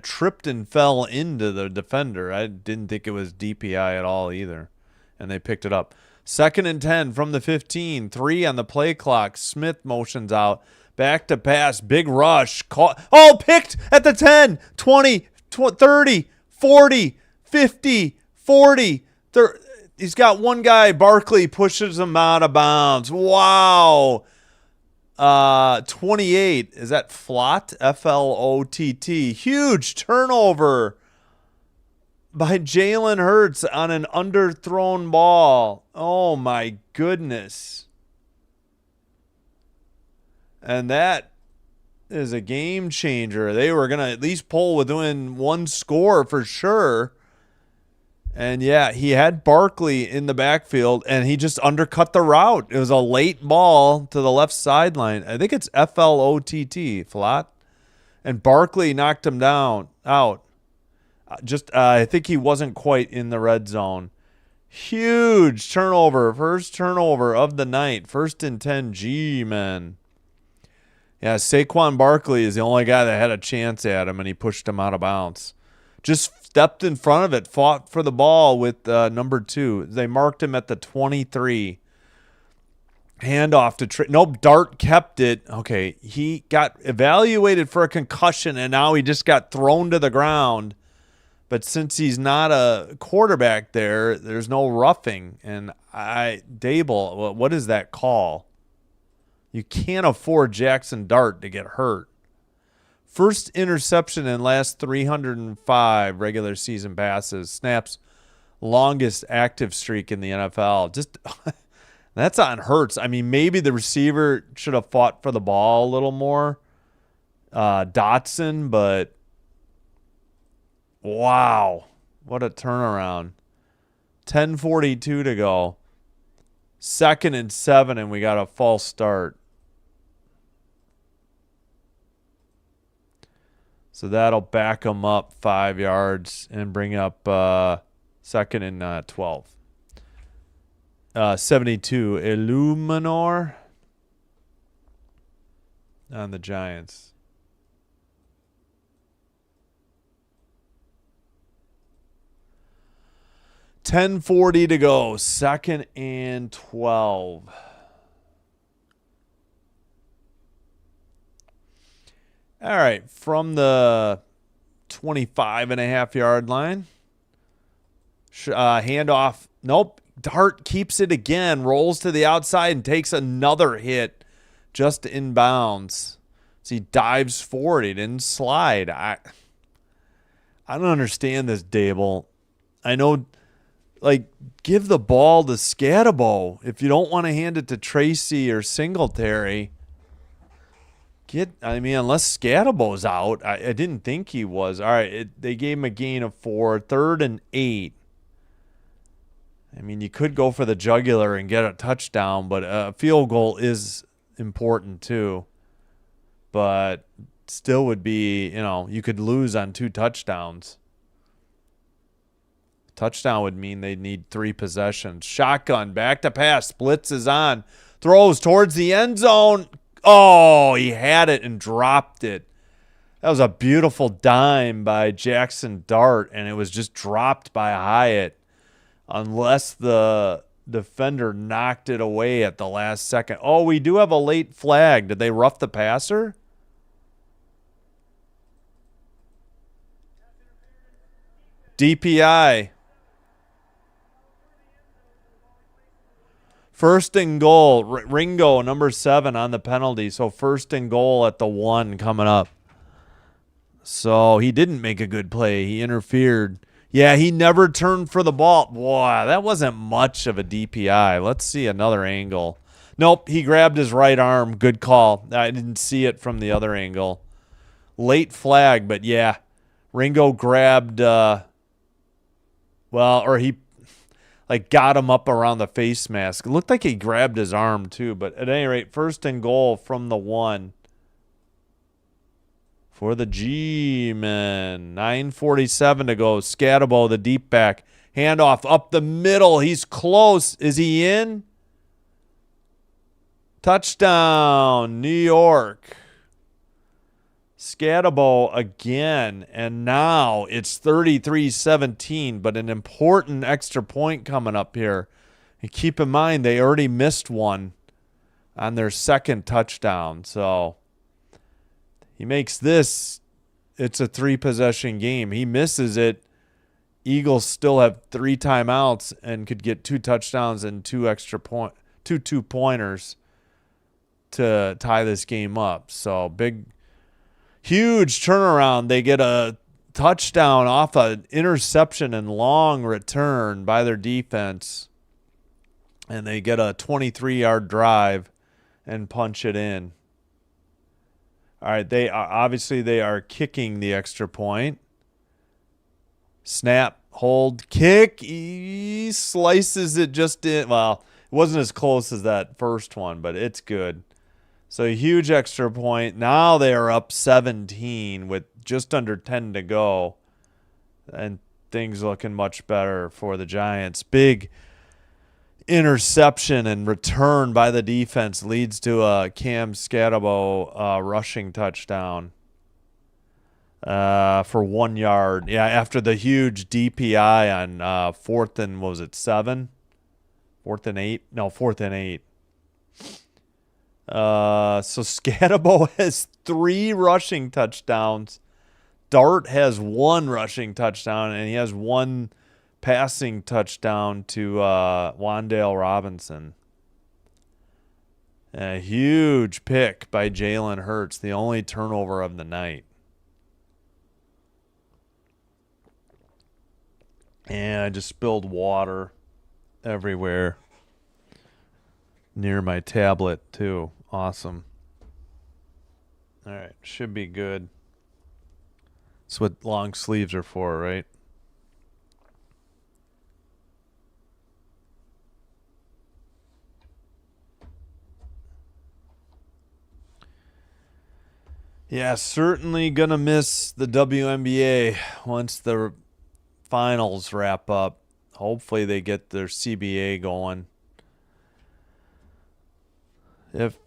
tripped and fell into the defender. I didn't think it was DPI at all either. And they picked it up. 2nd and 10 from the 15. 3 on the play clock. Smith motions out. Back to pass. Big rush. Picked at the 10, 20, 30, 40, 50, 40. He's got one guy. Barkley pushes him out of bounds. Wow. 28. Is that Flott? F-L-O-T-T. Huge turnover by Jalen Hurts on an underthrown ball. Oh, my goodness. And that is a game changer. They were going to at least pull within one score for sure. And, yeah, he had Barkley in the backfield, and he just undercut the route. It was a late ball to the left sideline. I think it's F-L-O-T-T, Flott. And Barkley knocked him out. I think he wasn't quite in the red zone. Huge turnover. First turnover of the night. 1st and 10. G-men. Yeah, Saquon Barkley is the only guy that had a chance at him, and he pushed him out of bounds. Just stepped in front of it, fought for the ball with number 2. They marked him at the 23. Handoff to nope, Dart kept it. Okay, he got evaluated for a concussion, and now he just got thrown to the ground. But since he's not a quarterback there's no roughing. And Dable, what is that call? You can't afford Jackson Dart to get hurt. First interception in last 305 regular season passes. Snaps longest active streak in the NFL. Just that's on Hurts. I mean, maybe the receiver should have fought for the ball a little more. Dotson, but wow, what a turnaround. 10:42 to go. 2nd and 7, and we got a false start. So that'll back them up 5 yards and bring up 2nd and 12. 72, Illuminor on the Giants. $10:40 to go. 2nd and 12. All right, from the 25.5-yard line. Handoff. Nope. Dart keeps it again, rolls to the outside and takes another hit just inbounds. So he dives forward. He didn't slide. I don't understand this, Dable. I know, like, give the ball to Scatabo. If you don't want to hand it to Tracy or Singletary, unless Scatabo's out. I didn't think he was. All right, they gave him a gain of 4. 3rd and 8. I mean, you could go for the jugular and get a touchdown, but a field goal is important too. But still would be, you could lose on 2 touchdowns. Touchdown would mean they'd need 3 possessions. Shotgun, back to pass, blitz is on. Throws towards the end zone. Oh, he had it and dropped it. That was a beautiful dime by Jackson Dart, and it was just dropped by Hyatt. Unless the defender knocked it away at the last second. Oh, we do have a late flag. Did they rough the passer? DPI. 1st and goal. Ringo, number 7 on the penalty. So 1st and goal at the 1 coming up. So he didn't make a good play. He interfered. Yeah, he never turned for the ball. Boy, that wasn't much of a DPI. Let's see another angle. Nope, he grabbed his right arm. Good call. I didn't see it from the other angle. Late flag, but yeah. Ringo grabbed, he got him up around the face mask. It looked like he grabbed his arm too, but at any rate, 1st and goal from the 1. For the G-men. 9:47 to go. Scatabo, the deep back. Handoff up the middle. He's close. Is he in? Touchdown, New York. Scatabo again. And now it's 33-17, but an important extra point coming up here. And keep in mind, they already missed one on their 2nd touchdown. So he makes this, it's a 3-possession game. He misses it. Eagles still have 3 timeouts and could get 2 touchdowns and 2 extra two-pointers to tie this game up. So huge turnaround. They get a touchdown off an interception and long return by their defense. And they get a 23-yard drive and punch it in. All right, they are kicking the extra point. Snap, hold, kick. He slices it just in. Well, it wasn't as close as that first one, but it's good. So a huge extra point. Now they are up 17 with just under 10 to go. And things looking much better for the Giants. Big interception and return by the defense leads to a Cam Scatabo rushing touchdown for 1 yard. Yeah, after the huge DPI on 4th and, what was it, 7? 4th and 8? No, 4th and 8. So Scatabo has 3 rushing touchdowns. Dart has 1 rushing touchdown, and he has 1 passing touchdown to Wan'Dale Robinson. A huge pick by Jalen Hurts, the only turnover of the night. And I just spilled water everywhere near my tablet, too. Awesome. All right, should be good. That's what long sleeves are for, right? Yeah, certainly going to miss the WNBA once the finals wrap up. Hopefully they get their CBA going. If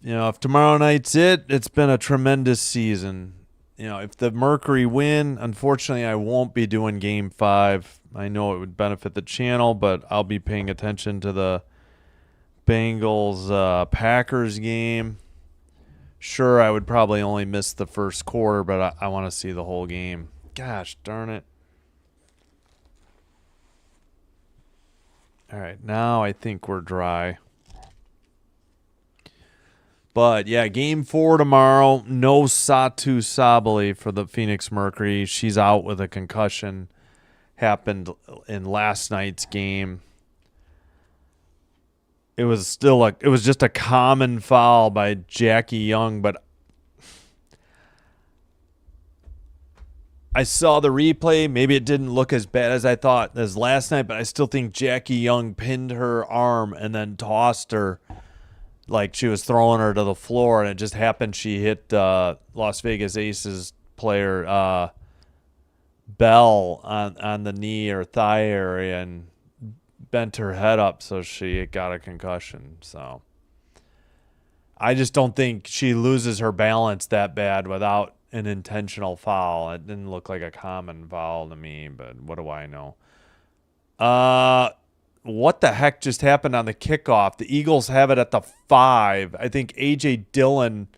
tomorrow night's it's been a tremendous season. If the Mercury win, unfortunately I won't be doing game 5. I know it would benefit the channel, but I'll be paying attention to the Bengals Packers game. Sure, I would probably only miss the first quarter, but I want to see the whole game. Gosh darn it. All right, now I think we're dry. But, yeah, game 4 tomorrow. No Satu Sabali for the Phoenix Mercury. She's out with a concussion. Happened in last night's game. It was just a common foul by Jackie Young, but I saw the replay. Maybe it didn't look as bad as I thought as last night, but I still think Jackie Young pinned her arm and then tossed her like she was throwing her to the floor, and it just happened she hit Las Vegas Aces player Bell on the knee or thigh area and bent her head up, so she got a concussion. So I just don't think she loses her balance that bad without an intentional foul. It didn't look like a common foul to me, but what do I know? What the heck just happened on the kickoff? The Eagles have it at the 5. I think A.J. Dillon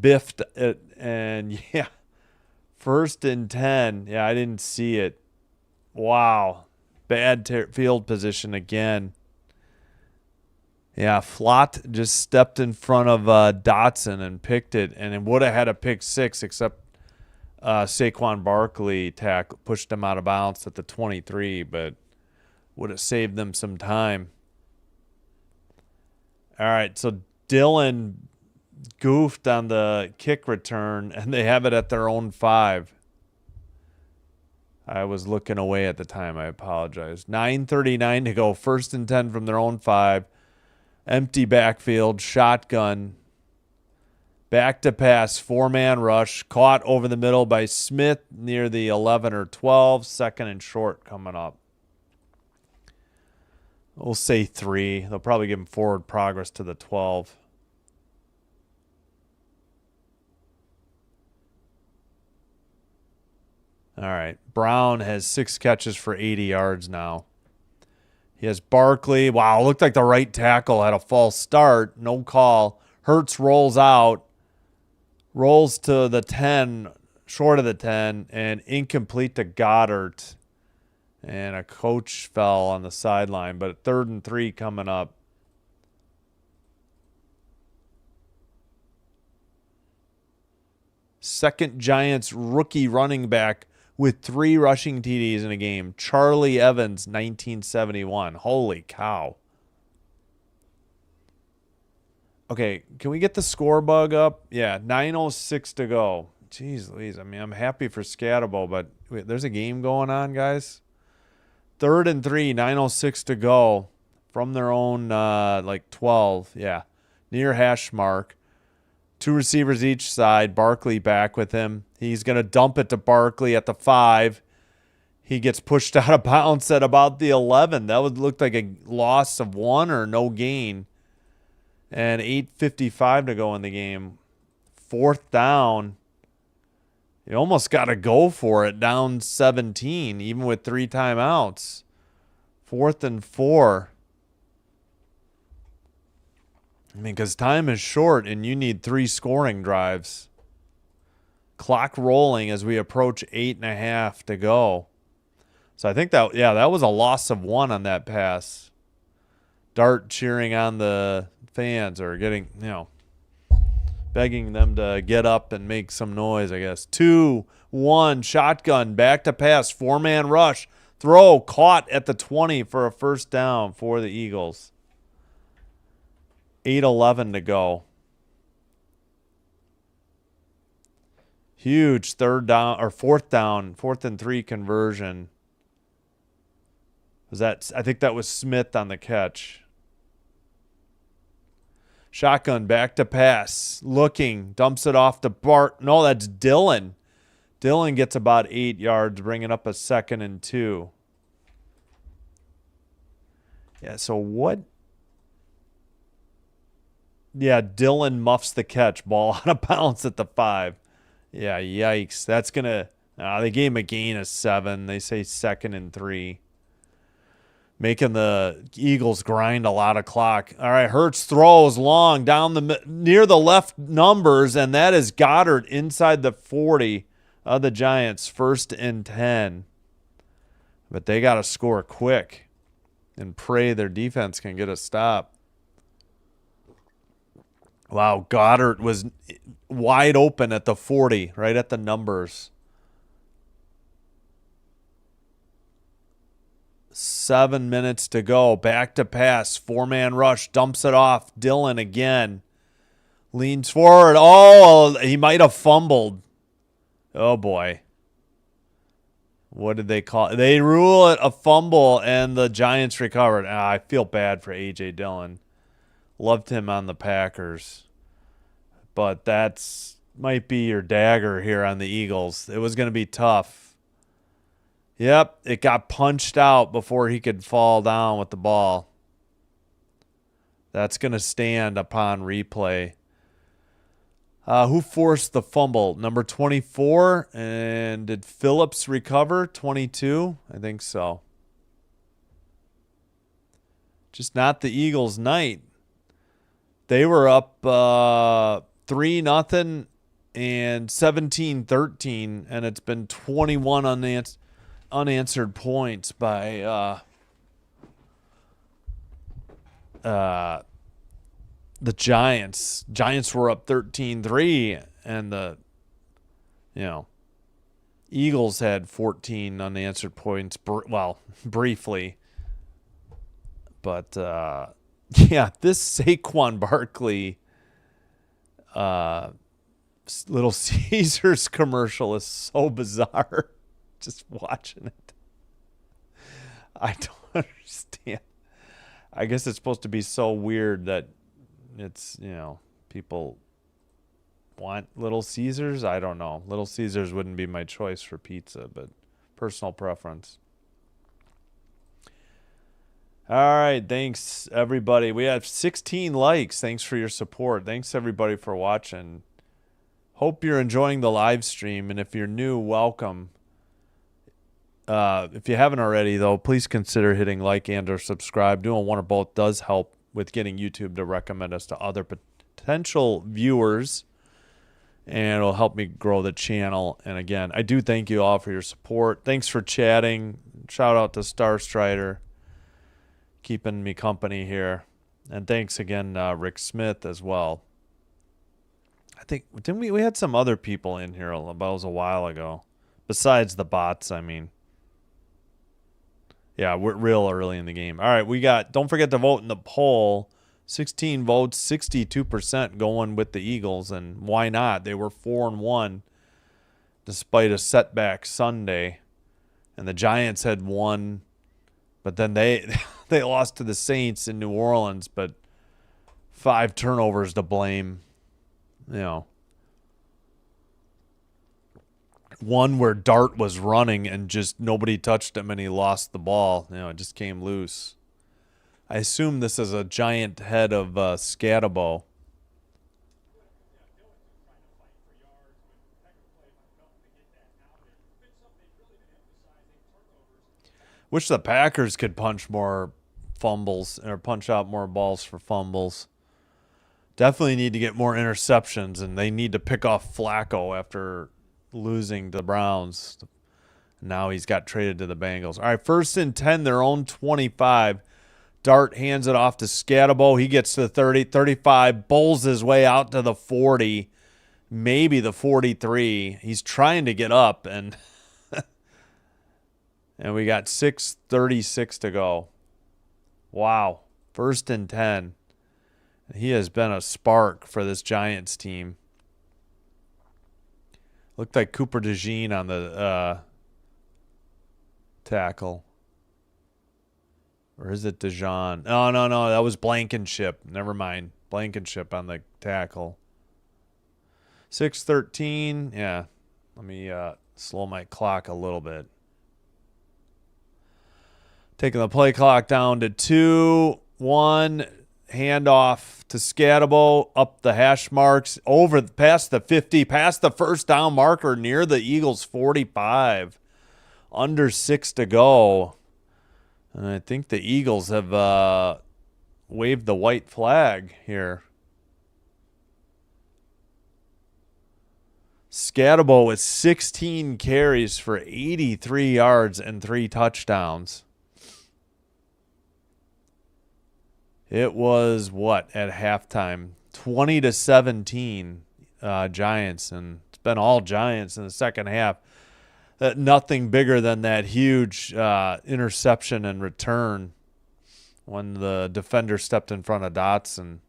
biffed it, and yeah, 1st and 10. Yeah, I didn't see it. Wow. Bad field position again. Yeah, Flott just stepped in front of Dotson and picked it, and it would have had a pick 6, except Saquon Barkley pushed him out of bounds at the 23, but would have saved them some time. All right, so Dillon goofed on the kick return, and they have it at their own 5. I was looking away at the time. I apologize. 9:39 to go. 1st and 10 from their own 5. Empty backfield. Shotgun. Back to pass. 4-man rush. Caught over the middle by Smith near the 11 or 12. 2nd and short coming up. We'll say 3. They'll probably give him forward progress to the 12. All right. Brown has 6 catches for 80 yards now. He has Barkley. Wow, looked like the right tackle had a false start. No call. Hurts rolls out. Rolls to the 10, short of the 10, and incomplete to Goddard. And a coach fell on the sideline, but 3rd and 3 coming up. Second Giants rookie running back with 3 rushing TDs in a game. Charlie Evans, 1971. Holy cow. Okay, can we get the score bug up? Yeah, 9:06 to go. Jeez Louise. I mean, I'm happy for Scatabo, but wait, there's a game going on, guys. 3rd and 3, 9:06 to go from their own 12. Yeah, near hash mark. 2 receivers each side. Barkley back with him. He's going to dump it to Barkley at the 5. He gets pushed out of bounds at about the 11. That would look like a loss of 1 or no gain. And 8:55 to go in the game. 4th down. You almost got to go for it, down 17, even with 3 timeouts. 4th and 4. I mean, because time is short and you need 3 scoring drives. Clock rolling as we approach 8.5 to go. So I think that was a loss of 1 on that pass. Dart cheering on the fans or getting, begging them to get up and make some noise, I guess. 2-1, shotgun, back to pass, 4-man rush, throw, caught at the 20 for a first down for the Eagles. 8:11 to go. Huge fourth and 3 conversion. I think that was Smith on the catch. Shotgun, back to pass. Looking, dumps it off to Bart. No, that's Dillon. Dillon gets about 8 yards, bringing up a 2nd and 2. Yeah, so what? Yeah, Dillon muffs the catch. Ball out of bounds at the 5. Yeah, yikes. That's going to... they gave him a gain of 7. They say 2nd and 3. Making the Eagles grind a lot of clock. All right, Hurts throws long down near the left numbers, and that is Goddard inside the 40 of the Giants, 1st and 10. But they got to score quick and pray their defense can get a stop. Wow, Goddard was wide open at the 40, right at the numbers. 7 minutes to go. Back to pass. 4-man rush. Dumps it off. Dillon again. Leans forward. Oh, he might have fumbled. Oh, boy. What did they call it? They rule it a fumble, and the Giants recovered. I feel bad for A.J. Dillon. Loved him on the Packers. But that's might be your dagger here on the Eagles. It was going to be tough. Yep, it got punched out before he could fall down with the ball. That's going to stand upon replay. Who forced the fumble? Number 24. And did Phillips recover? 22? I think so. Just not the Eagles' night. They were up 3-0 and 17-13, and it's been 21 unanswered points by the Giants. Giants were up 13-3, and the Eagles had 14 unanswered points. Briefly, but this Saquon Barkley Little Caesars commercial is so bizarre. Just watching it, I don't understand. I guess it's supposed to be so weird that it's, people want Little Caesars. I don't know. Little Caesars wouldn't be my choice for pizza, but personal preference. All right. Thanks, everybody. We have 16 likes. Thanks for your support. Thanks, everybody, for watching. Hope you're enjoying the live stream. And if you're new, welcome. If you haven't already, though, please consider hitting like and or subscribe. Doing one or both does help with getting YouTube to recommend us to other potential viewers, and it'll help me grow the channel. And again, I do thank you all for your support. Thanks for chatting. Shout out to Star Strider, keeping me company here. And thanks again, Rick Smith, as well. I think, didn't we had some other people in here about a while ago, besides the bots, I mean. Yeah, we're real early in the game. All right, don't forget to vote in the poll. 16 votes, 62% going with the Eagles, and why not? They were 4-1 despite a setback Sunday, and the Giants had won, but then they lost to the Saints in New Orleans, but 5 turnovers to blame. One where Dart was running and just nobody touched him and he lost the ball. It just came loose. I assume this is a giant head of Scatabo. Wish the Packers could punch more fumbles or punch out more balls for fumbles. Definitely need to get more interceptions, and they need to pick off Flacco after losing to the Browns. Now he's got traded to the Bengals. All right, 1st and 10, their own 25. Dart hands it off to Scatabo. He gets to the 30, 35, bowls his way out to the 40, maybe the 43. He's trying to get up, and and we got 6:36 to go. Wow. 1st and 10. He has been a spark for this Giants team. Looked like Cooper DeJean on the tackle. Or is it DeJean? No. That was Blankenship. Never mind. Blankenship on the tackle. 6:13. Yeah. Let me slow my clock a little bit. Taking the play clock down to 2-1. Handoff to Scatabo. Up the hash marks. Over past the 50. Past the first down marker near the Eagles 45. Under 6 to go. And I think the Eagles have waved the white flag here. Scatabo with 16 carries for 83 yards and 3 touchdowns. It was what at halftime? 20-17 Giants, and it's been all Giants in the second half. Nothing bigger than that huge interception and return when the defender stepped in front of Dotson.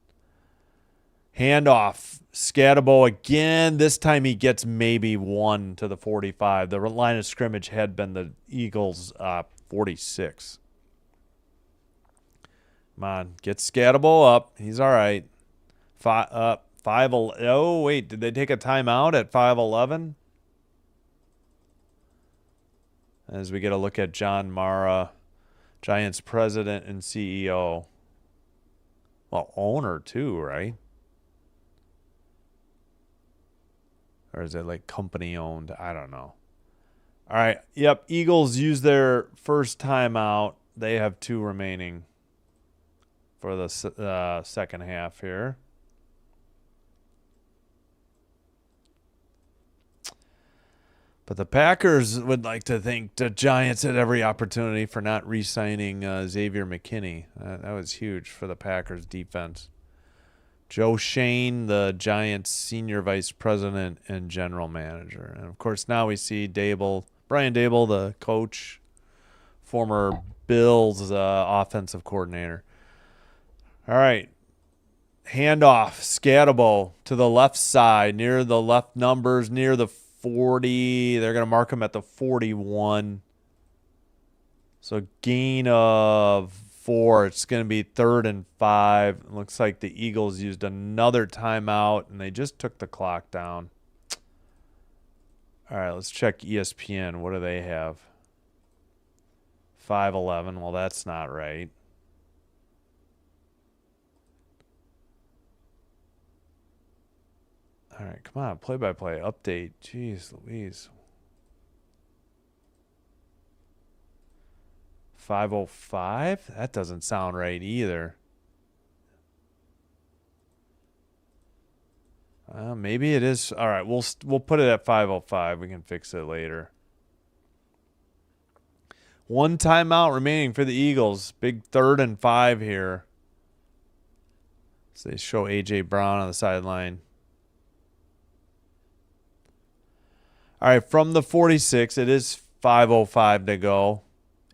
Handoff. Scatabo again. This time he gets maybe 1 to the 45. The line of scrimmage had been the Eagles' 46. Come on. Get Scatabo up. He's all right. 5. Oh, wait. Did they take a timeout at 5:11? As we get a look at John Mara, Giants president and CEO. Well, owner too, right? Or is it like company owned? I don't know. All right. Yep. Eagles use their first timeout. They have 2 remaining for the second half here. But the Packers would like to thank the Giants at every opportunity for not re-signing Xavier McKinney. That was huge for the Packers defense. Joe Shane, the Giants senior vice president and general manager. And, of course, now we see Brian Dable, the coach, former Bills offensive coordinator. All right. Handoff, Scatabo to the left side, near the left numbers, near the 40. They're going to mark him at the 41. So gain of 4. It's going to be 3rd and 5. It looks like the Eagles used another timeout, and they just took the clock down. All right, let's check ESPN. What do they have? 5:11. Well, that's not right. All right, come on, play-by-play update. Jeez Louise. 5:05? That doesn't sound right either. Maybe it is. All right, we'll put it at 5:05. We can fix it later. 1 timeout remaining for the Eagles. Big 3rd and 5 here. So they show A.J. Brown on the sideline. All right, from the 46, it is 5:05 to go.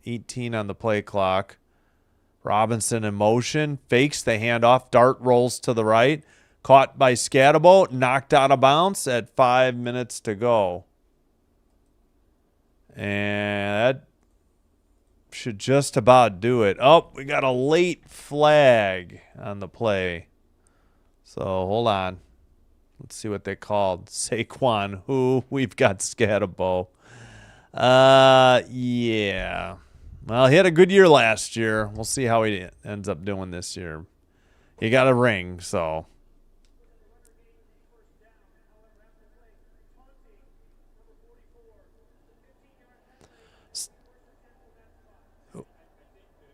18 on the play clock. Robinson in motion. Fakes the handoff. Dart rolls to the right. Caught by Scatabo. Knocked out of bounds at 5 minutes to go. And that should just about do it. Oh, we got a late flag on the play. So hold on. Let's see what they called. Saquon, who? We've got Scatabo. Yeah. Well, he had a good year last year. We'll see how he ends up doing this year. He got a ring, so.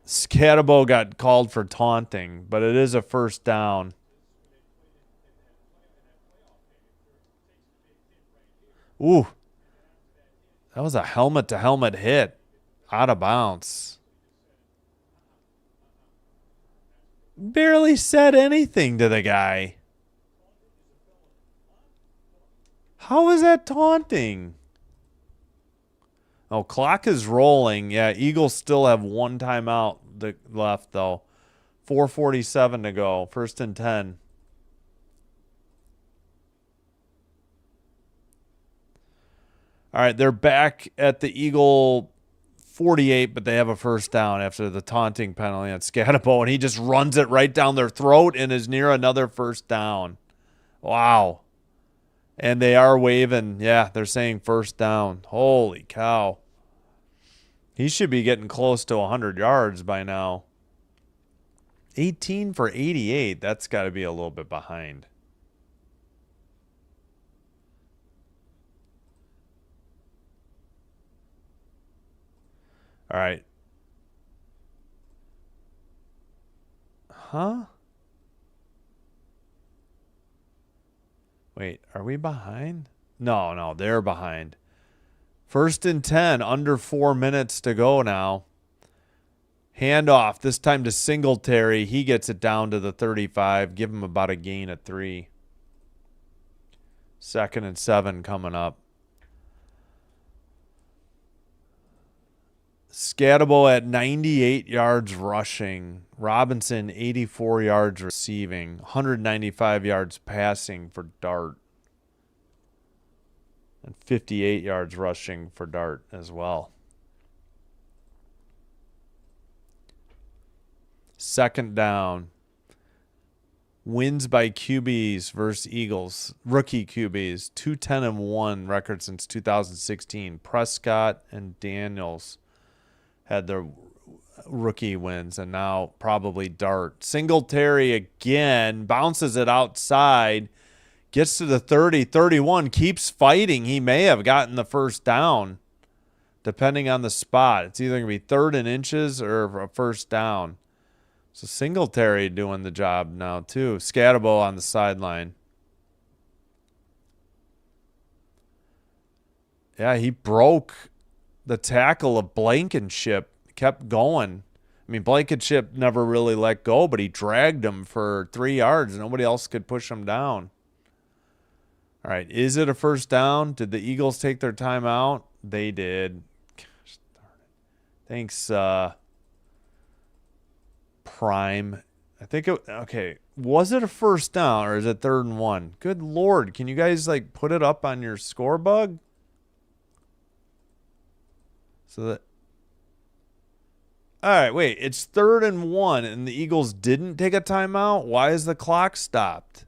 Scatabo got called for taunting, but it is a first down. Ooh. That was a helmet-to-helmet hit. Out of bounds. Barely said anything to the guy. How is that taunting? Oh, clock is rolling. Yeah, Eagles still have one timeout left, though. 4:47 to go. 1st and 10. All right, they're back at the Eagle 48, but they have a first down after the taunting penalty on Scatabo, and he just runs it right down their throat and is near another first down. Wow. And they are waving. Yeah, they're saying first down. Holy cow. He should be getting close to 100 yards by now. 18 for 88. That's got to be a little bit behind. All right. Huh? Wait, are we behind? No, they're behind. 1st and 10, under 4 minutes to go now. Handoff, this time to Singletary. He gets it down to the 35. Give him about a gain of 3. 2nd and 7 coming up. Scatabo at 98 yards rushing. Robinson, 84 yards receiving. 195 yards passing for Dart. And 58 yards rushing for Dart as well. 2nd down. Wins by QBs versus Eagles. Rookie QBs. 2-10-1 record since 2016. Prescott and Daniels had their rookie wins, and now probably Dart. Singletary again. Bounces it outside. Gets to the 30, 31. Keeps fighting. He may have gotten the first down, depending on the spot. It's either going to be 3rd and inches or a first down. So Singletary doing the job now, too. Scatabo on the sideline. Yeah, he broke the tackle of Blankenship. Kept going. I mean, Blankenship never really let go, but he dragged him for 3 yards. Nobody else could push him down. All right, is it a first down? Did the Eagles take their timeout? They did. Gosh, darn it. Thanks, Prime. I think it, okay. Was it a first down or is it 3rd and 1? Good Lord. Can you guys like put it up on your score bug? So that. All right, wait. It's 3rd and 1 and the Eagles didn't take a timeout? Why is the clock stopped?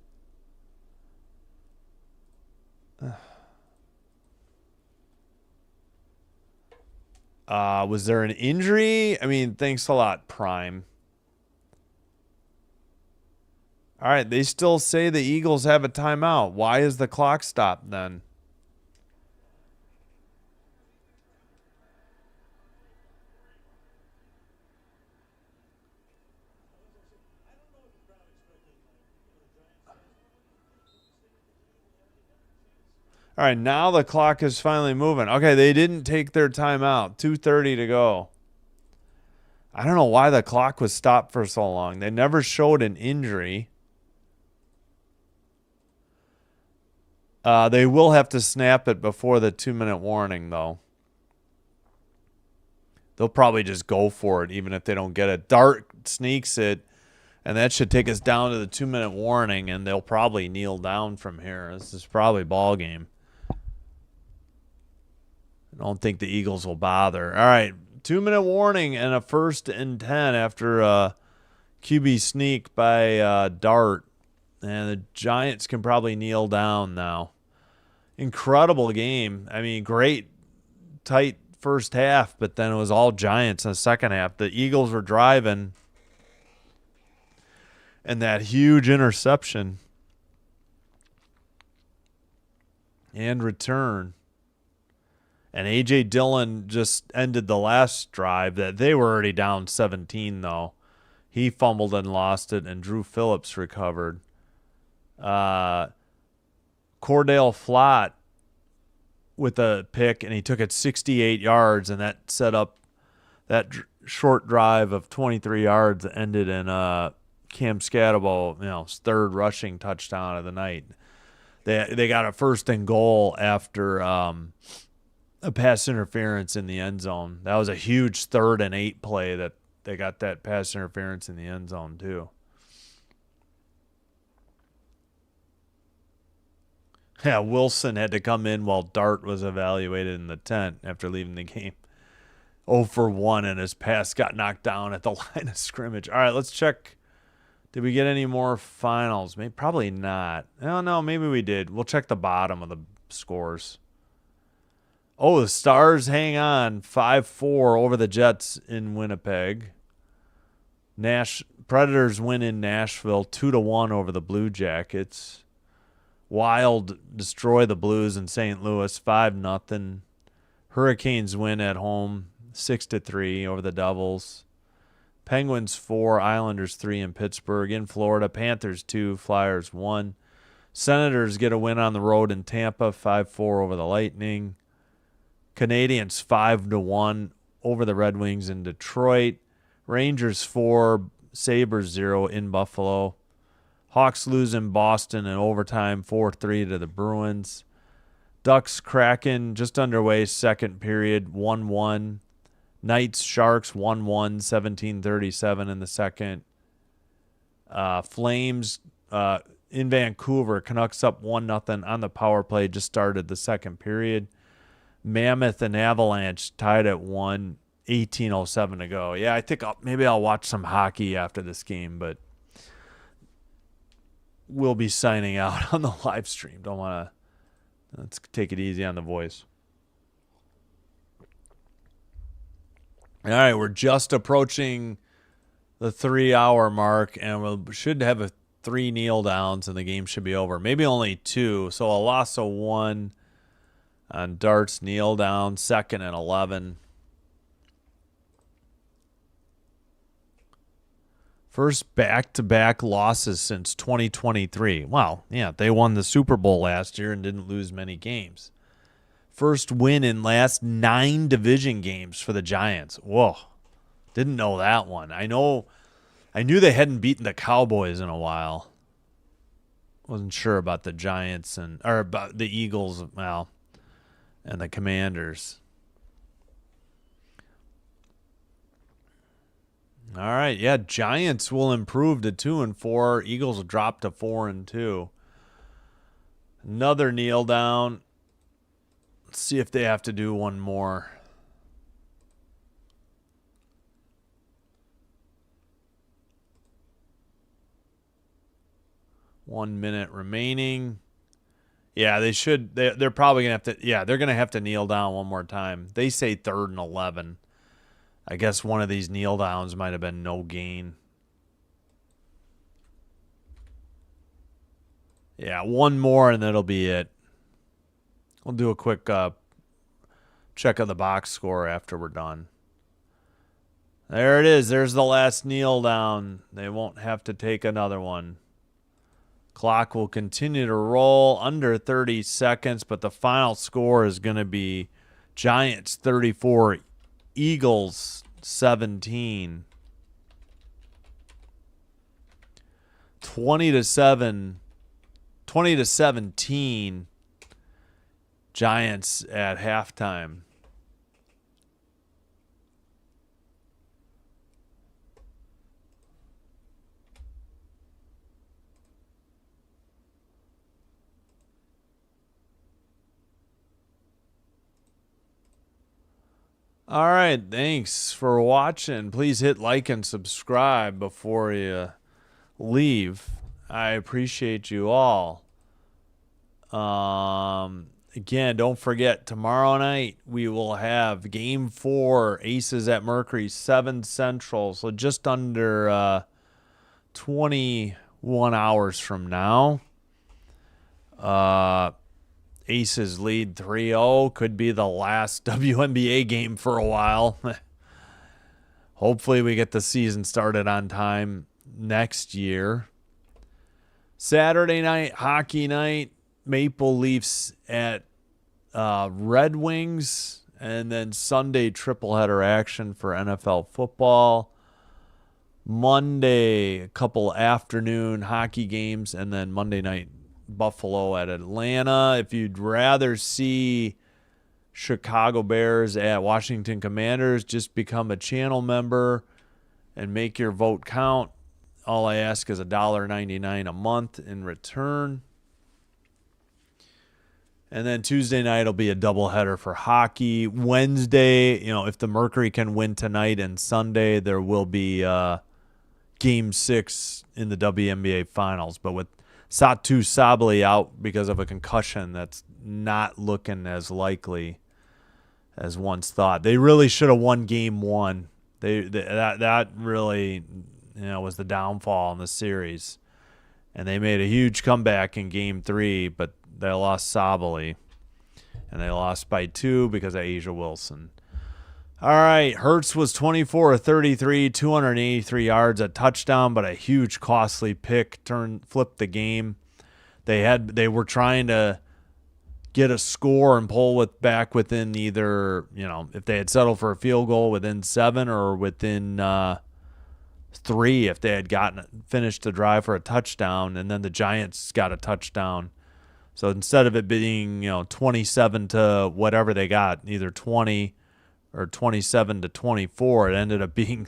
Was there an injury? I mean, thanks a lot, Prime. All right, they still say the Eagles have a timeout. Why is the clock stopped then? All right, now the clock is finally moving. Okay, they didn't take their timeout. 2:30 to go. I don't know why the clock was stopped for so long. They never showed an injury. They will have to snap it before the 2-minute warning, though. They'll probably just go for it, even if they don't get it. Dart sneaks it, and that should take us down to the 2-minute warning, and they'll probably kneel down from here. This is probably ball game. I don't think the Eagles will bother. All right, 2-minute warning and a 1st and 10 after a QB sneak by Dart. And the Giants can probably kneel down now. Incredible game. I mean, great, tight first half, but then it was all Giants in the second half. The Eagles were driving, and that huge interception and return. And A.J. Dillon just ended the last drive. That they were already down 17, though. He fumbled and lost it, and Drew Phillips recovered. Cordell Flott with a pick, and he took it 68 yards, and that set up that short drive of 23 yards that ended in a Cam Scatterbo, third rushing touchdown of the night. They got a first and goal after a pass interference in the end zone. That was a huge 3rd and 8 play that they got that pass interference in the end zone too. Yeah, Wilson had to come in while Dart was evaluated in the tent after leaving the game. 0 for 1, and his pass got knocked down at the line of scrimmage. All right, let's check. Did we get any more finals? Maybe, probably not. Oh, no, maybe we did. We'll check the bottom of the scores. Oh, the Stars hang on 5-4 over the Jets in Winnipeg. Predators win in Nashville 2-1 over the Blue Jackets. Wild destroy the Blues in St. Louis 5-0. Hurricanes win at home 6-3 over the Devils. Penguins 4, Islanders 3 in Pittsburgh. In Florida, Panthers 2, Flyers 1. Senators get a win on the road in Tampa 5-4 over the Lightning. Canadiens 5-1 over the Red Wings in Detroit. Rangers 4, Sabres 0 in Buffalo. Hawks lose in Boston in overtime 4-3 to the Bruins. Ducks Kraken just underway second period 1-1. Knights Sharks 1-1 17:37 in the second. Flames in Vancouver, Canucks up 1-0 on the power play, just started the second period. Mammoth and Avalanche tied at 1, 18:07 to go. Yeah, I think maybe I'll watch some hockey after this game, but we'll be signing out on the live stream. Let's take it easy on the voice. All right, we're just approaching the 3-hour mark, and we should have 3 kneel downs, and the game should be over. Maybe only 2. So a loss of 1 on Dart's kneel down, 2nd and 11. First back-to-back losses since 2023. Wow, yeah, they won the Super Bowl last year and didn't lose many games. First win in last 9 division games for the Giants. Whoa, didn't know that one. I knew they hadn't beaten the Cowboys in a while. Wasn't sure about the Giants or about the Eagles, and the Commanders. All right, yeah, Giants will improve to 2-4. Eagles will drop to 4-2. Another kneel down. Let's see if they have to do one more. One minute remaining. Yeah, they should. They're probably going to have to. Yeah, they're going to have to kneel down one more time. They say 3rd and 11. I guess one of these kneel downs might have been no gain. Yeah, one more and that'll be it. We'll do a quick check of the box score after we're done. There it is. There's the last kneel down. They won't have to take another one. Clock will continue to roll under 30 seconds, but the final score is going to be Giants 34, Eagles 17. 20-7, 20-17 Giants at halftime. All right, thanks for watching. Please hit like and subscribe before you leave. I appreciate you all. Again, don't forget, tomorrow night we will have Game 4, Aces at Mercury, 7 Central. So just under 21 hours from now. Aces lead 3-0. Could be the last WNBA game for a while. Hopefully we get the season started on time next year. Saturday night, hockey night, Maple Leafs at Red Wings. And then Sunday, triple header action for NFL football. Monday, a couple afternoon hockey games, and then Monday night, Buffalo at Atlanta. If you'd rather see Chicago Bears at Washington Commanders, just become a channel member and make your vote count. All I ask is $1.99 a month in return. And then Tuesday night will be a doubleheader for hockey. Wednesday, if the Mercury can win tonight, and Sunday there will be Game 6 in the WNBA Finals. But with Satu Sabali out because of a concussion, that's not looking as likely as once thought. They really should have won Game 1. That really was the downfall in the series. And they made a huge comeback in Game 3, but they lost Sabali. And they lost by 2 because of Asia Wilson. All right, Hurts was 24 of 33, 283 yards, a touchdown, but a huge costly pick flipped the game. They were trying to get a score and pull back within either, if they had settled for a field goal within 7 or within 3 if they had finished the drive for a touchdown, and then the Giants got a touchdown. So instead of it being 27 to whatever they got, either 20 or 27 to 24, it ended up being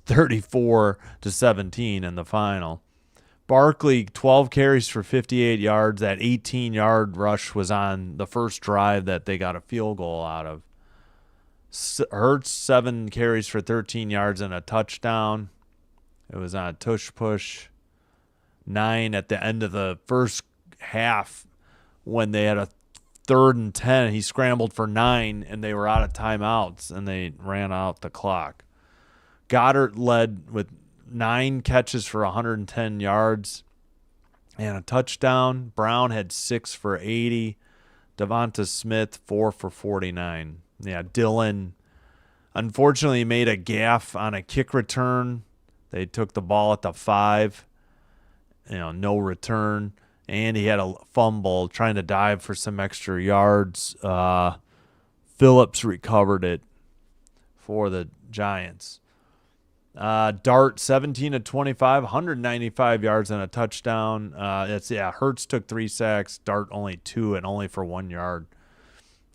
34 to 17 in the final. Barkley, 12 carries for 58 yards. That 18-yard rush was on the first drive that they got a field goal out of. Hurts, 7 carries for 13 yards and a touchdown. It was on a tush-push. 9 at the end of the first half when they had a 3rd and 10. He scrambled for 9, and they were out of timeouts, and they ran out the clock. Goddard led with 9 catches for 110 yards and a touchdown. Brown had 6 for 80. Devonta Smith, 4 for 49. Yeah, Dillon unfortunately made a gaffe on a kick return. They took the ball at the 5. No return. And he had a fumble trying to dive for some extra yards. Phillips recovered it for the Giants. Dart, 17 of 25, 195 yards and a touchdown. Hurts took 3 sacks. Dart only 2 and only for 1 yard.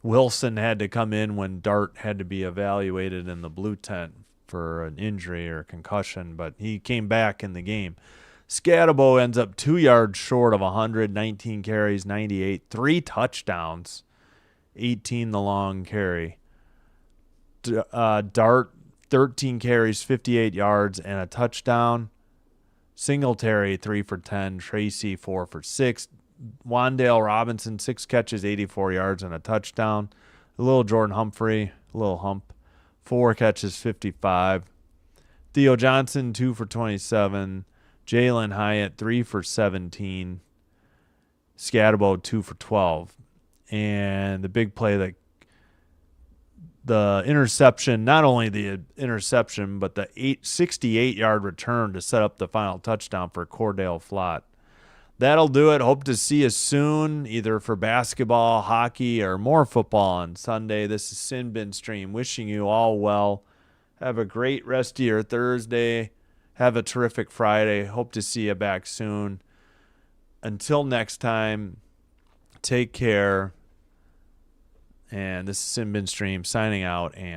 Wilson had to come in when Dart had to be evaluated in the blue tent for an injury or concussion, but he came back in the game. Scatabo ends up 2 yards short of 100, 19 carries, 98, 3 touchdowns, 18 the long carry. Dart, 13 carries, 58 yards, and a touchdown. Singletary, 3 for 10. Tracy, 4 for 6. Wan'Dale Robinson, 6 catches, 84 yards, and a touchdown. A little Jordan Humphrey, a little hump. 4 catches, 55. Theo Johnson, 2 for 27. Jalen Hyatt, 3 for 17. Scatabo, 2 for 12. And the big play, the interception, not only the interception, but the 68-yard return to set up the final touchdown for Cordell Flott. That'll do it. Hope to see you soon, either for basketball, hockey, or more football on Sunday. This is Sin Bin Stream, wishing you all well. Have a great rest of your Thursday. Have a terrific Friday. Hope to see you back soon. Until next time, take care. And this is Sin Bin Stream signing out. And